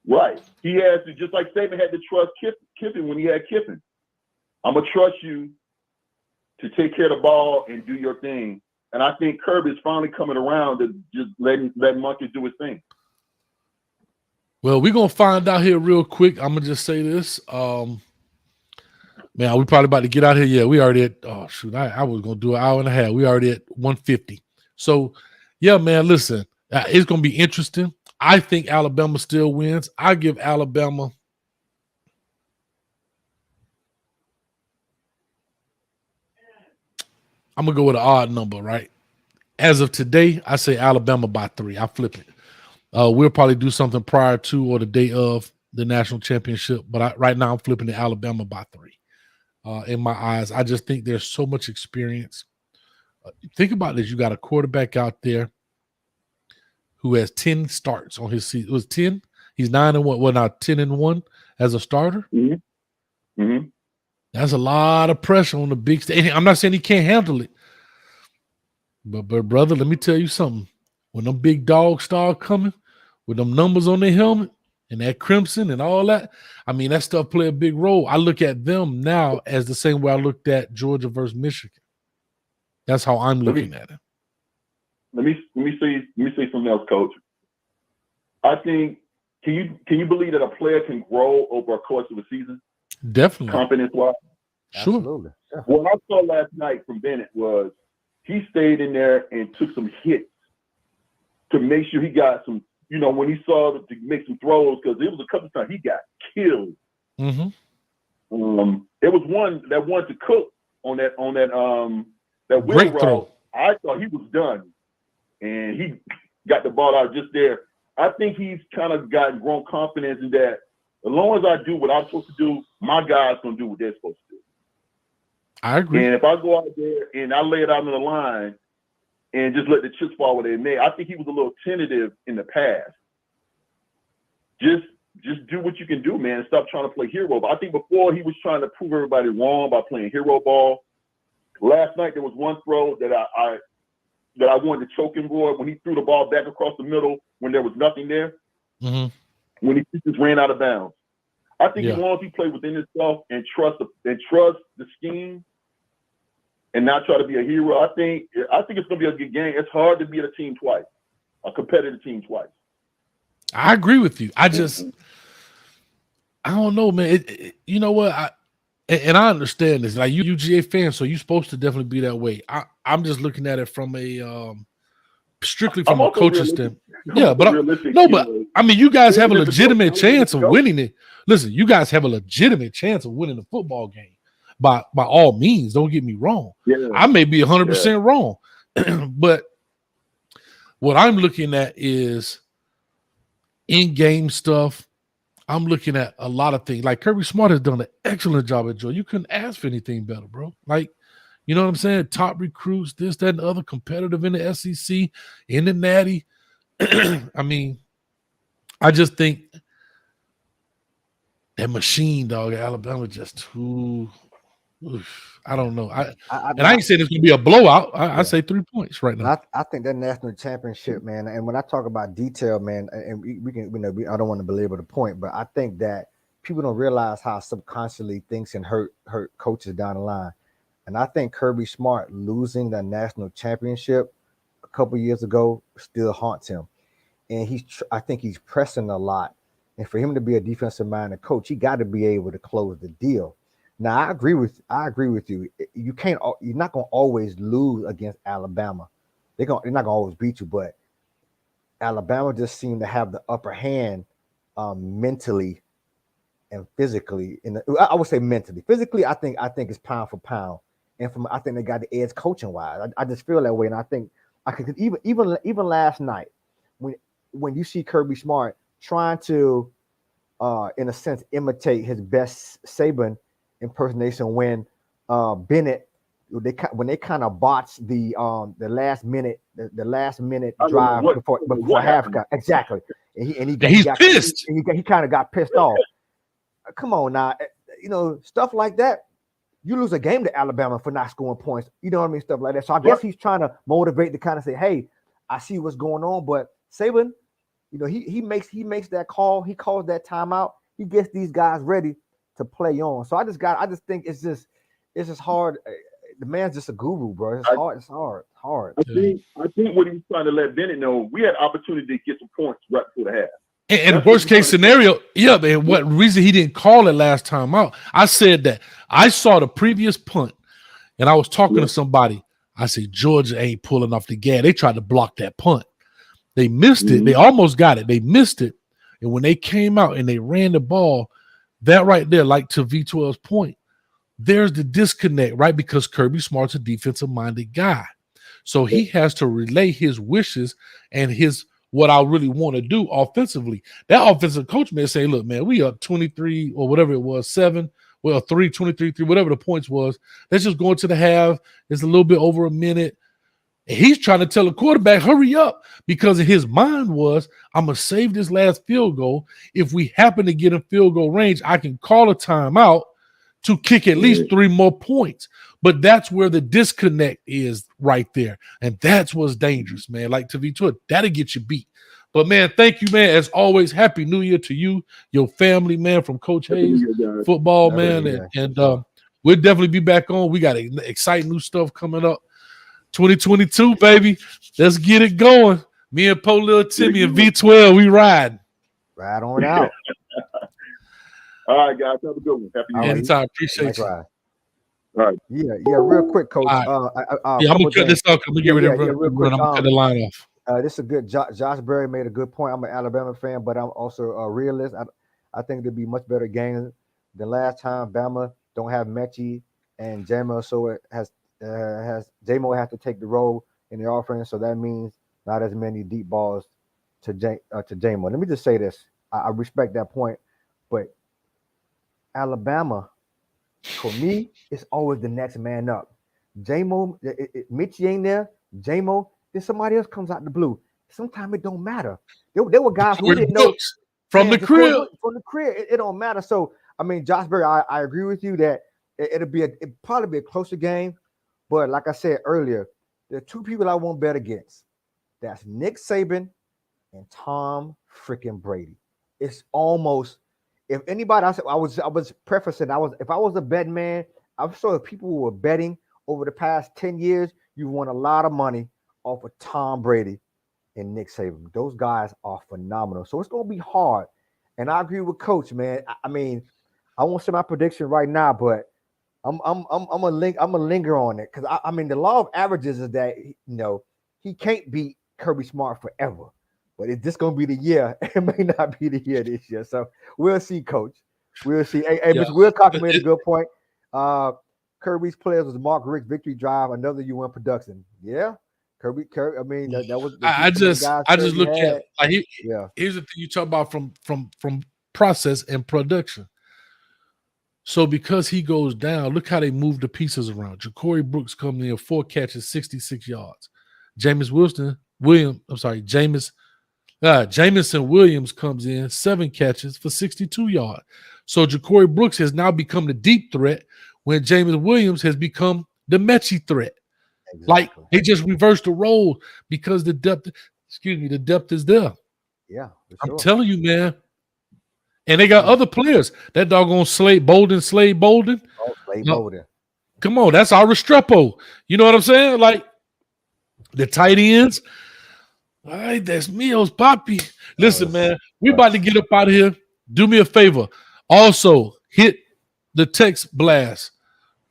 Right. He has to, just like Saban had to trust Kiffin when he had Kiffin. I'm going to trust you to take care of the ball and do your thing. And I think Kirby's finally coming around to just let Monkey do his thing. Well, we're going to find out here real quick. I'm going to just say this. Man, we probably about to get out here. Yeah, we already at, oh, shoot, I was going to do an hour and a half. We already at 150. So, yeah, man, listen, it's going to be interesting. I think Alabama still wins. I give Alabama – I'm going to go with an odd number, right? As of today, I say Alabama by 3. I flip it. We'll probably do something prior to or the day of the national championship, but right now I'm flipping to Alabama by 3. In my eyes, I just think there's so much experience. Think about this. You got a quarterback out there who has 10 starts on his season. It was 10. He's 9-1. Well, now 10-1 as a starter. Mm-hmm. Mm-hmm. That's a lot of pressure on the big stage. I'm not saying he can't handle it. But brother, let me tell you something. When them big dogs start coming with them numbers on their helmet and that crimson and all that, I mean, that stuff play a big role. I look at them now as the same way I looked at Georgia versus Michigan. That's how I'm looking at it. Let me say something else, Coach. I think can you believe that a player can grow over a course of a season? Definitely. Confidence-wise? Sure. Absolutely. Sure. What I saw last night from Bennett was he stayed in there and took some hits to make sure he got some, when he saw to make some throws, because it was a couple of times he got killed. Mm-hmm. There was one to Cook on that wheel Great route. throw. I thought he was done, and he got the ball out just there. I think he's kind of grown confidence in that. As long as I do what I'm supposed to do, my guys gonna do what they're supposed to do. I agree. And if I go out there and I lay it out on the line and just let the chips fall where they may, I think he was a little tentative in the past. Just do what you can do, man, and stop trying to play hero ball. I think before he was trying to prove everybody wrong by playing hero ball. Last night there was one throw that I wanted to choke him for when he threw the ball back across the middle when there was nothing there. Mm-hmm. When he just ran out of bounds. I think as long as he plays within himself and trust the scheme and not try to be a hero, I think it's going to be a good game. It's hard to beat a competitive team twice. I agree with you. I don't know, man. You know what? I understand this. Like, you UGA fan, so you're supposed to definitely be that way. I'm just looking at it from a strictly from a coach's standpoint. Yeah, but I mean, you guys have a legitimate chance of winning it. Listen, you guys have a legitimate chance of winning the football game by all means. Don't get me wrong. Yeah. I may be 100% wrong, but what I'm looking at is in-game stuff. I'm looking at a lot of things. Like, Kirby Smart has done an excellent job at Georgia. You couldn't ask for anything better, bro. Like, you know what I'm saying? Top recruits, this, that, and the other, competitive in the SEC, in the Natty. I mean, I just think that machine, dog, at Alabama just too. I don't know. I ain't saying it's gonna be a blowout. I say 3 points right now. I think that national championship, man. And when I talk about detail, man, and we can, I don't want to belabor the point, but I think that people don't realize how subconsciously things can hurt coaches down the line. And I think Kirby Smart losing the national championship a couple years ago still haunts him. And I think he's pressing a lot. And for him to be a defensive-minded coach, he got to be able to close the deal. Now, I agree with you. You're not going to always lose against Alabama. They're not going to always beat you, but Alabama just seemed to have the upper hand mentally and physically. I would say mentally. Physically, I think it's pound for pound. And I think they got the edge coaching wise. I just feel that way, and I think I could even last night when you see Kirby Smart trying to, in a sense, imitate his best Saban impersonation when Bennett when they kind of botched the last minute drive before half exactly, and he's pissed. He kind of got pissed off. Come on now, stuff like that. You lose a game to Alabama for not scoring points. You know what I mean? Stuff like that. So I guess he's trying to motivate to kind of say, "Hey, I see what's going on." But Saban, he makes that call. He calls that timeout. He gets these guys ready to play on. So I just think it's just hard. The man's just a guru, bro. It's hard. I think what he's trying to let Bennett know, we had opportunity to get some points right before the half. And worst case scenario, man, what reason he didn't call it last time out? I said that I saw the previous punt and I was talking to somebody. I said, Georgia ain't pulling off the gas. They tried to block that punt. They missed it. They almost got it. They missed it. And when they came out and they ran the ball, that right there, like to V12's point, there's the disconnect, right? Because Kirby Smart's a defensive-minded guy. So he has to relay his wishes and what I really want to do offensively. That offensive coach may say, look, man, we up 23 or whatever it was, 7, 23, whatever the points was. Let's just go into the half. It's a little bit over a minute. And he's trying to tell the quarterback, hurry up, because in his mind was, I'm going to save this last field goal. If we happen to get in field goal range, I can call a timeout to kick at least 3 more points. But that's where the disconnect is right there. And that's what's dangerous, man. Like to Vitor, that'll get you beat. But, man, thank you, man. As always, Happy New Year to you, your family, man, from Coach Hayes Football, man. And we'll definitely be back on. We got exciting new stuff coming up. 2022, baby. Let's get it going. Me and Po Lil Timmy and V12, we riding. Ride on out. All right, guys. Have a good one. Happy New Year. Anytime. Appreciate you. All right. Yeah, real quick, Coach. Right. I'm going to cut this off. I'm going to get rid of it. I'm going to cut the line off. This is a good. Josh Berry made a good point. I'm an Alabama fan, but I'm also a realist. I think there'll be much better games than last time. Bama don't have Mechie and Jamo, so it has Jamo have to take the role in the offense. So that means not as many deep balls to Jamo. Let me just say this. I respect that point, but Alabama, for me, it's always the next man up. Jamo, Mitchie ain't there. Jamo, then somebody else comes out the blue. Sometimes it don't matter. There were guys who didn't know from the crib. From the crib, it don't matter. So I mean, Josh Berry, I agree with you that it'll probably be a closer game. But like I said earlier, there are 2 people I won't bet against. That's Nick Saban and Tom freaking Brady. It's almost, if anybody, I was prefacing, if I was a betting man, I'm sure if people who were betting over the past 10 years, you won a lot of money off of Tom Brady and Nick Saban. Those guys are phenomenal. So it's gonna be hard. And I agree with Coach, man. I mean, I won't say my prediction right now, but I'm gonna linger on it because I mean the law of averages is that he can't beat Kirby Smart forever, but it's just gonna be the year. It may not be the year this year, so we'll see, Coach. We'll see. Hey, Mr. Wilcox made a good point. Kirby's players was Mark Rick's victory drive, another UN production. Yeah, Kirby. I mean that was. I just look at here's the thing you talk about from process and production. So because he goes down, look how they move the pieces around. Ja'Cory Brooks comes in 4 catches, 66 yards. Jamison Williams comes in 7 catches for 62 yards. So Ja'Cory Brooks has now become the deep threat when Jamison Williams has become the Mechie threat. Exactly. Like they just reversed the role because the depth is there. Yeah, I'm telling you, man. And they got other players. That doggone Slade Bolden. Oh, Slade Bolden. Come on, that's our Restrepo. You know what I'm saying? Like the tight ends. All right, that's Mio's Poppy. Listen, man, we about to get up out of here. Do me a favor. Also, hit the text blast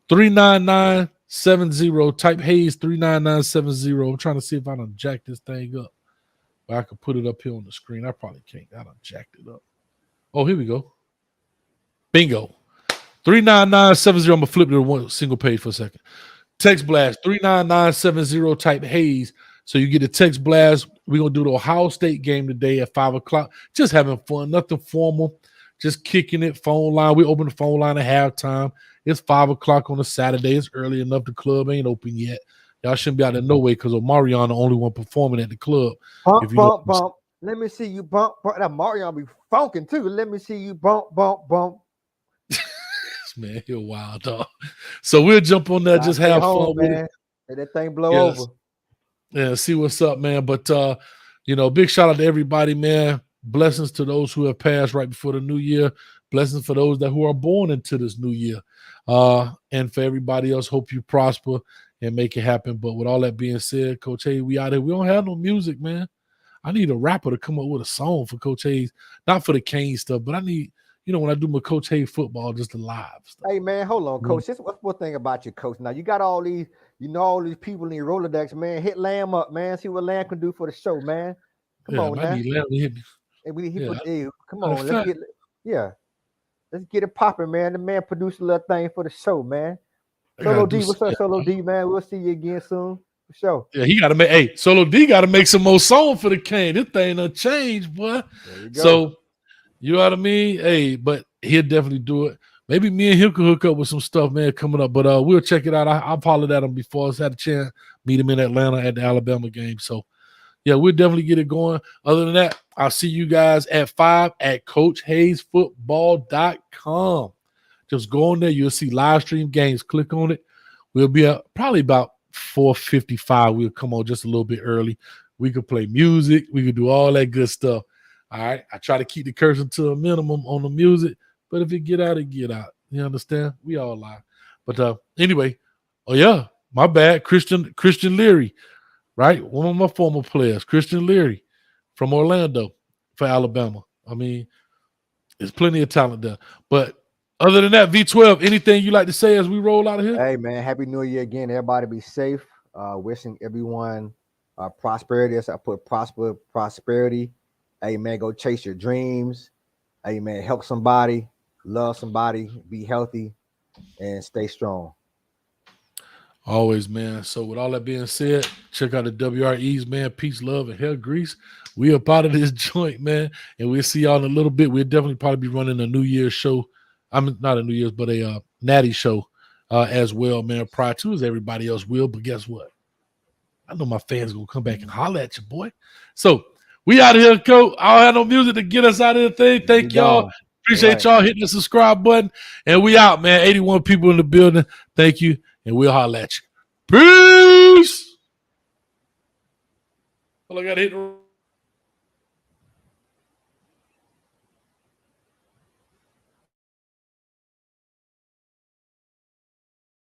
39970. Type Hayes 39970. I'm trying to see if I done jack this thing up. But I could put it up here on the screen. I probably can't. I done jacked it up. Oh, here we go. Bingo. 39970. I'm going to flip to one single page for a second. Text blast 39970. Type Hayes. So you get a text blast. We're going to do the Ohio State game today at 5 o'clock. Just having fun. Nothing formal. Just kicking it. Phone line. We open the phone line at halftime. It's 5 o'clock on a Saturday. It's early enough. The club ain't open yet. Y'all shouldn't be out of no way because Omarion the only one performing at the club. Bump. Let me see you bump. That Marion be funking too. Let me see you bump. Man, you're wild, dog. So we'll jump on that. Just have fun with it. Let that thing blow over. Yeah, see what's up, man. But big shout out to everybody, man. Blessings to those who have passed right before the new year. Blessings for those who are born into this new year. And for everybody else, hope you prosper and make it happen. But with all that being said, Coach Hayes, we out here. We don't have no music, man. I need a rapper to come up with a song for Coach Hayes, not for the Kane stuff, but I need, when I do my Coach Hayes football, just the live stuff. Hey, man, hold on, Coach. This what's one thing about you, Coach. Now, you got all these people in your Rolodex, man. Hit Lamb up, man. See what Lamb can do for the show, man. Come on, man. Come on. Let's get it popping, man. The man produced a little thing for the show, man. Solo D, what's up, Solo D, man? We'll see you again soon. For sure. Yeah, he got to make. Solo D got to make some more song for the Kane. This thing done changed, boy. So, you know what I mean? Hey, but he'll definitely do it. maybe me and him could hook up with some stuff, man, coming up. But we'll check it out. I've hollered at him before. I had a chance to meet him in Atlanta at the Alabama game. So, yeah, we'll definitely get it going. Other than that, I'll see you guys at 5 at CoachHayesFootball.com. Just go on there. You'll see live stream games. Click on it. We'll be probably about 4:55. We'll come on just a little bit early. We could play music. We could do all that good stuff. All right. I try to keep the cursing to a minimum on the music, but if it get out, it get out. You understand? We all lie. But anyway, oh yeah, my bad. Christian Leary, right? One of my former players, Christian Leary from Orlando for Alabama. I mean, there's plenty of talent there. But other than that, V12, anything you like to say as we roll out of here? Hey, man, Happy New Year again. Everybody be safe. Wishing everyone prosperity. I put prosperity. Hey, man, go chase your dreams. Hey, man, help somebody, love somebody, be healthy, and stay strong. Always, man. So with all that being said, check out the WREs, man. Peace, love, and hair grease. We are part of this joint, man, and we'll see y'all in a little bit. We'll definitely probably be running a New Year's show. I'm not a New Year's, but a Natty show as well, man, prior to as everybody else will. But guess what? I know my fans going to come back and holler at you, boy. So we out of here, Coach. I don't have no music to get us out of the thing. Thank y'all. Appreciate y'all hitting the subscribe button. And we out, man. 81 people in the building. Thank you. And we'll holler at you. Peace. Well, I got to hit